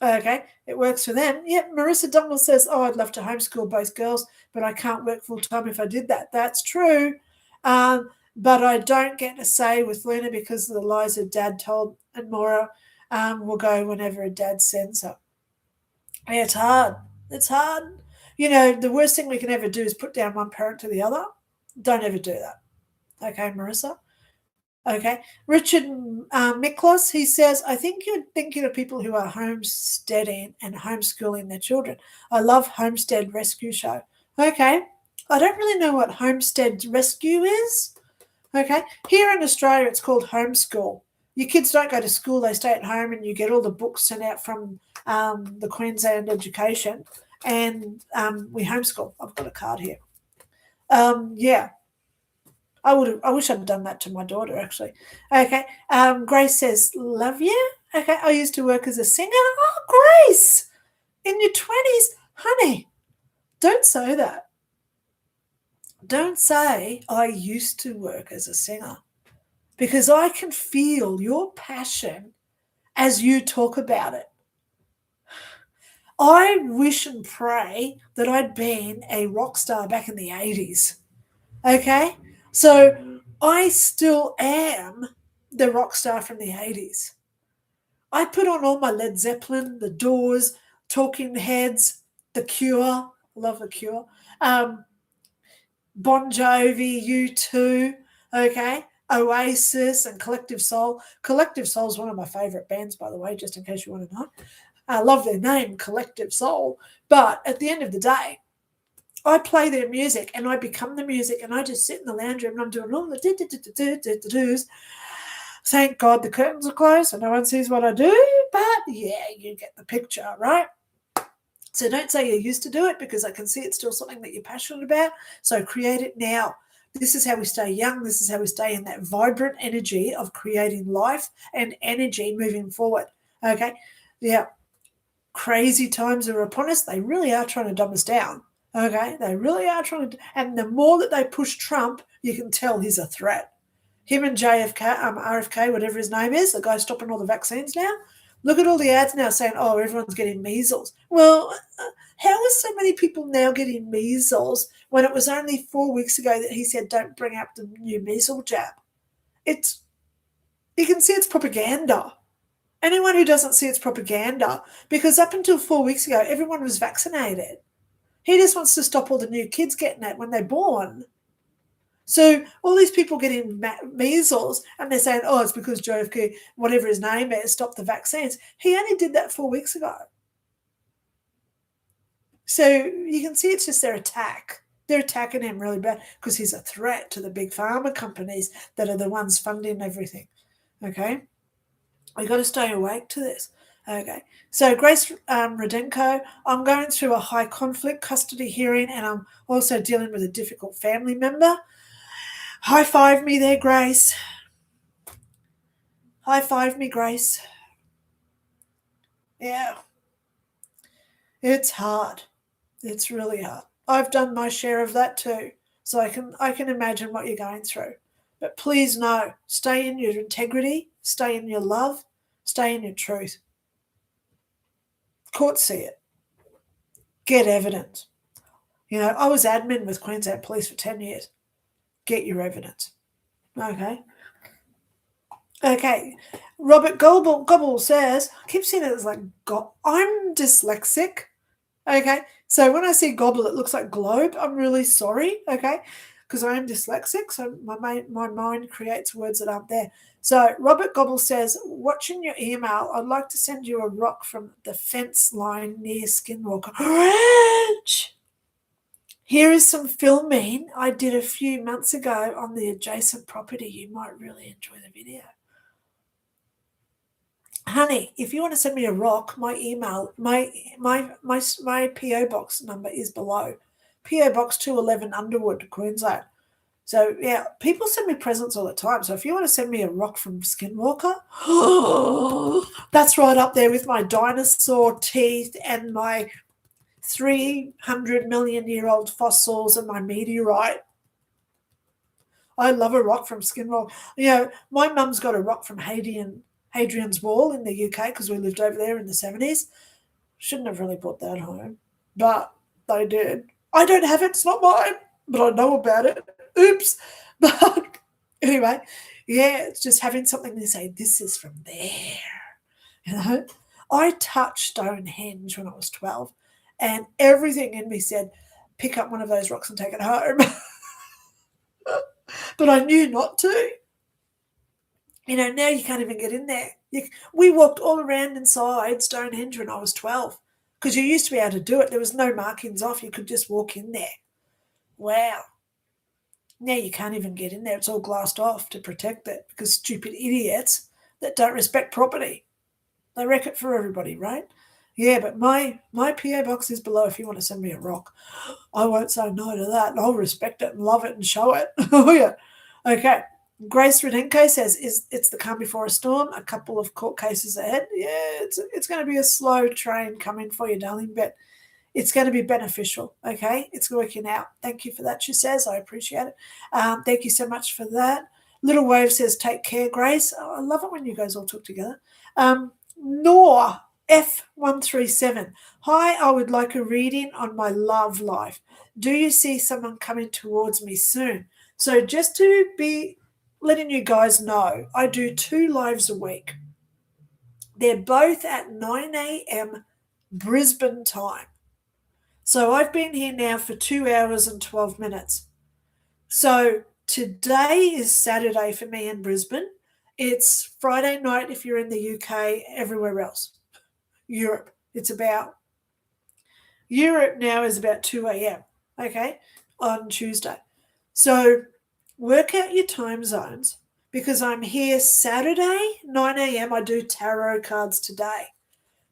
Okay, it works for them. Yeah, Marissa Dunwell says, oh, I'd love to homeschool both girls, but I can't work full-time if I did that. That's true. But I don't get a say with Luna because of the lies her dad told, and Maura will go whenever her dad sends her. Yeah, it's hard. It's hard. You know, the worst thing we can ever do is put down one parent to the other. Don't ever do that. Okay, Marissa? Okay. Richard Miklos, he says, I think you're thinking of people who are homesteading and homeschooling their children. I love Homestead Rescue Show. Okay. I don't really know what Homestead Rescue is. Okay. Here in Australia, it's called homeschool. Your kids don't go to school. They stay at home and you get all the books sent out from the Queensland Education. And we homeschool. I've got a card here. Yeah. I wish I'd done that to my daughter, actually. Okay. Grace says, love you. Okay. I used to work as a singer. Oh, Grace. In your 20s, honey, don't say that. Don't say, I used to work as a singer, because I can feel your passion as you talk about it. I wish and pray that I'd been a rock star back in the 80s. Okay? So I still am the rock star from the 80s. I put on all my Led Zeppelin, The Doors, Talking Heads, The Cure. Love The Cure. Bon Jovi, U2, okay? Oasis and Collective Soul. Collective Soul is one of my favourite bands, by the way, just in case you want to know. I love their name, Collective Soul. But at the end of the day, I play their music and I become the music, and I just sit in the lounge room and I'm doing all the do's. Thank God the curtains are closed so no one sees what I do. But yeah, you get the picture, right? So don't say you used to do it, because I can see it's still something that you're passionate about. So create it now. This is how we stay young. This is how we stay in that vibrant energy of creating life and energy moving forward. Okay? Yeah. Crazy times are upon us. They really are trying to dumb us down. Okay? They really are trying to. And the more that they push Trump, you can tell he's a threat. Him and JFK, RFK, whatever his name is, the guy stopping all the vaccines now. Look at all the ads now saying, oh, everyone's getting measles. Well, how are so many people now getting measles when it was only 4 weeks ago that he said don't bring up the new measles jab? You can see it's propaganda. Anyone who doesn't see it's propaganda, because up until 4 weeks ago, everyone was vaccinated. He just wants to stop all the new kids getting it when they're born. So all these people getting measles, and they're saying, oh, it's because JFK, whatever his name is, stopped the vaccines. He only did that 4 weeks ago. So you can see it's just their attack. They're attacking him really bad because he's a threat to the big pharma companies that are the ones funding everything. Okay? We got to stay awake to this. Okay. So Grace Rodenko, I'm going through a high conflict custody hearing, and I'm also dealing with a difficult family member. High five me there, Grace. High five me, Grace. Yeah. It's hard. It's really hard. I've done my share of that too. So I can imagine what you're going through. But please know, stay in your integrity, stay in your love, stay in your truth. Courts see it. Get evidence. You know, I was admin with Queensland Police for 10 years. Get your evidence. Okay. Okay. Robert Gobble says, I keep seeing it as like, I'm dyslexic. Okay. So when I see gobble, it looks like globe. I'm really sorry. Okay. Because I am dyslexic. So my mind creates words that aren't there. So Robert Gobble says, watching your email, I'd like to send you a rock from the fence line near Skinwalker Ranch. Here is some filming I did a few months ago on the adjacent property. You might really enjoy the video. Honey, if you want to send me a rock, my email, my PO box number is below. PO Box 211 Underwood, Queensland. So yeah, people send me presents all the time. So if you want to send me a rock from Skinwalker, that's right up there with my dinosaur teeth and my 300 million year old fossils and my meteorite. I love a rock from Skinwalker. You know, my mum's got a rock from Hadrian's Wall in the UK because we lived over there in the 70s. Shouldn't have really brought that home, but they did. I don't have it. It's not mine, but I know about it. Oops. But anyway, yeah, it's just having something to say, this is from there. You know, I touched Stonehenge when I was 12, and everything in me said, pick up one of those rocks and take it home. But I knew not to. You know, now you can't even get in there. We walked all around inside Stonehenge when I was 12 because you used to be able to do it. There was no markings off. You could just walk in there. Wow. Now you can't even get in there. It's all glassed off to protect it because stupid idiots that don't respect property. They wreck it for everybody, right? Yeah, but my PO box is below if you want to send me a rock. I won't say no to that. And I'll respect it and love it and show it. Oh, yeah. Okay. Grace Rodenko says, it's the calm before a storm, a couple of court cases ahead. Yeah, it's going to be a slow train coming for you, darling, but it's going to be beneficial, okay? It's working out. Thank you for that, she says. I appreciate it. Thank you so much for that. Little Wave says, take care, Grace. Oh, I love it when you guys all talk together. Nor F137. Hi, I would like a reading on my love life. Do you see someone coming towards me soon? So just to be letting you guys know, I do 2 lives a week. They're both at 9 a.m. Brisbane time. So I've been here now for 2 hours and 12 minutes. So today is Saturday for me in Brisbane. It's Friday night if you're in the UK, everywhere else. Europe. Europe now is about 2 a.m., okay, on Tuesday. So work out your time zones because I'm here Saturday, 9 a.m. I do tarot cards today.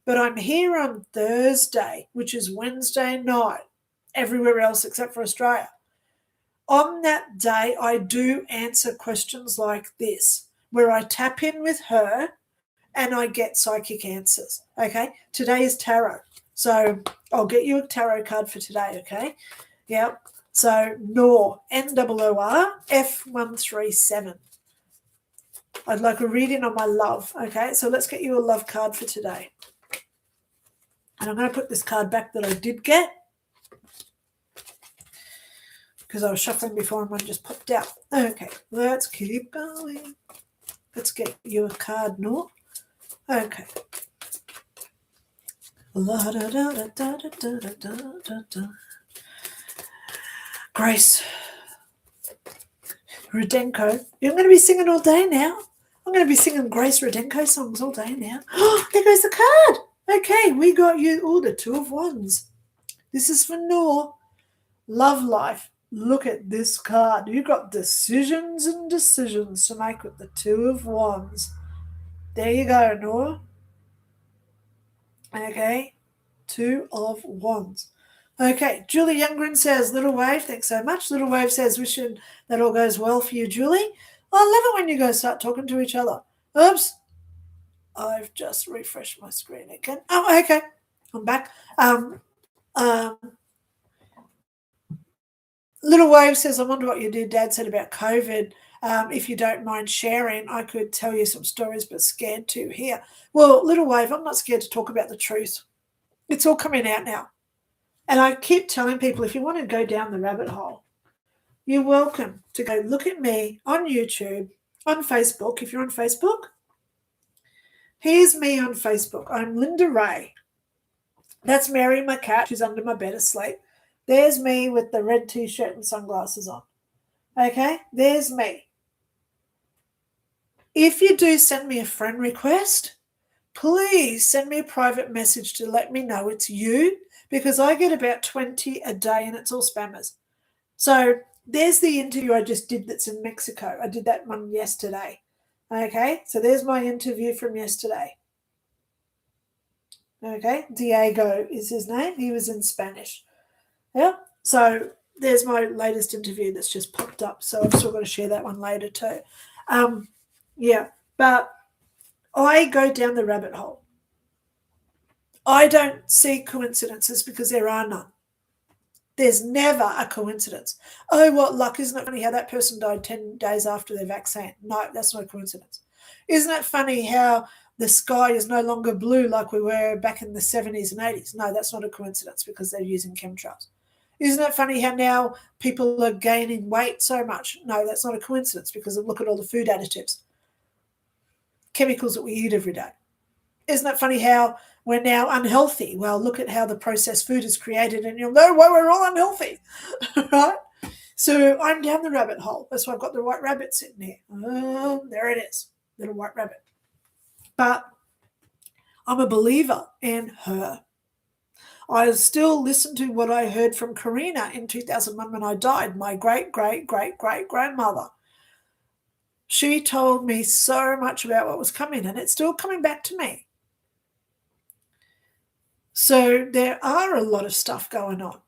But I'm here on Thursday, which is Wednesday night, everywhere else except for Australia. On that day, I do answer questions like this, where I tap in with her and I get psychic answers. Okay, today is tarot. So I'll get you a tarot card for today, okay? Yep. So Noor, Noor, F137. I'd like a reading on my love, okay? So let's get you a love card for today. And I'm going to put this card back that I did get because I was shuffling before and one just popped out. Okay, let's keep going. Let's get you a card, Noor. Okay. Grace Rudenko. You're going to be singing all day now. I'm going to be singing Grace Rudenko songs all day now. Oh, there goes the card. Okay, we got you. Oh, the 2 of Wands. This is for Noor. Love life. Look at this card. You got decisions and decisions to make with the 2 of Wands. There you go, Noor. Okay, 2 of Wands. Okay, Julie Youngren says, Little Wave, thanks so much. Little Wave says, wishing that all goes well for you, Julie. I love it when you guys start talking to each other. Oops. I've just refreshed my screen again. Oh, okay. I'm back. Little Wave says, I wonder what your dear dad said about COVID. If you don't mind sharing, I could tell you some stories, but scared to here. Well, Little Wave, I'm not scared to talk about the truth. It's all coming out now. And I keep telling people, if you want to go down the rabbit hole, you're welcome to go look at me on YouTube, on Facebook. If you're on Facebook, here's me on Facebook. I'm Lynda Ray. That's Mary, my cat, who's under my bed asleep. There's me with the red T-shirt and sunglasses on. Okay, there's me. If you do send me a friend request, please send me a private message to let me know it's you, because I get about 20 a day and it's all spammers. So there's the interview I just did that's in Mexico. I did that one yesterday. Okay, so there's my interview from yesterday. Okay, Diego is his name. He was in Spanish. Yeah, so there's my latest interview that's just popped up. So I've still got to share that one later too. Yeah, but I go down the rabbit hole. I don't see coincidences because there are none. There's never a coincidence. Oh, what luck. Isn't it funny how that person died 10 days after their vaccine? No, that's not a coincidence. Isn't it funny how the sky is no longer blue like we were back in the 70s and 80s? No, that's not a coincidence because they're using chemtrails. Isn't it funny how now people are gaining weight so much? No, that's not a coincidence because look at all the food additives, chemicals that we eat every day. Isn't it funny how we're now unhealthy? Well, look at how the processed food is created and you'll know why we're all unhealthy, right? So I'm down the rabbit hole. That's why I've got the white rabbit sitting here. There it is, little white rabbit. But I'm a believer in her. I still listen to what I heard from Karina in 2001 when I died, my great-great-great-great-grandmother. She told me so much about what was coming, and it's still coming back to me. So there are a lot of stuff going on.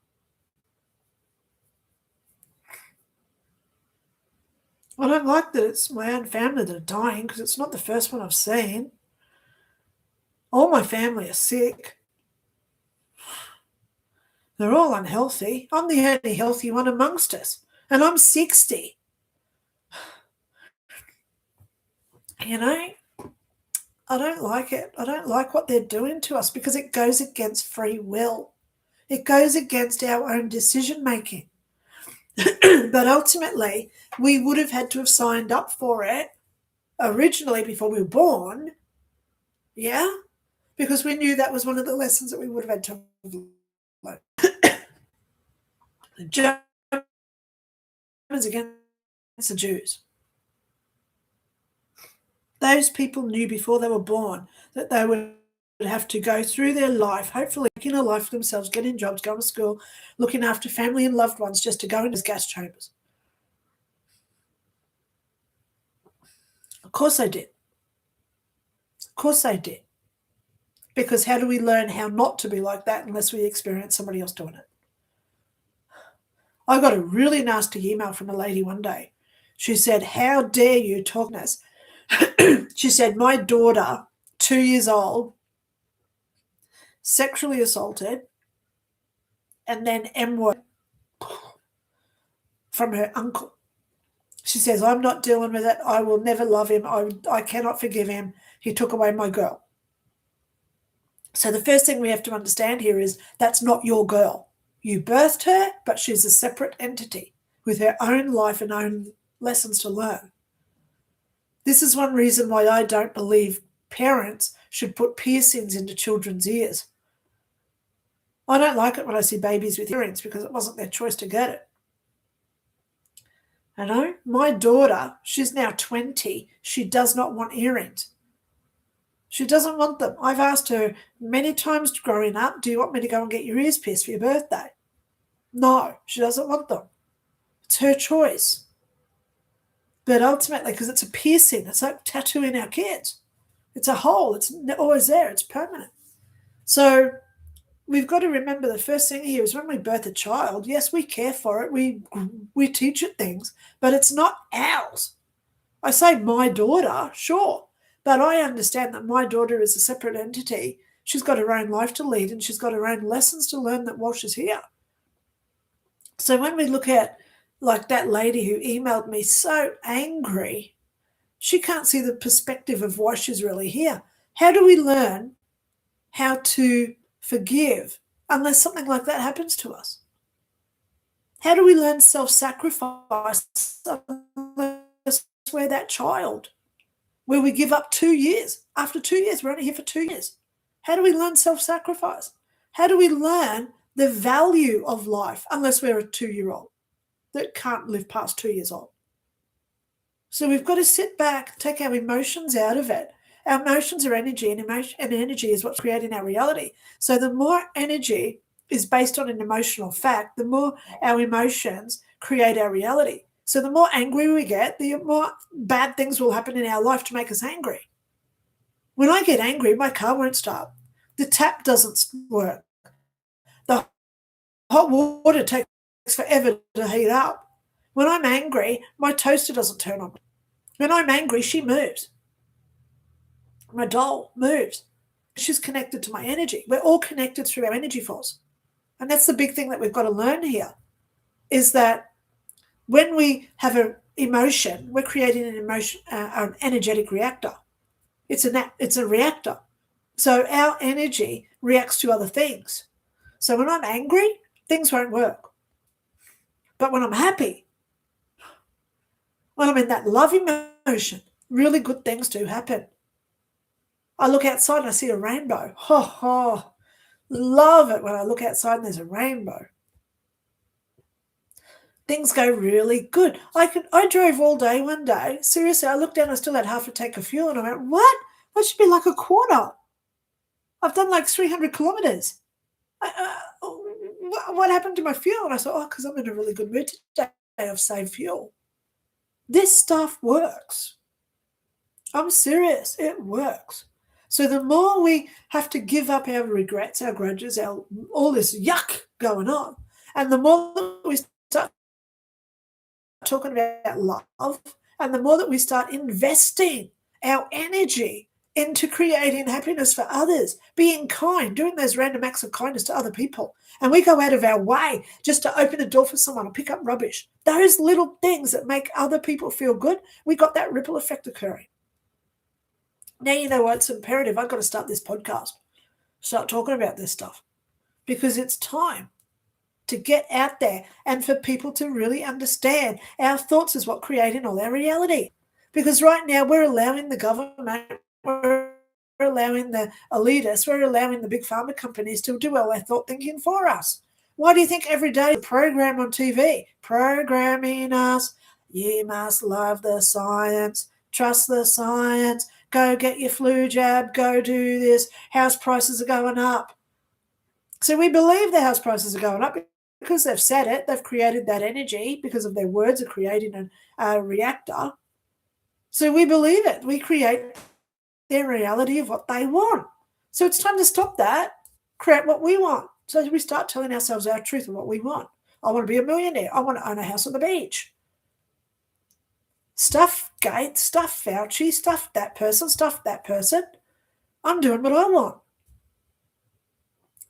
I don't like that it's my own family that are dying, because it's not the first one I've seen. All my family are sick. They're all unhealthy. I'm the only healthy one amongst us. And I'm 60. You know, I don't like it. I don't like what they're doing to us, because it goes against free will. It goes against our own decision making. But ultimately, we would have had to have signed up for it originally before we were born. Yeah? Because we knew that was one of the lessons that we would have had to learn. The Germans against the Jews. Those people knew before they were born that they would have to go through their life, hopefully making a life for themselves, getting jobs, going to school, looking after family and loved ones, just to go into gas chambers. Of course they did. Of course they did. Because how do we learn how not to be like that unless we experience somebody else doing it? I got a really nasty email from a lady one day. She said, "How dare you talk to us?" She said, "My daughter, 2 years old, sexually assaulted, and then M-word from her uncle." She says, "I'm not dealing with it. I will never love him. I cannot forgive him. He took away my girl." So the first thing we have to understand here is that's not your girl. You birthed her, but she's a separate entity with her own life and own lessons to learn. This is one reason why I don't believe parents should put piercings into children's ears. I don't like it when I see babies with earrings, because it wasn't their choice to get it. You know, my daughter, she's now 20. She does not want earrings. She doesn't want them. I've asked her many times growing up, "Do you want me to go and get your ears pierced for your birthday?" No, she doesn't want them. It's her choice. But ultimately, because it's a piercing, it's like tattooing our kids. It's a hole. It's always there. It's permanent. So we've got to remember the first thing here is when we birth a child, yes, we care for it. We teach it things, but it's not ours. I say my daughter, sure, but I understand that my daughter is a separate entity. She's got her own life to lead, and she's got her own lessons to learn that while she's here. So when we look at like that lady who emailed me so angry, she can't see the perspective of why she's really here. How do we learn how to forgive unless something like that happens to us? How do we learn self-sacrifice unless we're that child where we give up 2 years? After 2 years, we're only here for 2 years. How do we learn self-sacrifice? How do we learn the value of life unless we're a 2-year-old that can't live past 2 years old? So we've got to sit back, take our emotions out of it. Our emotions are energy, and energy is what's creating our reality. So the more energy is based on an emotional fact, the more our emotions create our reality. So the more angry we get, the more bad things will happen in our life to make us angry. When I get angry, my car won't start. The tap doesn't work. The hot water takes forever to heat up. When I'm angry, my toaster doesn't turn on. When I'm angry, she moves. My doll moves. She's connected to my energy. We're all connected through our energy force. And that's the big thing that we've got to learn here, is that when we have an emotion, we're creating an energetic reactor. It's a reactor. So our energy reacts to other things. So when I'm angry, things won't work. But when I'm happy, when I'm in that love emotion, really good things do happen. I look outside and I see a rainbow. Love it when I look outside and there's a rainbow. Things go really good. I drove all day one day. Seriously, I looked down, I still had half a tank of fuel, and I went, what? That should be like a quarter. I've done like 300 kilometers. What happened to my fuel? And I thought, because I'm in a really good mood today. I've saved fuel. This stuff works. I'm serious. It works. So the more we have to give up our regrets, our grudges, all this yuck going on, and the more that we start talking about love And the more that we start investing our energy into creating happiness for others, being kind, doing those random acts of kindness to other people, and we go out of our way just to open a door for someone or pick up rubbish, those little things that make other people feel good, we got that ripple effect occurring. Now you know why it's imperative. I've got to start this podcast, start talking about this stuff, because it's time to get out there and for people to really understand our thoughts is what creating all our reality. Because right now we're allowing the government, we're allowing the elitists, we're allowing the big pharma companies to do all our thought thinking for us. Why do you think every day the program on TV programming us? You must love the science, trust the science, go get your flu jab, go do this, house prices are going up. So we believe the house prices are going up because they've said it, they've created that energy because of their words of creating a reactor. So we believe it. We create their reality of what they want. So it's time to stop that, create what we want. So we start telling ourselves our truth of what we want. I want to be a millionaire. I want to own a house on the beach. Stuff Gates, stuff Fauci, stuff that person. I'm doing what I want.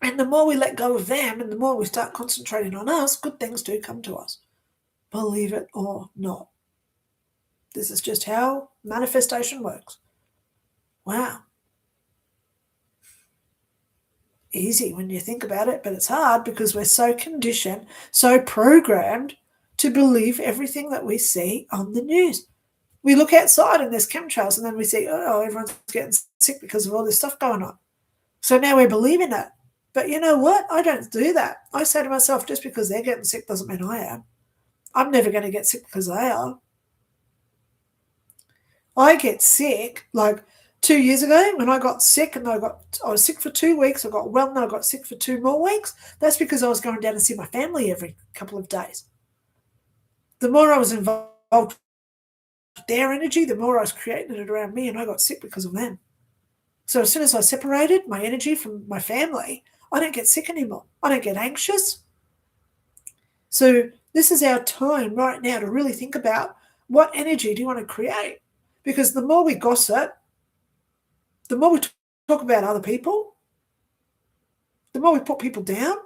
And the more we let go of them and the more we start concentrating on us, good things do come to us. Believe it or not. This is just how manifestation works. Wow. Easy when you think about it, but it's hard because we're so conditioned, so programmed to believe everything that we see on the news. We look outside and there's chemtrails and then we see, oh, everyone's getting sick because of all this stuff going on. So now we're believing it. But you know what? I don't do that. I say to myself, just because they're getting sick doesn't mean I am. I'm never going to get sick because they are. I get sick like 2 years ago when I got sick and I was sick for 2 weeks. I got well and I got sick for 2 more weeks. That's because I was going down to see my family every couple of days. The more I was involved with their energy, the more I was creating it around me, and I got sick because of them. So as soon as I separated my energy from my family, I don't get sick anymore. I don't get anxious. So this is our time right now to really think about what energy do you want to create? Because the more we gossip, the more we talk about other people, the more we put people down.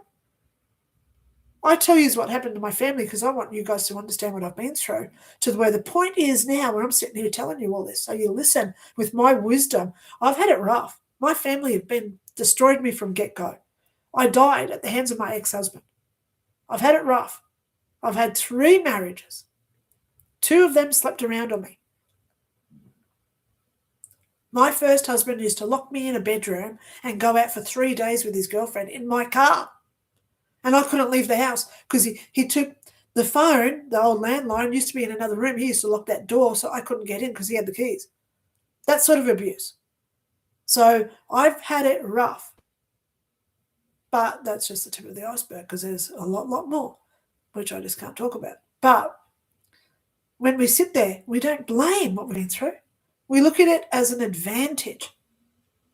I tell you what happened to my family because I want you guys to understand what I've been through, to where the point is now where I'm sitting here telling you all this. So you listen with my wisdom. I've had it rough. My family have been destroyed me from get-go. I died at the hands of my ex-husband. I've had it rough. I've had 3 marriages. 2 of them slept around on me. My first husband used to lock me in a bedroom and go out for 3 days with his girlfriend in my car. And I couldn't leave the house because he took the phone, the old landline, used to be in another room. He used to lock that door so I couldn't get in because he had the keys. That sort of abuse. So I've had it rough. But that's just the tip of the iceberg because there's a lot more, which I just can't talk about. But when we sit there, we don't blame what we've been through. We look at it as an advantage.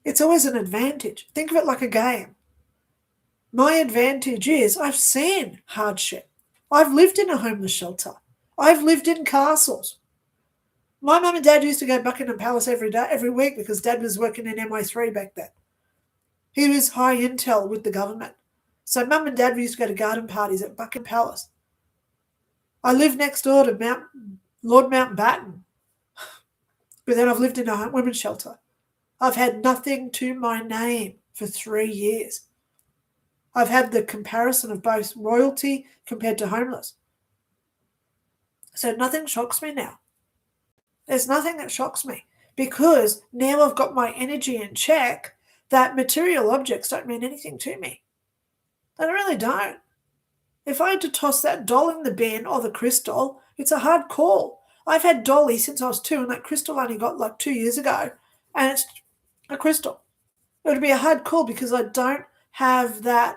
It's always an advantage. Think of it like a game. My advantage is I've seen hardship. I've lived in a homeless shelter. I've lived in castles. My mum and dad used to go to Buckingham Palace every week because dad was working in MI3 back then. He was high intel with the government. So mum and dad used to go to garden parties at Buckingham Palace. I lived next door to Lord Mountbatten. But then I've lived in a women's shelter. I've had nothing to my name for 3 years. I've had the comparison of both royalty compared to homeless. So nothing shocks me now. There's nothing that shocks me because now I've got my energy in check that material objects don't mean anything to me. They really don't. If I had to toss that doll in the bin or the crystal, it's a hard call. I've had Dolly since I was 2 and that crystal only got like 2 years ago and it's a crystal. It would be a hard call because I don't have that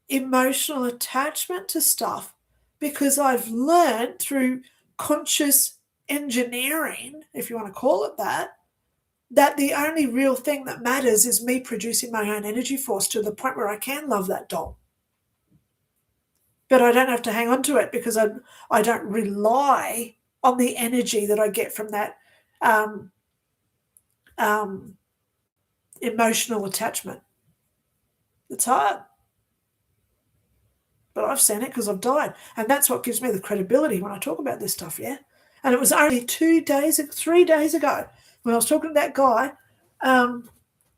emotional attachment to stuff because I've learned through conscious engineering, if you want to call it that the only real thing that matters is me producing my own energy force to the point where I can love that doll. But I don't have to hang on to it because I don't rely on the energy that I get from that emotional attachment. It's hard. But I've seen it because I've died. And that's what gives me the credibility when I talk about this stuff, yeah? And it was only 3 days ago when I was talking to that guy. The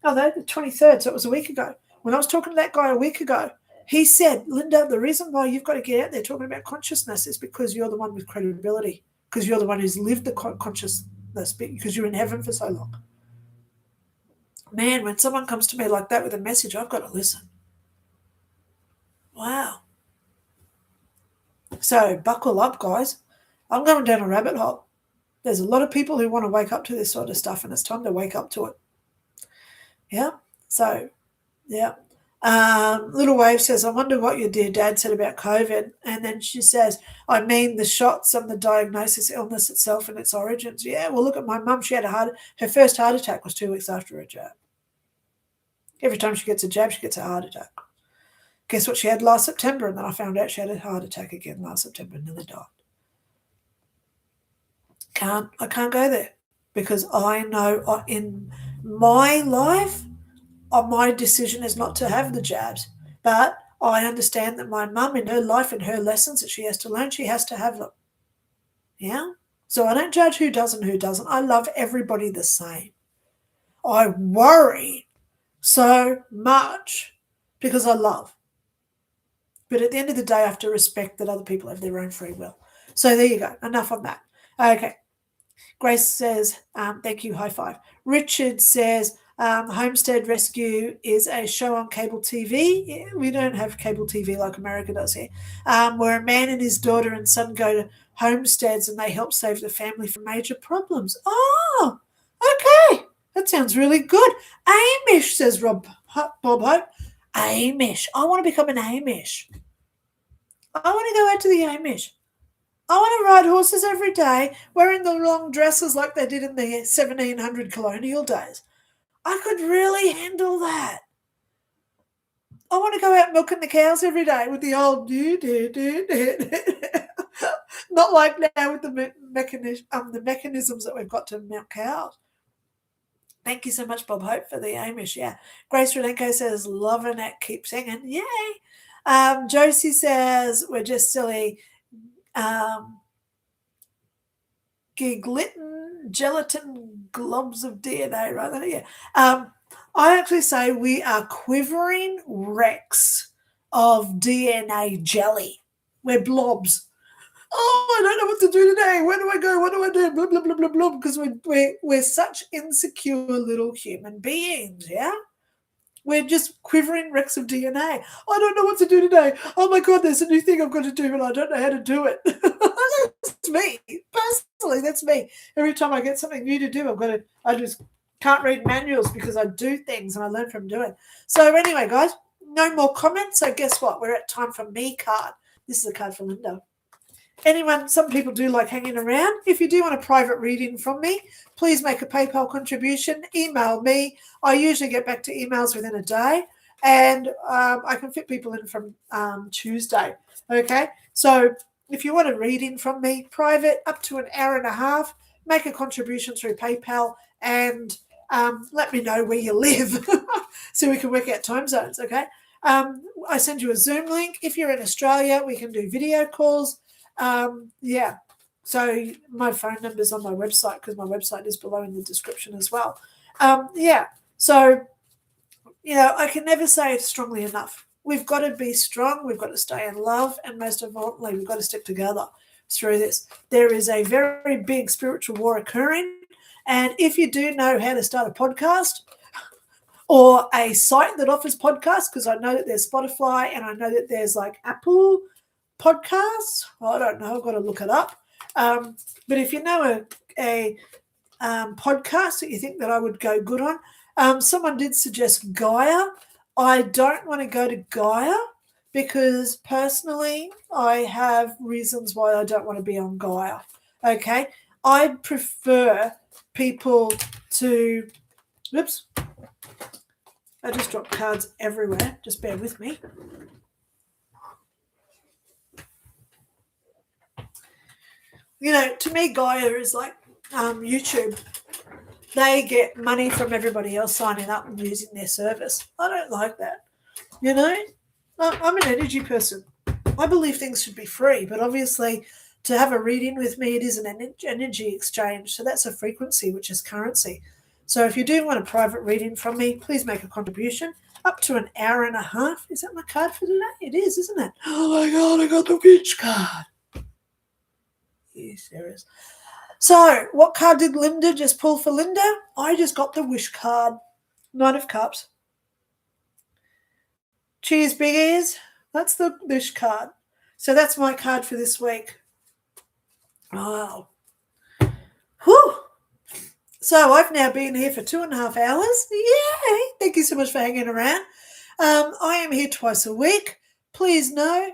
23rd, so it was a week ago. When I was talking to that guy a week ago, he said, Linda, the reason why you've got to get out there talking about consciousness is because you're the one with credibility, because you're the one who's lived the consciousness, because you're in heaven for so long. Man, when someone comes to me like that with a message, I've got to listen. Wow. So buckle up, guys. I'm going down a rabbit hole. There's a lot of people who want to wake up to this sort of stuff, and it's time to wake up to it. Yeah. So, yeah. Little Wave says, I wonder what your dear dad said about COVID. And then she says, I mean the shots and the diagnosis, illness itself and its origins. Yeah, well, look at my mum. She had her first heart attack was 2 weeks after her jab. Every time she gets a jab, she gets a heart attack. Guess what she had last September? And then I found out she had a heart attack again last September and nearly died. I can't go there because I know in my life, my decision is not to have the jabs. But I understand that my mum in her life and her lessons that she has to learn, she has to have them. Yeah? So I don't judge who does and who doesn't. I love everybody the same. I worry so much because I love. But at the end of the day, I have to respect that other people have their own free will. So there you go. Enough on that. Okay. Grace says, thank you, high five. Richard says, Homestead Rescue is a show on cable TV. Yeah, we don't have cable TV like America does here, where a man and his daughter and son go to homesteads and they help save the family from major problems. Oh, okay. That sounds really good. Amish, says Bob Hope. Amish. I want to become an Amish. I want to go out to the Amish. I want to ride horses every day, wearing the long dresses like they did in the 1700 colonial days. I could really handle that. I want to go out milking the cows every day with the old not like now with the mechanisms that we've got to milk cows. Thank you so much, Bob Hope, for the Amish. Yeah. Grace Renenko says, loving it, keep singing. Yay. Josie says, we're just silly. Gelatin globs of DNA, right? Yeah. I actually say we are quivering wrecks of DNA jelly. We're blobs. Oh, I don't know what to do today. Where do I go? What do I do? Blah, blah, blah, blah, blah. Because we're such insecure little human beings, yeah? We're just quivering wrecks of DNA. I don't know what to do today. Oh, my God, there's a new thing I've got to do, and I don't know how to do it. That's me. Personally, that's me. Every time I get something new to do, I just can't read manuals because I do things and I learn from doing. So anyway, guys, no more comments. So guess what? We're at time for me card. This is a card for Linda. Some people do like hanging around. If you do want a private reading from me, please make a PayPal contribution. Email me. I usually get back to emails within a day, and I can fit people in from Tuesday. Okay, so if you want a reading from me, private, up to an hour and a half, make a contribution through PayPal, and let me know where you live so we can work out time zones. Okay, I send you a Zoom link. If you're in Australia, we can do video calls. So my phone number's on my website because my website is below in the description as well. So, I can never say it strongly enough. We've got to be strong. We've got to stay in love. And most importantly, we've got to stick together through this. There is a very big spiritual war occurring. And if you do know how to start a podcast or a site that offers podcasts, because I know that there's Spotify and I know that there's like Apple podcasts. I don't know. I've got to look it up. But if you know a podcast that you think that I would go good on, someone did suggest Gaia. I don't want to go to Gaia because personally I have reasons why I don't want to be on Gaia. Okay. I prefer people to, oops, I just dropped cards everywhere. Just bear with me. To me, Gaia is like YouTube. They get money from everybody else signing up and using their service. I don't like that. I'm an energy person. I believe things should be free, but obviously to have a reading with me, it is an energy exchange. So that's a frequency, which is currency. So if you do want a private reading from me, please make a contribution up to an hour and a half. Is that my card for today? It is, isn't it? Oh my God, I got the witch card. Yes, there is. So what card did Lynda just pull for Lynda? I just got the wish card. Knight of Cups. Cheers, big ears. That's the wish card. So that's my card for this week. Wow. Whew. So I've now been here for 2.5 hours. Yay! Thank you so much for hanging around. I am here twice a week. Please know,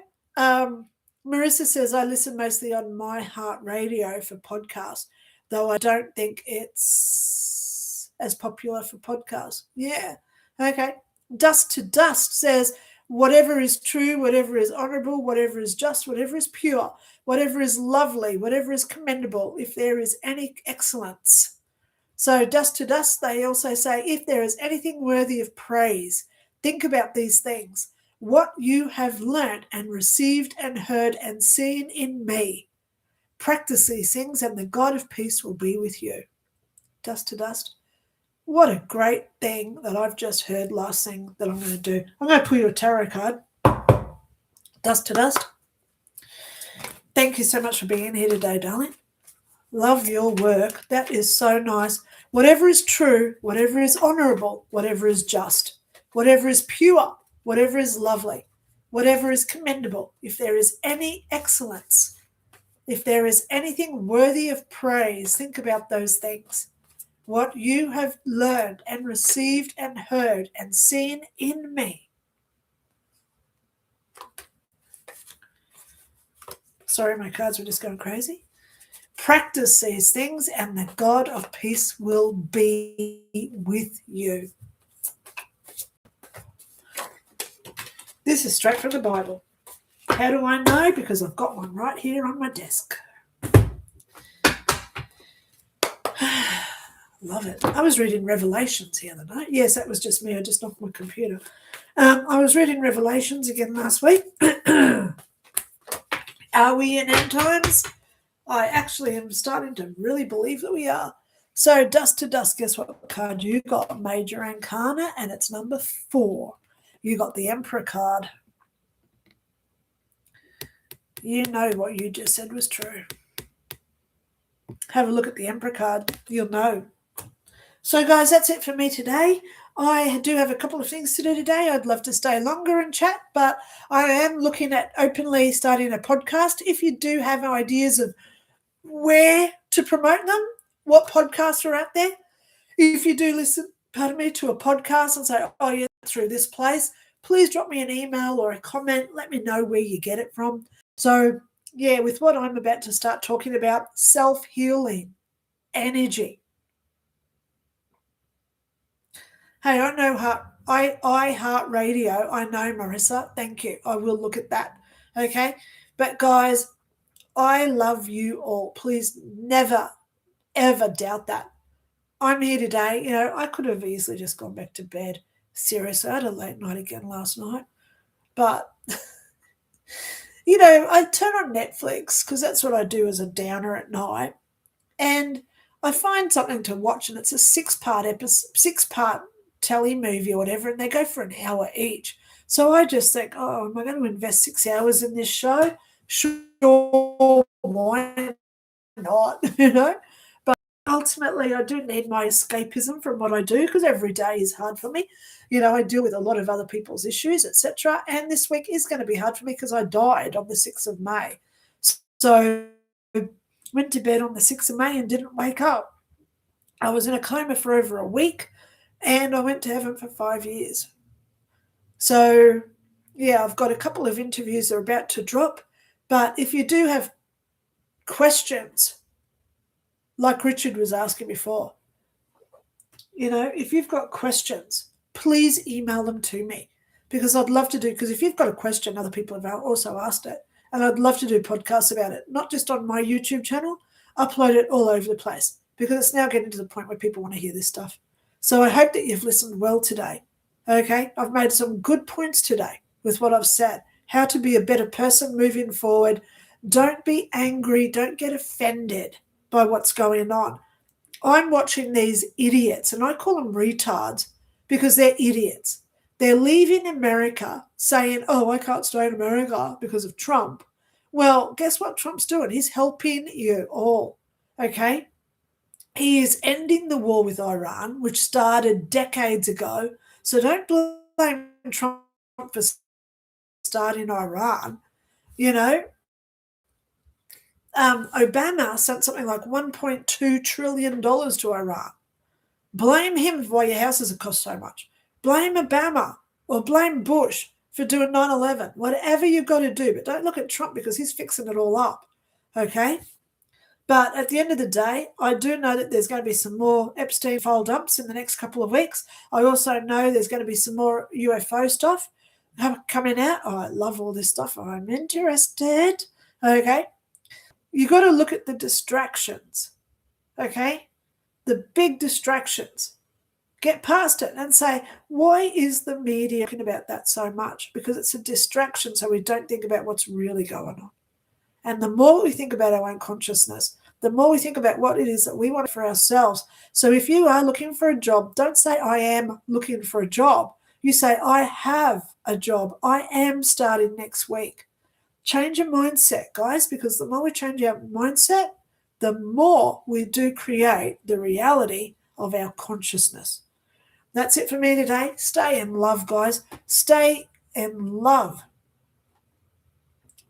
Marissa says I listen mostly on My Heart Radio for podcasts, though I don't think it's as popular for podcasts. Yeah. Okay. Dust to Dust says, whatever is true, whatever is honourable, whatever is just, whatever is pure, whatever is lovely, whatever is commendable, if there is any excellence. So Dust to Dust, they also say, if there is anything worthy of praise, think about these things. What you have learnt and received and heard and seen in me. Practice these things and the God of peace will be with you. Dust to Dust. What a great thing that I've just heard. Last thing that I'm going to do. I'm going to pull you a tarot card. Dust to Dust. Thank you so much for being here today, darling. Love your work. That is so nice. Whatever is true, whatever is honourable, whatever is just, whatever is pure, whatever is lovely, whatever is commendable, if there is any excellence, if there is anything worthy of praise, think about those things. What you have learned and received and heard and seen in me. Sorry, my cards were just going crazy. Practice these things and the God of peace will be with you. This is straight from the Bible. How do I know? Because I've got one right here on my desk. Love it. I was reading Revelations the other night. Yes, that was just me. I just knocked my computer. I was reading Revelations again last week. Are we in end times? I actually am starting to really believe that we are. So Dust to Dust, guess what card you got? Major Arcana, and it's number 4. You got the Emperor card. You know what you just said was true. Have a look at the Emperor card. You'll know. So, guys, that's it for me today. I do have a couple of things to do today. I'd love to stay longer and chat, but I am looking at openly starting a podcast. If you do have ideas of where to promote them, what podcasts are out there, if you do listen, to a podcast and say, oh, yeah, through this place, please drop me an email or a comment. Let me know where you get it from. So, yeah, with what I'm about to start talking about, self-healing, energy. Hey, I know Heart Radio. I know, Marissa. Thank you. I will look at that. Okay. But guys, I love you all. Please never, ever doubt that. I'm here today. I could have easily just gone back to bed. Seriously, I had a late night again last night. But, I turn on Netflix because that's what I do as a downer at night. And I find something to watch, and it's a 6-part telly movie or whatever, and they go for an hour each. So I just think, oh, am I going to invest 6 hours in this show? Sure, why not? But ultimately, I do need my escapism from what I do because every day is hard for me. I deal with a lot of other people's issues, etc. And this week is going to be hard for me because I died on the 6th of May. So I went to bed on the 6th of May and didn't wake up. I was in a coma for over a week. And I went to heaven for 5 years. So, yeah, I've got a couple of interviews that are about to drop. But if you do have questions, like Richard was asking before, if you've got questions, please email them to me because I'd love to do, because if you've got a question, other people have also asked it, And I'd love to do podcasts about it, not just on my YouTube channel, upload it all over the place, because it's now getting to the point where people want to hear this stuff. So I hope that you've listened well today. Okay, I've made some good points today with what I've said. How to be a better person moving forward. Don't be angry. Don't get offended by what's going on. I'm watching these idiots, and I call them retards because they're idiots. They're leaving America saying, oh, I can't stay in America because of Trump. Well, guess what Trump's doing? He's helping you all, okay? He is ending the war with Iran, which started decades ago. So don't blame Trump for starting Iran. You know, Obama sent something like $1.2 trillion to Iran. Blame him for why your houses have cost so much. Blame Obama or blame Bush for doing 9/11. Whatever you've got to do, but don't look at Trump because he's fixing it all up, okay? But at the end of the day, I do know that there's going to be some more Epstein file dumps in the next couple of weeks. I also know there's going to be some more UFO stuff coming out. Oh, I love all this stuff. I'm interested, okay? You got to look at the distractions, okay? The big distractions. Get past it and say, why is the media talking about that so much? Because it's a distraction, so we don't think about what's really going on. And the more we think about our own consciousness, the more we think about what it is that we want for ourselves. So if you are looking for a job, don't say, I am looking for a job. You say, I have a job. I am starting next week. Change your mindset, guys, because the more we change our mindset, the more we do create the reality of our consciousness. That's it for me today. Stay in love, guys. Stay in love.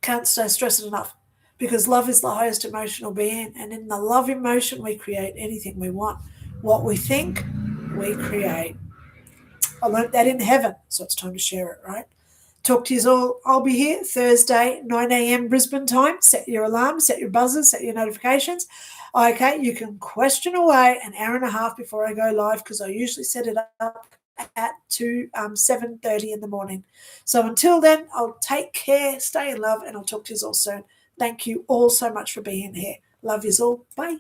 Can't stress it enough, because love is the highest emotional being, and in the love emotion we create anything we want. What we think, we create. I learned that in heaven, so it's time to share it, right? Talk to you all. I'll be here Thursday, 9 a.m. Brisbane time. Set your alarms, set your buzzers, set your notifications. Okay, you can question away an hour and a half before I go live, because I usually set it up at 7:30 in the morning. So until then, I'll take care, stay in love, and I'll talk to you all soon. Thank you all so much for being here. Love you all. Bye.